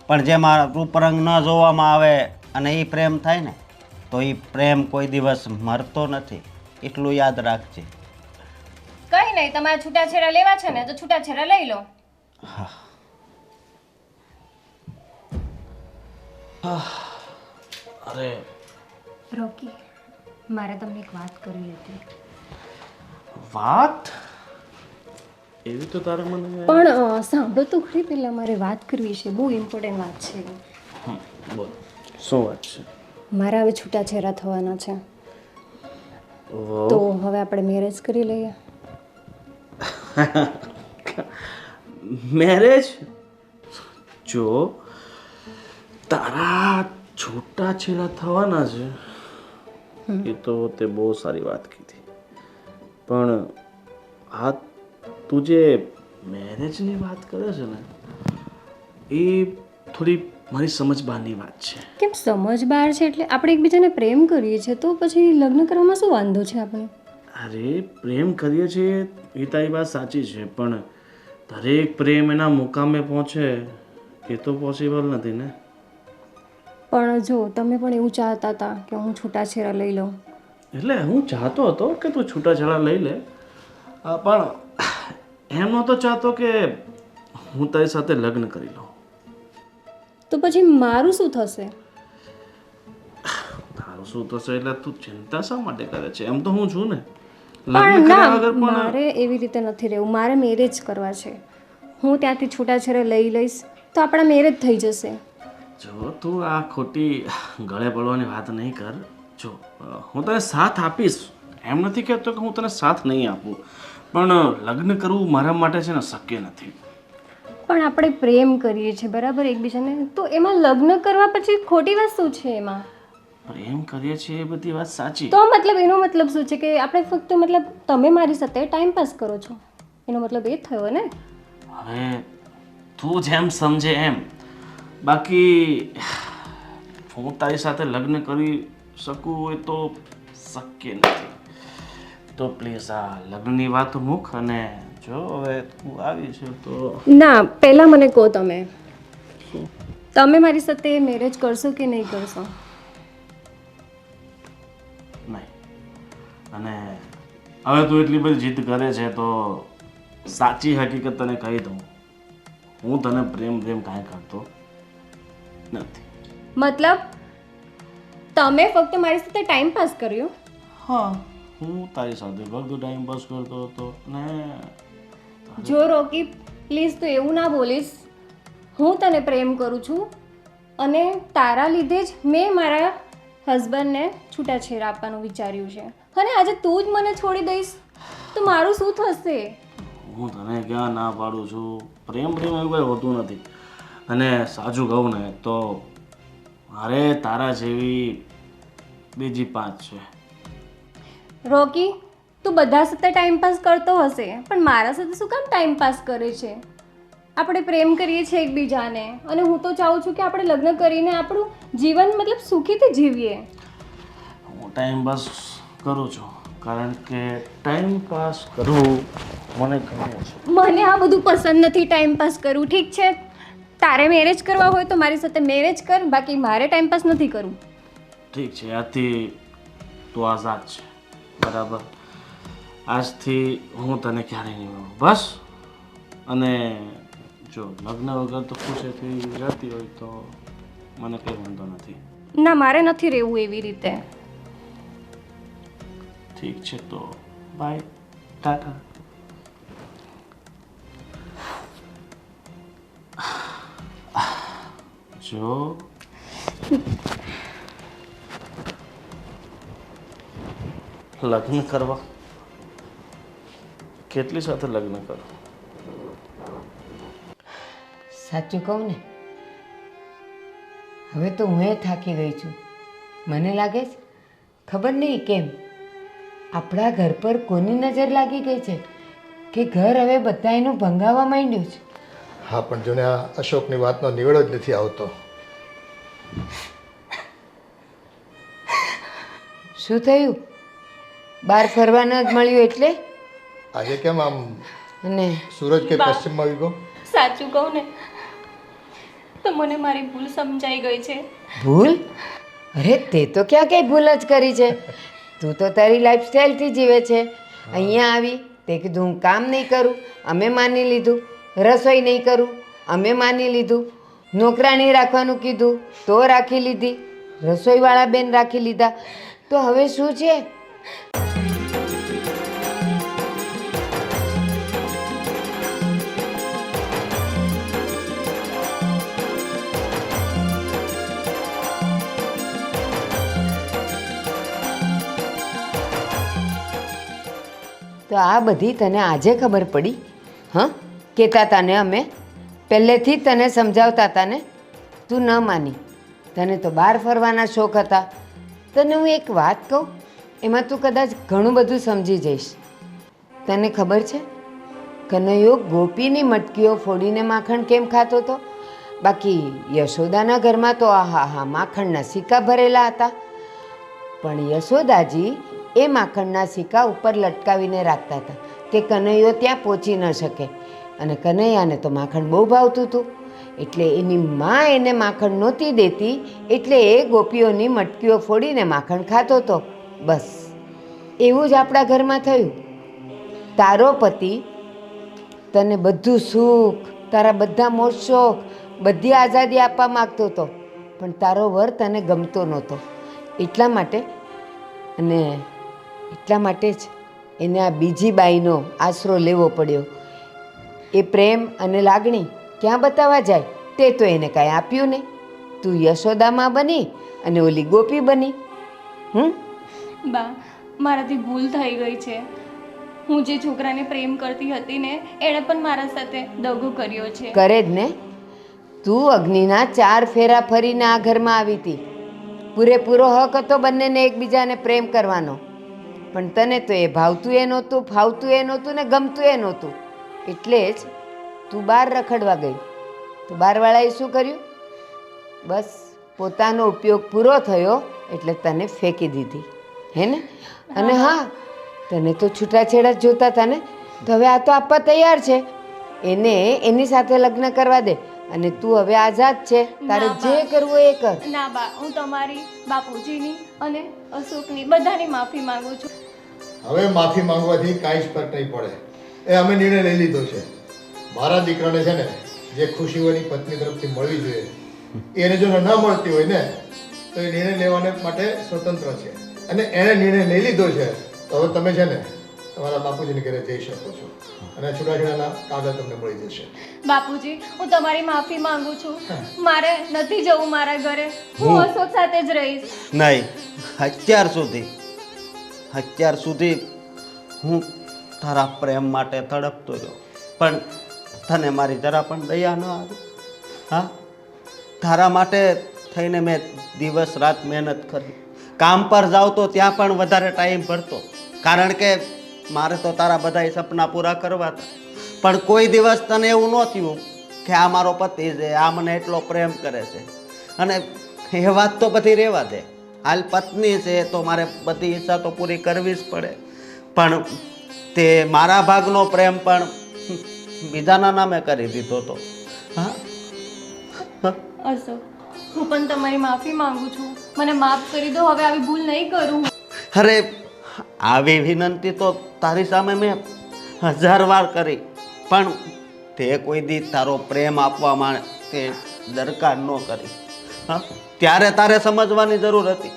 પણ જેમાં રૂપ રંગ ન જોવામાં આવે અને એ પ્રેમ થાય ને તો એ પ્રેમ કોઈ દિવસ મરતો નથી, એટલું યાદ રાખજે. કઈ નહીં, તમારે છૂટાછેડા લેવા છે ને તો છૂટાછેડા લઈ લો. હા. અરે રોકી, મારે તમને એક વાત કરવી હતી. વાત એવી તો તારે મને પણ સાંભળો તો ખરી, પહેલા મારે વાત કરવી છે, બહુ ઇમ્પોર્ટન્ટ વાત છે. બોલ, શું વાત છે? મારા હવે છૂટાછેડા થવાના છે, તો હવે આપણે મેરેજ કરી લઈએ. મેરેજ? જો તારા છૂટા છેડા થવાના છે એ તો તે બહુ સારી વાત કીધી, પણ આ તું જે મેરેજની વાત કરે છે ને એ થોડી મારી સમજ બહારની વાત છે. કેમ સમજ બહાર છે એટલે આપણે એકબીજાને પ્રેમ કરીએ છીએ તો પછી લગ્ન કરવામાં શું વાંધો છે આપણે? અરે પ્રેમ કરીએ છીએ એ તારી વાત સાચી છે, પણ દરેક પ્રેમ એના મુકામે પહોંચે એ તો પોસિબલ નથી ને. પણ જો તમે પણ એવું ચાહતા હતા કે હું છૂટાછેડા લઈ લઉં. એટલે હું ચાહતો હતો કે તું છૂટાછેડા લઈ લે, પણ એમ નહોતો ચાહતો કે હું તારી સાથે લગ્ન કરી લઉં. તો પછી મારું શું થશે? તારું શું થશે એટલે તું ચિંતા શા માટે કરે છે? એમ તો હું છું ને. પણ લગ્ન કર્યા ના, વગર પણ મારે એવી રીતે નથી રહેવું. મારે મેરેજ કરવા છે. હું ત્યાંથી છૂટાછેડા લઈ લઈશ તો આપણા મેરેજ થઈ જશે. જો તું આ ખોટી ગળે પડવાની વાત નહીં કર. જો હું તને સાથ આપીશ, એમ નથી કહેતો કે હું તને સાથ નહીં આપું, પણ લગ્ન કરવું મારા માટે છે ને શક્ય નથી. પણ આપણે પ્રેમ કરીએ છીએ બરાબર એકબીજાને, તો એમાં લગ્ન કરવા પછી ખોટી વાત શું છે એમાં? પ્રેમ કરીએ છીએ એ બધી વાત સાચી, તો મતલબ એનો મતલબ શું છે કે આપણે ફક્ત મતલબ તમે મારી સાથે ટાઈમ પાસ કરો છો, એનો મતલબ એ જ થયો ને? હવે તું જેમ સમજે એમ. બાકી હું તારી સાથે લગ્ન કરી શકું હોય તો શક્ય નથી. તો પ્લીઝ આ લગ્નની વાત મૂક, અને જો હવે તું આવી છે તો ના, પહેલાં મને કહો તમે મારી સાથે મેરેજ કરશો કે નહીં કરશો? નહીં. અને હવે તું એટલી બધી જીદ કરે છે તો સાચી હકીકત તને કહી દઉં, હું તને પ્રેમ કાંઈ કરતો નથી. મતલબ તમે ફક્ત મારી સાથે ટાઈમ પાસ કર્યો? હા, હું તારી સાથે ફક્ત ટાઈમ પાસ કરતો હતો ને. જો રોકી પ્લીઝ તું એવું ના બોલીશ. હું તને પ્રેમ કરું છું અને તારા લીધે જ મેં મારા હસબન્ડને છૂટાછેડા આપવાનું વિચાર્યું છે, અને આજે તું જ મને છોડી દઈશ તો મારું શું થશે? હું તને ક્યાં ના પાડું છું? પ્રેમ એવું કંઈ હોતું નથી. અને સાચું કહું ને તો મારે તારા જેવી બીજી 5 છે. રોકી, તું બધા સાથે ટાઈમ પાસ કરતો હશે, પણ મારા સાથે શું કામ ટાઈમ પાસ કરે છે? આપણે પ્રેમ કરીએ છીએ એકબીજાને, અને હું તો ચાહું છું કે આપણે લગ્ન કરીને આપણું જીવન મતલબ સુખીથી જીવીએ. હું ટાઈમ પાસ કરું છું કારણ કે ટાઈમ પાસ કરવું મને ગમે છે. મને આ બધું પસંદ નથી ટાઈમ પાસ કરવું. ઠીક છે, તારે મેરેજ કરવા હોય તો મારી સાથે મેરેજ કર, બાકી મારે ટાઈમ પાસ નથી કરવું. ઠીક છે, આજથી તું આઝાદ છે, બરાબર? આજથી હું તને ક્યારેય નહીં મળું, બસ. અને જો લગ્ન વગર તો ખુશીથી રહેતી હોય તો મને કંઈ વાંધો નથી. ના, મારે નથી રહેવું એવી રીતે. ઠીક છે, તો બાય, ટાટા. જો લગ્ન કરવા, કેટલી સાથે લગ્ન કરો? સાચું કહું ને, હવે તો હું થાકી ગઈ છું. મને લાગે છે ખબર નહીં કેમ આપણા ઘર પર કોની નજર લાગી ગઈ છે કે ઘર હવે બધા એનું ભંગાવા માંડ્યું છે. હા, પણ જોને આ અશોકની વાતનો નિવેડો જ નથી આવતો. શું થયું? બહાર ફરવા ન જ મળ્યું એટલે? આજે કેમ આમ અને સૂરજ કે પશ્ચિમમાં આવી ગયો? સાચું કહું ને તો મને મારી ભૂલ સમજાઈ ગઈ છે. ભૂલ? અરે તે તો ક્યાં કઈ ભૂલ જ કરી છે. તું તો તારી લાઈફસ્ટાઈલથી જીવે છે. અહીંયા આવી તે કીધું હું કામ નહીં કરું, અમે માની લીધું. રસોઈ નહીં કરું, અમે માની લીધું. નોકરાણી રાખવાનું કીધું તો રાખી લીધી. રસોઈવાળા બેન રાખી લીધા. તો હવે શું છે? તો આ બધી તને આજે ખબર પડી? હા, કહેતા હતા ને અમે પહેલેથી જ તને સમજાવતા હતા ને, તું ન માની. તને તો બહાર ફરવાના શોખ હતા. તને હું એક વાત કહું, એમાં તું કદાચ ઘણું બધું સમજી જઈશ. તને ખબર છે કનૈયો ગોપીની મટકીઓ ફોડીને માખણ કેમ ખાતો હતો? બાકી યશોદાના ઘરમાં તો આહા માખણના સિક્કા ભરેલા હતા. પણ યશોદાજી એ માખણના સિક્કા ઉપર લટકાવીને રાખતા હતા કે કનૈયો ત્યાં પહોંચી ન શકે. અને કનૈયાને તો માખણ બહુ ભાવતું હતું, એટલે એની માં એને માખણ નહોતી દેતી, એટલે એ ગોપીઓની મટકીઓ ફોડીને માખણ ખાતો હતો. બસ એવું જ આપણા ઘરમાં થયું. તારો પતિ તને બધું સુખ, તારા બધા મોજ શોખ, બધી આઝાદી આપવા માગતો હતો, પણ તારો વર તને ગમતો નહોતો. એટલા માટે જ એને આ બીજી બાઈનો આશરો લેવો પડ્યો. એ પ્રેમ અને લાગણી ક્યાં બતાવવા જાય? તે તો એને કાંઈ આપ્યું નહીં. તું યશોદામાં બની અને ઓલી ગોપી બની. બા, મારાથી ભૂલ થઈ ગઈ છે. હું જે છોકરાને પ્રેમ કરતી હતી ને, એણે પણ મારા સાથે દગો કર્યો છે. કરે જ ને. તું અગ્નિના 4 ફેરા ફરીને આ ઘરમાં આવી હતી. પૂરેપૂરો હક હતો બંનેને એકબીજાને પ્રેમ કરવાનો, પણ તને તો એ ભાવતું એ નહોતું, ફાવતું એ નહોતું ને ગમતું એ નહોતું. એટલે જ તું બહાર રખડવા ગઈ. તો બહારવાળાએ શું કર્યું? બસ પોતાનો ઉપયોગ પૂરો થયો એટલે તને ફેંકી દીધી, હે ને? અને હા, તને તો છૂટાછેડા જ જોતા હતા ને, તો હવે આ તો આપવા તૈયાર છે. એને એની સાથે લગ્ન કરવા દે અને તું હવે આઝાદ છે. તારે જે કરવું એ કર. ના બા, હું તમારી, બાપુજીની અને અશોકની બધાની માફી માંગુ છું. હવે માફી માંગવાથી કાંઈ જ ફરક નહીં પડે. એ અમે નિર્ણય લઈ લીધો છે. મારા દીકરાને છે ને જે ખુશીઓની પત્ની તરફથી મળવી જોઈએ, એને જો ન મળતી હોય ને તો એ નિર્ણય લેવાને માટે સ્વતંત્ર છે. અને એણે નિર્ણય લઈ લીધો છે, તો હવે તમે છે ને તમારા બાપુજીને ઘરે જઈ શકો છો અને છૂટાછેડાના કાગળ તમને મળી જશે. બાપુજી, હું તમારી માફી માંગુ છું. મારે નથી જવું મારા ઘરે. હું અશોક સાથે જ રહીશ. નહીં, અત્યાર સુધી હું તારા પ્રેમ માટે તડપતો રહ્યો, પણ તને મારી જરા પણ દયા ન આવી. હા, તારા માટે થઈને મેં દિવસ રાત મહેનત કરી. કામ પર જાઉં તો ત્યાં પણ વધારે ટાઈમ ભરતો, કારણ કે મારે તો તારા બધાય સપના પૂરા કરવા હતા. પણ કોઈ દિવસ તને એવું ન થયું કે આ મારો પતિ છે, આ મને એટલો પ્રેમ કરે છે. અને એ વાત તો બધી રહેવા દે, હાલ પત્ની છે તો મારે બધી ઈચ્છા તો પૂરી કરવી જ પડે. પણ તે મારા ભાગનો પ્રેમ પણ બીજાના નામે કરી દીધો હતો. હા અશોક, હું પણ તમારી માફી માંગુ છું. મને માફ કરી દો. હવે આવી ભૂલ નહીં કરું. અરે, આવી વિનંતી તો તારી સામે મેં 1000 વાર કરી, પણ તે કોઈ દી તારો પ્રેમ આપવા માટે દરકાર ન કરી. હા, ત્યારે તારે સમજવાની જરૂર હતી.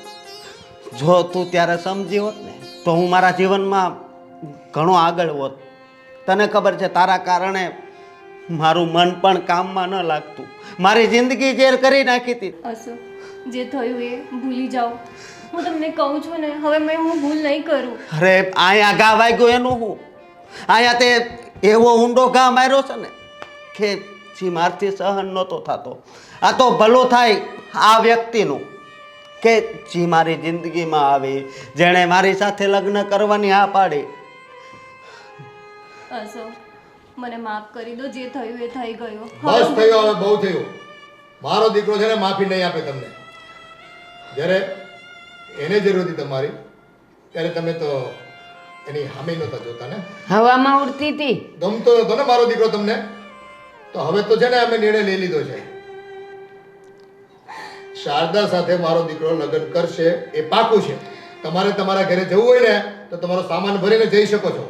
જો તું ત્યારે સમજી હોત ને તો હું મારા જીવનમાં ઘણો આગળ હોત. તને ખબર છે, તારા કારણે મારું મન પણ કામમાં ન લાગતું. મારી જિંદગી ઝેર કરી નાખી હતી. અશોક, જે થયું એ ભૂલી જાઓ. હું તમને કહું છું ને, હવે હું ભૂલ નહીં કરું. અરે, અહીંયા ઘા વાગ્યો એનું હું. અહીંયા તે એવો ઊંડો ઘા માર્યો છે ને કે જે મારથી સહન નહોતો થતો. આ તો ભલું થાય આ વ્યક્તિનું કે જે મારી જિંદગીમાં આવી, જેણે મારી સાથે લગ્ન કરવાની હા પાડી. અશોક, મને માફ કરી દો. જે થયું એ થઈ ગયું. બસ થયું, હવે બહુ થયું. મારો દીકરો છે ને માફી નહીં આપે તમને. જ્યારે એને જરૂર હતી તમારી, ત્યારે તમે તો એની હામી નહોતા જોતા ને. હવામાં ઉડતી હતી. ગમતો હતો ને મારો દીકરો તમને. તો હવે તો છે ને અમે નિર્ણય લઈ લીધો છે. શારદા સાથે મારો દીકરો લગ્ન કરશે એ પાકું છે. તમારે તમારા ઘરે જવું હોય ને તો તમારો સામાન ભરીને જઈ શકો છો.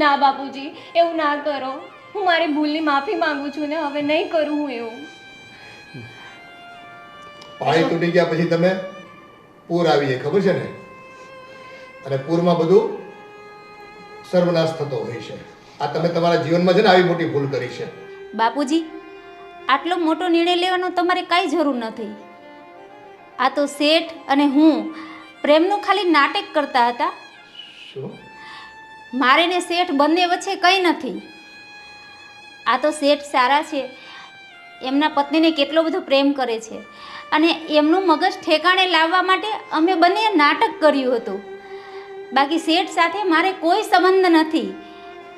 ના બાપુજી, એવું ના કરો. હું મારી ભૂલની માફી માંગુ છું ને, હવે નહીં કરું હું એવું. પાણી તૂટી ગયા પછી તમે પૂર આવી જાય, ખબર છે ને? અને પૂરમાં બધું સર્વનાશ થતો હોય છે. આ તમે તમારા જીવનમાં છે ને આવી મોટી ભૂલ કરી છે. બાપુજી, આટલો મોટો નિર્ણય લેવાનો તમારે કાંઈ જરૂર નથી. આ તો શેઠ અને હું પ્રેમનું ખાલી નાટક કરતા હતા. શું? મારે ને શેઠ બંને વચ્ચે કંઈ નથી. આ તો શેઠ સારા છે, એમના પત્નીને કેટલો બધો પ્રેમ કરે છે, અને એમનું મગજ ઠેકાણે લાવવા માટે અમે બંને નાટક કર્યું હતું. બાકી શેઠ સાથે મારે કોઈ સંબંધ નથી.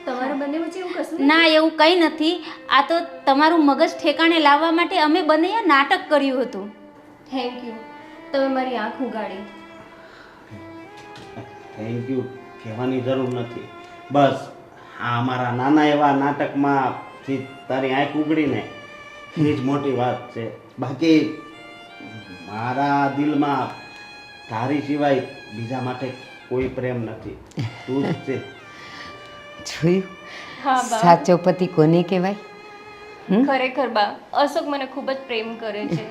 તમારા બંને વચ્ચે એવું કશું ના એવું કંઈ નથી. આ તો તમારું મગજ ઠેકાણે લાવવા માટે અમે બંનેએ નાટક કર્યું હતું. થેન્ક યુ, તમે મારી આંખ ઉગાડી. થેન્ક યુ કહેવાની જરૂર નથી. બસ આ અમારા નાના એવા નાટકમાંથી તારી આંખ ઉગડીને એ જ મોટી વાત છે. બાકી મારા દિલમાં તારી સિવાય બીજા માટે કોઈ પ્રેમ નથી, તું જ છે. જોયું હા બા, સાચો પતિ કોને કહેવાય? ખરેખર બા અશોક મને ખૂબ જ પ્રેમ કરે છે.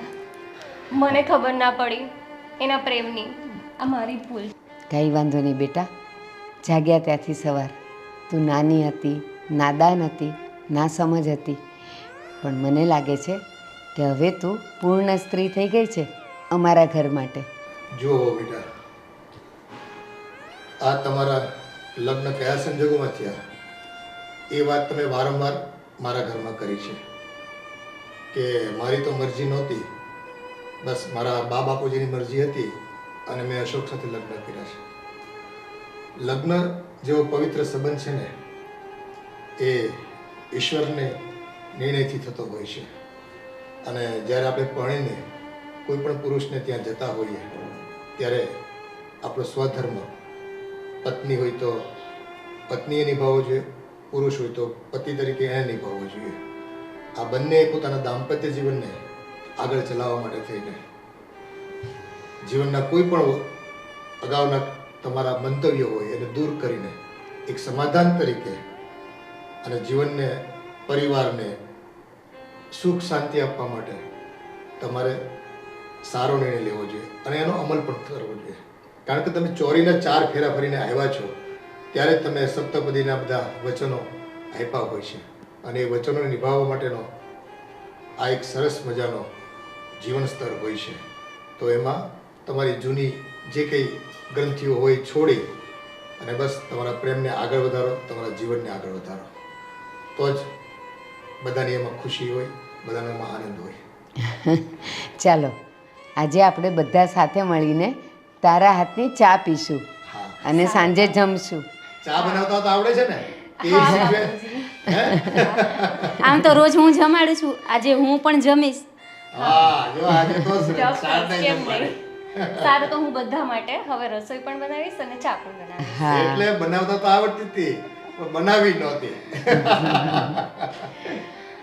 મને ખબર ના પડી એના પ્રેમની. આ મારી ભૂલ. કાંઈ વાંધો નહીં બેટા, જાગ્યા ત્યાંથી સવાર તું નાની હતી, નાદાન હતી, ના સમજ હતી, પણ મને લાગે છે કે હવે તું પૂર્ણ સ્ત્રી થઈ ગઈ છે અમારા ઘર માટે. જુઓ બેટા, આ તમારા લગ્ન કયા સંજોગોમાં થયા એ વાત તમે વારંવાર મારા ઘરમાં કરી છે કે મારી તો મરજી નહોતી, બસ મારા બા બાપુજીની મરજી હતી અને મેં અશોક સાથે લગ્ન કર્યા છે. લગ્ન જેવો પવિત્ર સંબંધ છે ને એ ઈશ્વરને નિર્ણયથી થતો હોય છે. અને જ્યારે આપણે પરણીને કોઈ પણ પુરુષને ત્યાં જતા હોઈએ ત્યારે આપણો સ્વધર્મ પત્ની હોય તો પત્નીએ નિભાવવો જોઈએ, પુરુષ હોય તો પતિ તરીકે એને નિભાવવો જોઈએ. આ બંને પોતાના દાંપત્ય જીવનને આગળ ચલાવવા માટે થઈને જીવનના કોઈ પણ અગાઉના તમારા મંતવ્યો હોય એને દૂર કરીને એક સમાધાન તરીકે અને જીવનને પરિવારને સુખ શાંતિ આપવા માટે તમારે સારો નિર્ણય લેવો જોઈએ અને એનો અમલ પણ કરવો જોઈએ. કારણ કે તમે ચોરીના 4 ફેરા ફરીને આવ્યા છો ત્યારે તમે સપ્તપદીના બધા વચનો આપ્યા હોય છે અને એ વચનોને નિભાવવા માટેનો આ એક સરસ મજાનો જીવન સ્તર હોય છે. તો એમાં તમારી જૂની જે કંઈ ગ્રંથિઓ હોય છોડી અને બસ તમારા પ્રેમને આગળ વધારો, તમારા જીવનને આગળ વધારો, તો જ બધાની એમાં ખુશી હોય, બધાને એમાં આનંદ હોય. ચાલો આજે આપણે બધા સાથે મળીને તારા હાથની ચા પીશું હા, અને સાંજે જમશું. ચા બનાવતા તો આવડે છે ને? એ શીખવે. આમ તો રોજ હું જમાડું છું, આજે હું પણ જમીશ. હા, જો આજે તો ચોક્કસ, ચાર નહીં કેમ જમવાની. નહીં. સારું, તો હું બધા માટે હવે રસોઈ પણ બનાવીશ અને ચા પણ બનાવીશ. હા એટલે બનાવતા તો આવડતી હતી પણ બનાવી નહોતી.